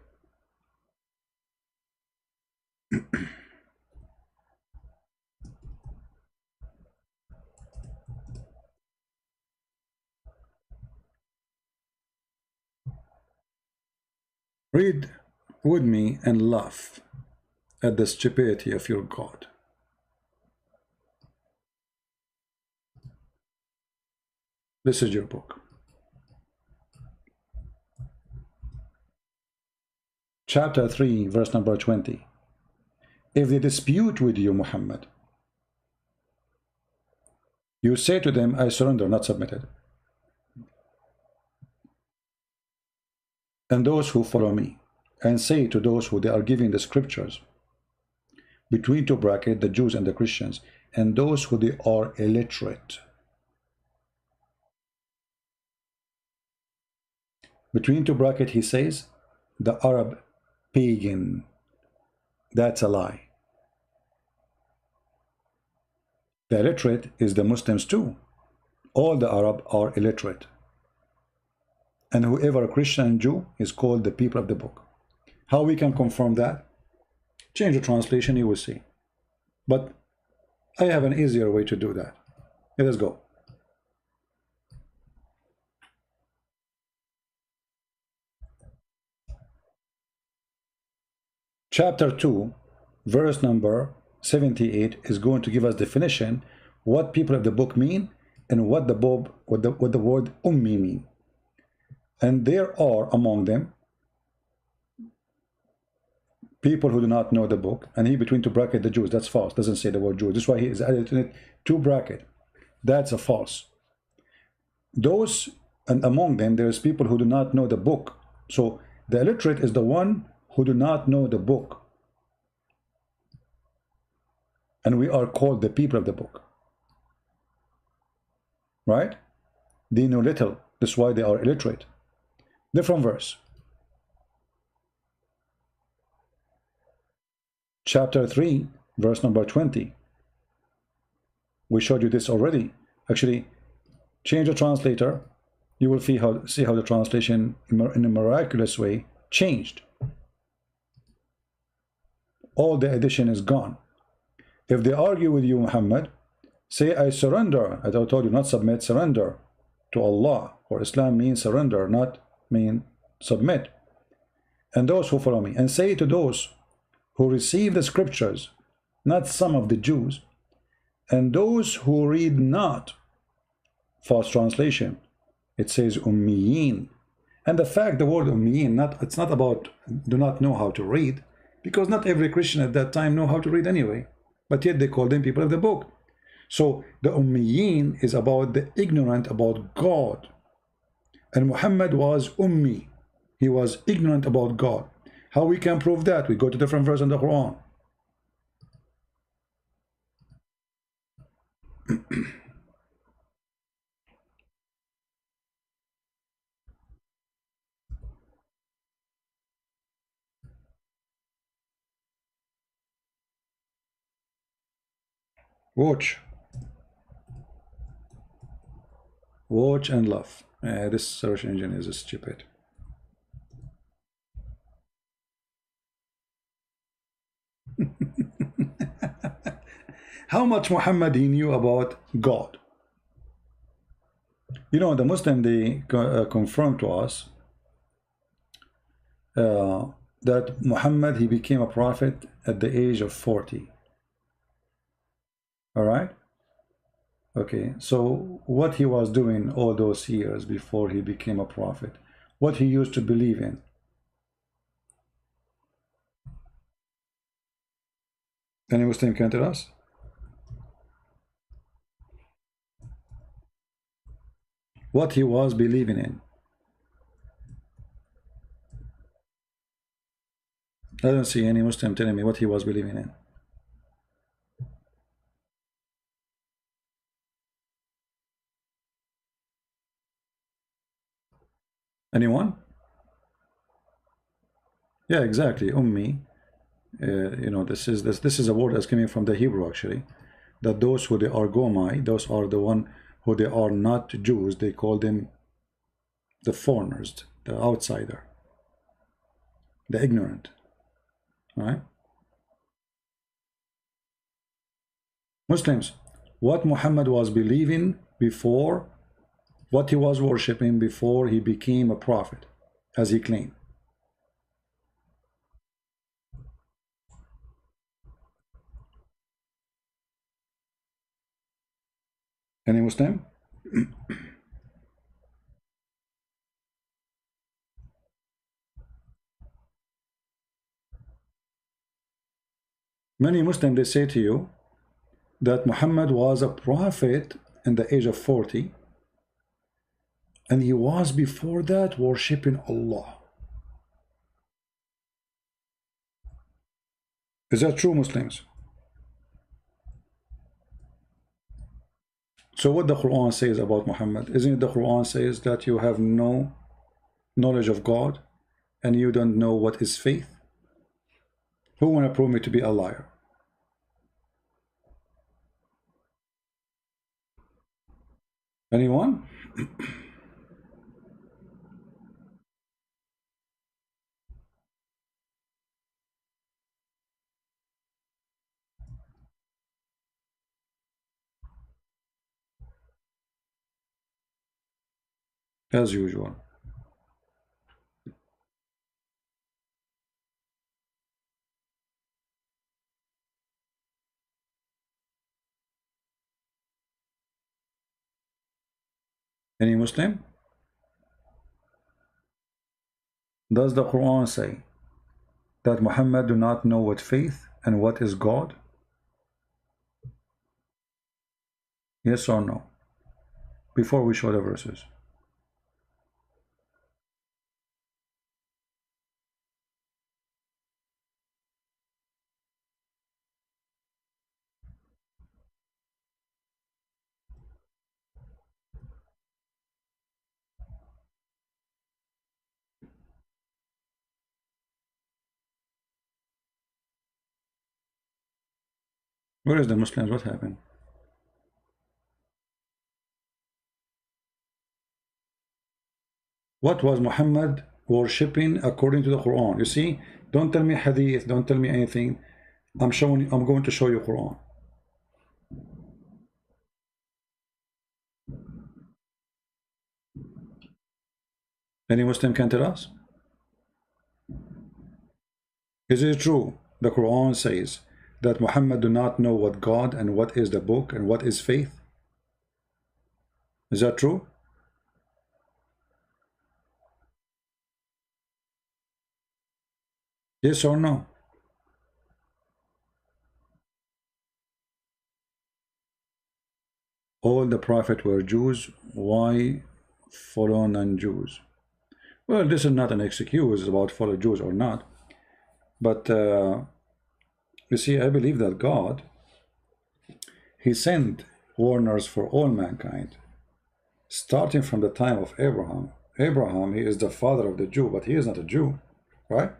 [SPEAKER 1] Read with me and laugh at the stupidity of your God. This is your book. Chapter 3, verse number 20. If they dispute with you, Muhammad, you say to them, I surrender, not submitted. And those who follow me, and say to those who they are giving the scriptures, between two brackets, the Jews and the Christians, and those who they are illiterate. Between two brackets, he says, the Arab pagan. That's a lie. The illiterate is the Muslims too. All the Arab are illiterate. And whoever a Christian and Jew is called the people of the book. How we can confirm that? Change the translation, you will see. But I have an easier way to do that. Let us go. chapter 2, verse number 78 is going to give us definition what people of the book mean and what the word ummi mean. And there are among them people who do not know the book, and he between two bracket the Jews. That's false. Doesn't say the word Jews. This is why he is added to it two bracket. That's a false. Those, and among them there is people who do not know the book. So the illiterate is the one who do not know the book, and we are called the people of the book, right? They know little. That's why they are illiterate. Different verse. Chapter 3, verse number 20. We showed you this already. Actually, change the translator. You will see how the translation in a miraculous way changed. All the addition is gone. If they argue with you, Muhammad, say, I surrender. As I told you, not submit, surrender to Allah. For Islam means surrender, not mean submit. And those who follow me. And say to those who receive the scriptures, not some of the Jews, and those who read not, false translation, it says ummiyin. And the fact the word ummiyin, it's not about do not know how to read, because not every Christian at that time know how to read anyway, but yet they call them people of the book. So the ummiyin is about the ignorant about God, and Muhammad was ummi. He was ignorant about God. How we can prove that? We go to different verse in the Quran. Watch and laugh. This search engine is stupid. How much Muhammad he knew about God? You know, the Muslim, they confirm to us that Muhammad, he became a prophet at the age of 40. All right? Okay, so what he was doing all those years before he became a prophet, what he used to believe in. Any Muslim can tell us? What he was believing in. I don't see any Muslim telling me what he was believing in. Anyone? Yeah, exactly. Ummi. You know, this is a word that's coming from the Hebrew actually. That those who they are Gomai, those are the one who they are not Jews. They call them the foreigners, the outsider, the ignorant. Right? Muslims, what Muhammad was believing before, what he was worshipping before he became a prophet, as he claimed. Any Muslim? Many Muslims, they say to you that Muhammad was a prophet in the age of 40, and he was before that worshipping Allah. Is that true, Muslims? So what the Quran says about Muhammad, isn't it the Quran says that you have no knowledge of God and you don't know what is faith? Who want to prove me to be a liar? Anyone? As usual. Any Muslim? Does the Quran say that Muhammad do not know what faith and what is God? Yes or no? Before we show the verses. Where is the Muslims? What happened? What was Muhammad worshipping according to the Quran? You see, don't tell me hadith, don't tell me anything. I'm going to show you Quran. Any Muslim can tell us? Is it true the Quran says that Muhammad do not know what God and what is the book and what is faith? Is that true? Yes or no? All the prophets were Jews. Why follow non-Jews? Well, this is not an excuse about follow Jews or not. But you see, I believe that God, He sent warners for all mankind, starting from the time of Abraham. Abraham, he is the father of the Jew, but he is not a Jew, right?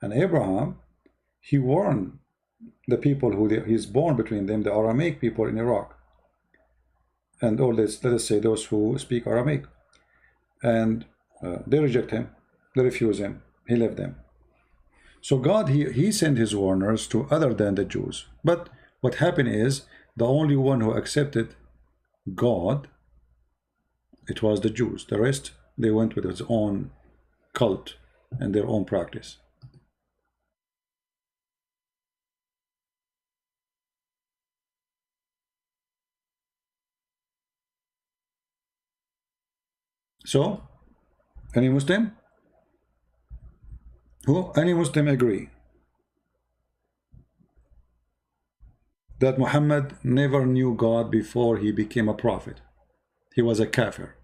[SPEAKER 1] And Abraham, he warned the people who he's born between them, the Aramaic people in Iraq, and all this, let us say those who speak Aramaic, and they reject him, they refuse him, he left them. So God, he sent his warners to other than the Jews. But what happened is, the only one who accepted God, it was the Jews. The rest, they went with its own cult and their own practice. So, any Muslim? Any Muslim agree that Muhammad never knew God before he became a prophet? He was a kafir.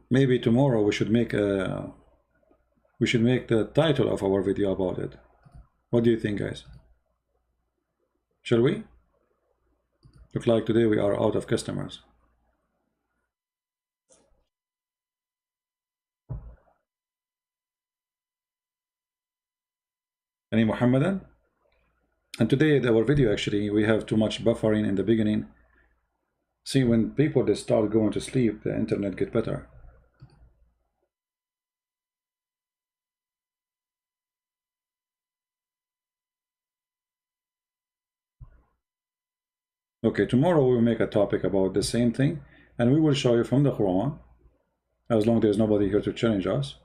[SPEAKER 1] Maybe tomorrow we should make the title of our video about it. What do you think, guys? Shall we? Look like today we are out of customers. Any Muhammadan? And today our video, actually, we have too much buffering in the beginning. See, when people they start going to sleep, the internet get better. Okay, tomorrow we'll make a topic about the same thing, and we will show you from the Quran, as long as there's nobody here to challenge us,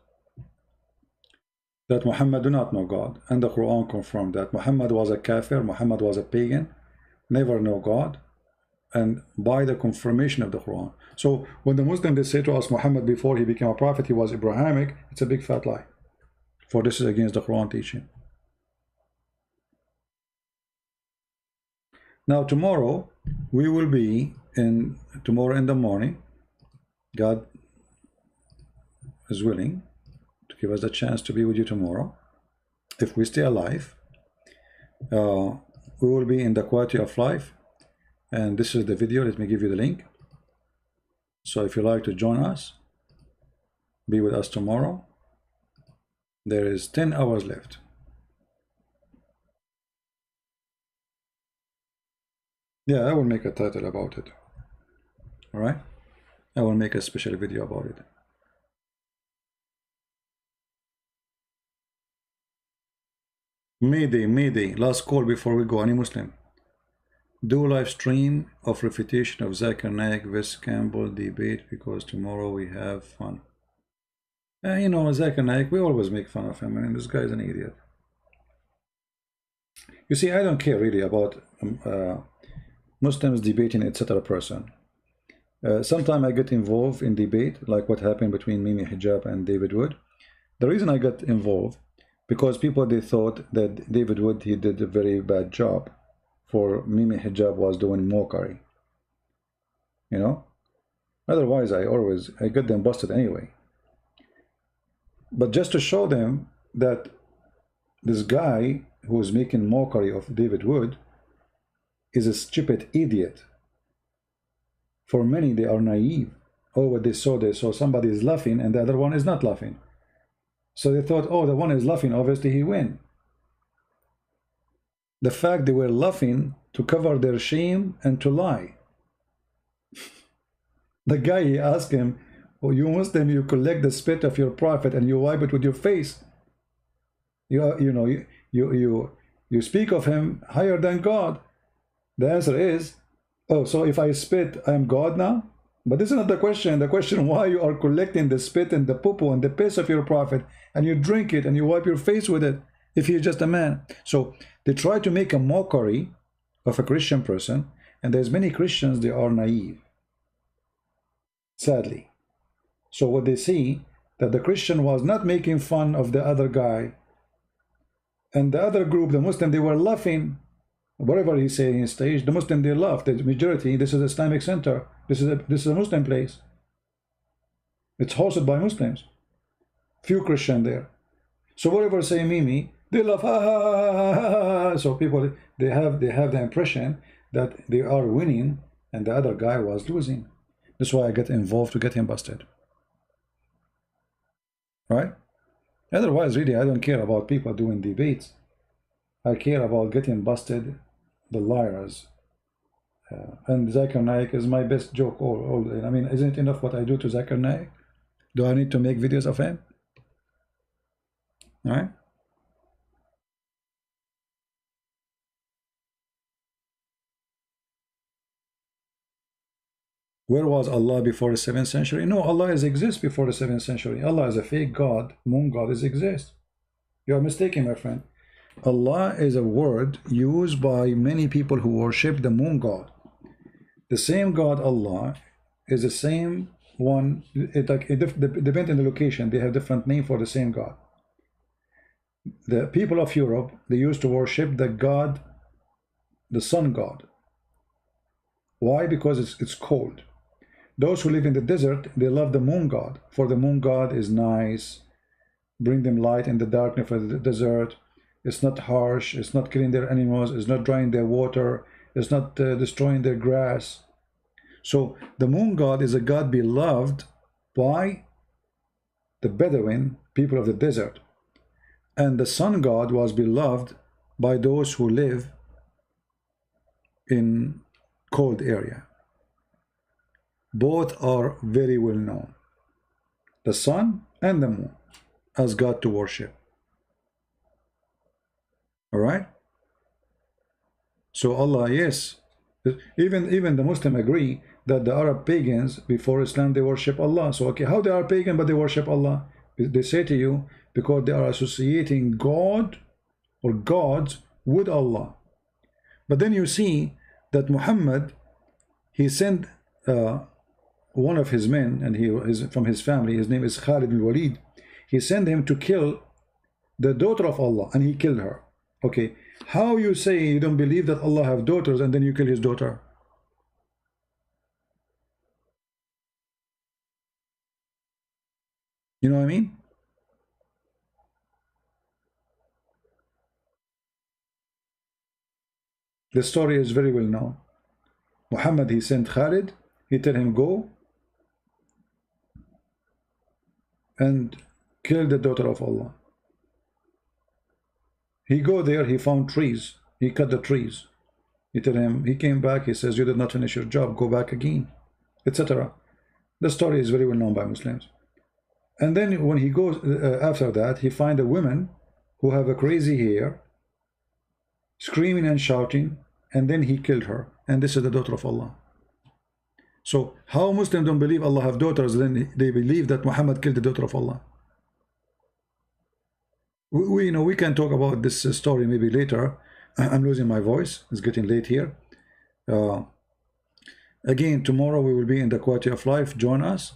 [SPEAKER 1] that Muhammad do not know God, and the Quran confirmed that Muhammad was a kafir, Muhammad was a pagan, never know God, and by the confirmation of the Quran. So when the Muslims they say to us Muhammad before he became a prophet he was Abrahamic, it's a big fat lie, for this is against the Quran teaching. Now tomorrow we will be tomorrow in the morning, God is willing to give us the chance to be with you tomorrow, if we stay alive. We will be in the quality of life, and this is the video. Let me give you the link. So if you like to join us, be with us tomorrow. There is 10 hours left. Yeah, I will make a title about it. All right, I will make a special video about it. Mayday, last call before we go. Any Muslim? Do live stream of refutation of Zakir Naik vs Campbell debate, because tomorrow we have fun. You know, Zakir Naik, we always make fun of him. I mean, this guy is an idiot. You see, I don't care really about Muslims debating, etc. person. Sometimes I get involved in debate, like what happened between Mimi Hijab and David Wood. The reason I got involved, because people, they thought that David Wood, he did a very bad job, for Mimi Hijab was doing mockery. You know? Otherwise, I get them busted anyway. But just to show them that this guy who is making mockery of David Wood is a stupid idiot. For many, they are naive. Oh, what they saw somebody is laughing and the other one is not laughing. So they thought, oh, the one is laughing, obviously he win. The fact they were laughing to cover their shame and to lie. The guy, he asked him, oh, you Muslim, you collect the spit of your prophet and you wipe it with your face. You speak of him higher than God. The answer is, oh, so if I spit, I am God now? But this is not the question. The question, why you are collecting the spit and the poo-poo and the piss of your prophet and you drink it and you wipe your face with it if you're just a man. So they try to make a mockery of a Christian person, and there's many Christians, they are naive, sadly. So what they see, that the Christian was not making fun of the other guy, and the other group, the Muslim, they were laughing. Whatever he say in stage, the Muslim, they laugh. The majority, this is Islamic center. This is a Muslim place. It's hosted by Muslims. Few Christian there. So whatever say Mimi, they laugh. Ha, ha, ha, ha, ha. So people, they have the impression that they are winning and the other guy was losing. That's why I get involved to get him busted. Right? Otherwise, really, I don't care about people doing debates. I care about getting busted, the liars. And Zakir Naik is my best joke. I mean, isn't it enough what I do to Zakir Naik? Do I need to make videos of him? All right? Where was Allah before the 7th century? No, Allah exists before the 7th century. Allah is a fake God. Moon God exists. You are mistaken, my friend. Allah is a word used by many people who worship the moon god. The same God, Allah, is the same one. It depends on the location. They have different name for the same God. The people of Europe, they used to worship the God, the sun god. Why? Because it's cold. Those who live in the desert, they love the moon god, for the moon god is nice, bring them light in the darkness of the desert. It's not harsh, it's not killing their animals, it's not drying their water, it's not destroying their grass. So the moon god is a god beloved by the Bedouin, people of the desert. And the sun god was beloved by those who live in cold area. Both are very well known, the sun and the moon, as God to worship. All right? So Allah, yes, even the Muslim agree that the Arab pagans before Islam, they worship Allah. So okay, how they are pagan but they worship Allah? They say to you, because they are associating God or gods with Allah. But then you see that Muhammad, he sent one of his men, and he is from his family, his name is Khalid al-Walid. He sent him to kill the daughter of Allah, and he killed her. Okay, how you say you don't believe that Allah have daughters and then you kill his daughter? You know what I mean? The story is very well known. Muhammad, he sent Khalid, he tell him go and kill the daughter of Allah. He go there, he found trees, he cut the trees. He tell him, he came back, he says, you did not finish your job, go back again, etc. The story is very well known by Muslims. And then when he goes, after that, he find a woman who have a crazy hair, screaming and shouting, and then he killed her. And this is the daughter of Allah. So how Muslims don't believe Allah have daughters, then they believe that Muhammad killed the daughter of Allah? We can talk about this story maybe later. I'm losing my voice. It's getting late here. Again, tomorrow we will be in the quality of life. Join us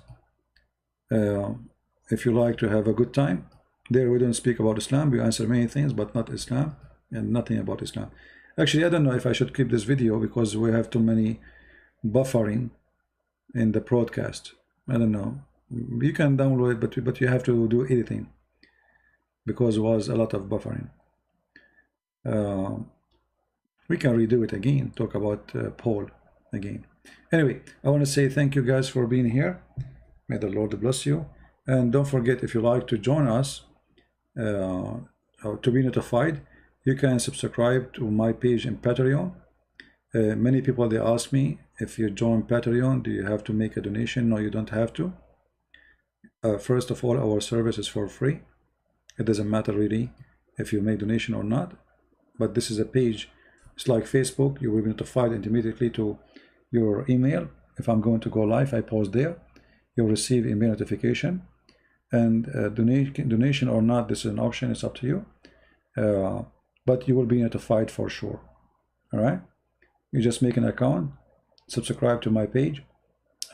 [SPEAKER 1] if you like to have a good time. There we don't speak about Islam. We answer many things, but not Islam, and nothing about Islam. Actually, I don't know if I should keep this video because we have too many buffering in the broadcast. I don't know. You can download it, but you have to do editing because it was a lot of buffering. We can redo it again, talk about Paul again. Anyway, I want to say thank you guys for being here. May the Lord bless you. And don't forget, if you like to join us or to be notified, you can subscribe to my page in Patreon. Many people, they ask me, if you join Patreon, do you have to make a donation? No, you don't have to. First of all, our service is for free. It doesn't matter really if you make donation or not. But this is a page. It's like Facebook. You will be notified immediately to your email. If I'm going to go live, I post there. You'll receive email notification. And donation or not, this is an option. It's up to you. But you will be notified for sure. All right. You just make an account, subscribe to my page,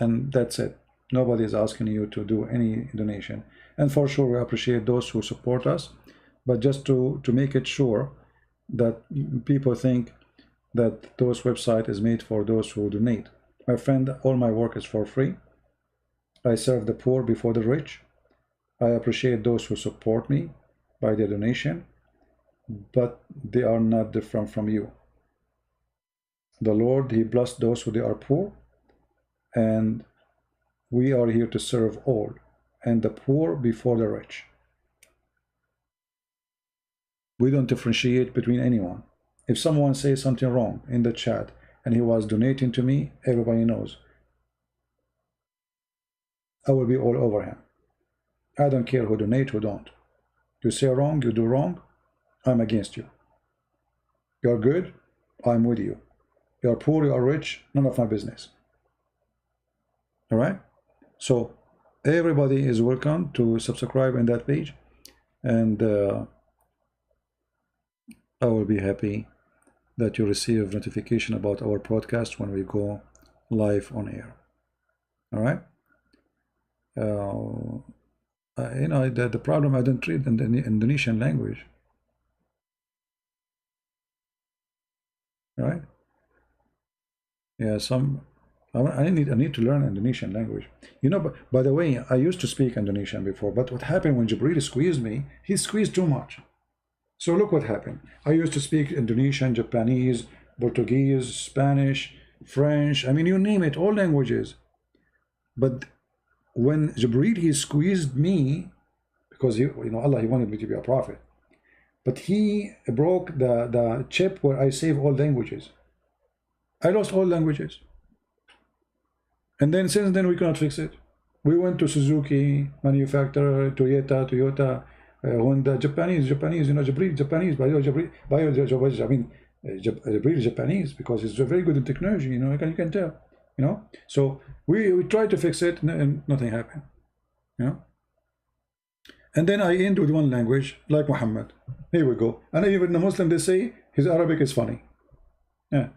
[SPEAKER 1] and that's it. Nobody is asking you to do any donation. And for sure, we appreciate those who support us. But just to make it sure that people think that those website is made for those who donate. My friend, all my work is for free. I serve the poor before the rich. I appreciate those who support me by their donation, but they are not different from you. The Lord, He blessed those who they are poor, and we are here to serve all, and the poor before the rich. We don't differentiate between anyone. If someone says something wrong in the chat and he was donating to me, everybody knows. I will be all over him. I don't care who donate, who don't. You say wrong, you do wrong, I'm against you. You're good, I'm with you. You're poor, you're rich, none of my business. All right? So everybody is welcome to subscribe in that page, and I will be happy that you receive notification about our podcast when we go live on air. All right? You know, the problem, I don't read in the Indonesian language. Right? Yeah, I need to learn Indonesian language. You know, by the way, I used to speak Indonesian before, but what happened when Jibril squeezed me, he squeezed too much. So look what happened. I used to speak Indonesian, Japanese, Portuguese, Spanish, French, I mean, you name it, all languages. But when Jibril, he squeezed me, because he, you know, Allah, He wanted me to be a prophet. But He broke the chip where I save all languages. I lost all languages. And then since then we cannot fix it. We went to Suzuki manufacturer, Toyota, Honda, Japanese, you know, Jibril, Japanese, I mean, Jibril Japanese, because he's very good in technology, you know, you can tell, you know. So we tried to fix it, and nothing happened, you know. And then I end with one language, like Muhammad. Here we go. And even the Muslim, they say his Arabic is funny. Yeah.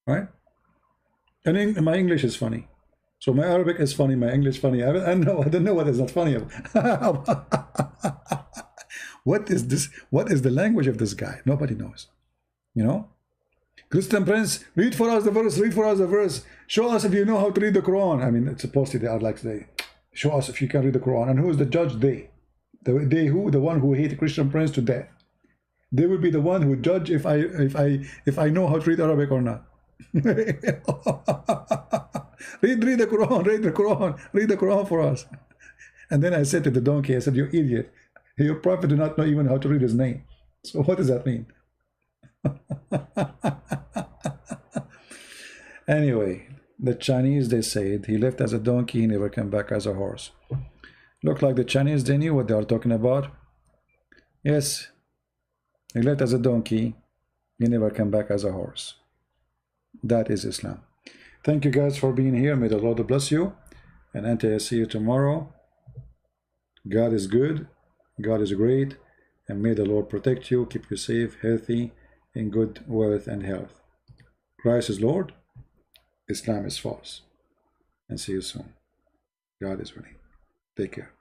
[SPEAKER 1] Right? And my English is funny. So my Arabic is funny, my English funny. I don't know what is not funny about. What is this? What is the language of this guy? Nobody knows. You know? Christian Prince, read for us the verse, read for us the verse. Show us if you know how to read the Quran. I mean, supposedly they are like, they show us if you can read the Quran. And who is the judge? They. They who? The one who hate Christian Prince to death. They will be the one who judge if I know how to read Arabic or not. read the Quran, read the Quran for us. And then I said to the donkey, I said, you idiot, your prophet do not know even how to read his name. So what does that mean? Anyway, the Chinese, they said he left as a donkey, he never came back as a horse. Look like the Chinese, they knew what they are talking about. Yes, he left as a donkey, he never came back as a horse. That is Islam. Thank you guys for being here. May the Lord bless you. And until I see you tomorrow, God is good God is great, and may the Lord protect you, keep you safe, healthy, in good wealth and health. Christ is Lord, Islam is false. And see you soon. God is willing. Take care.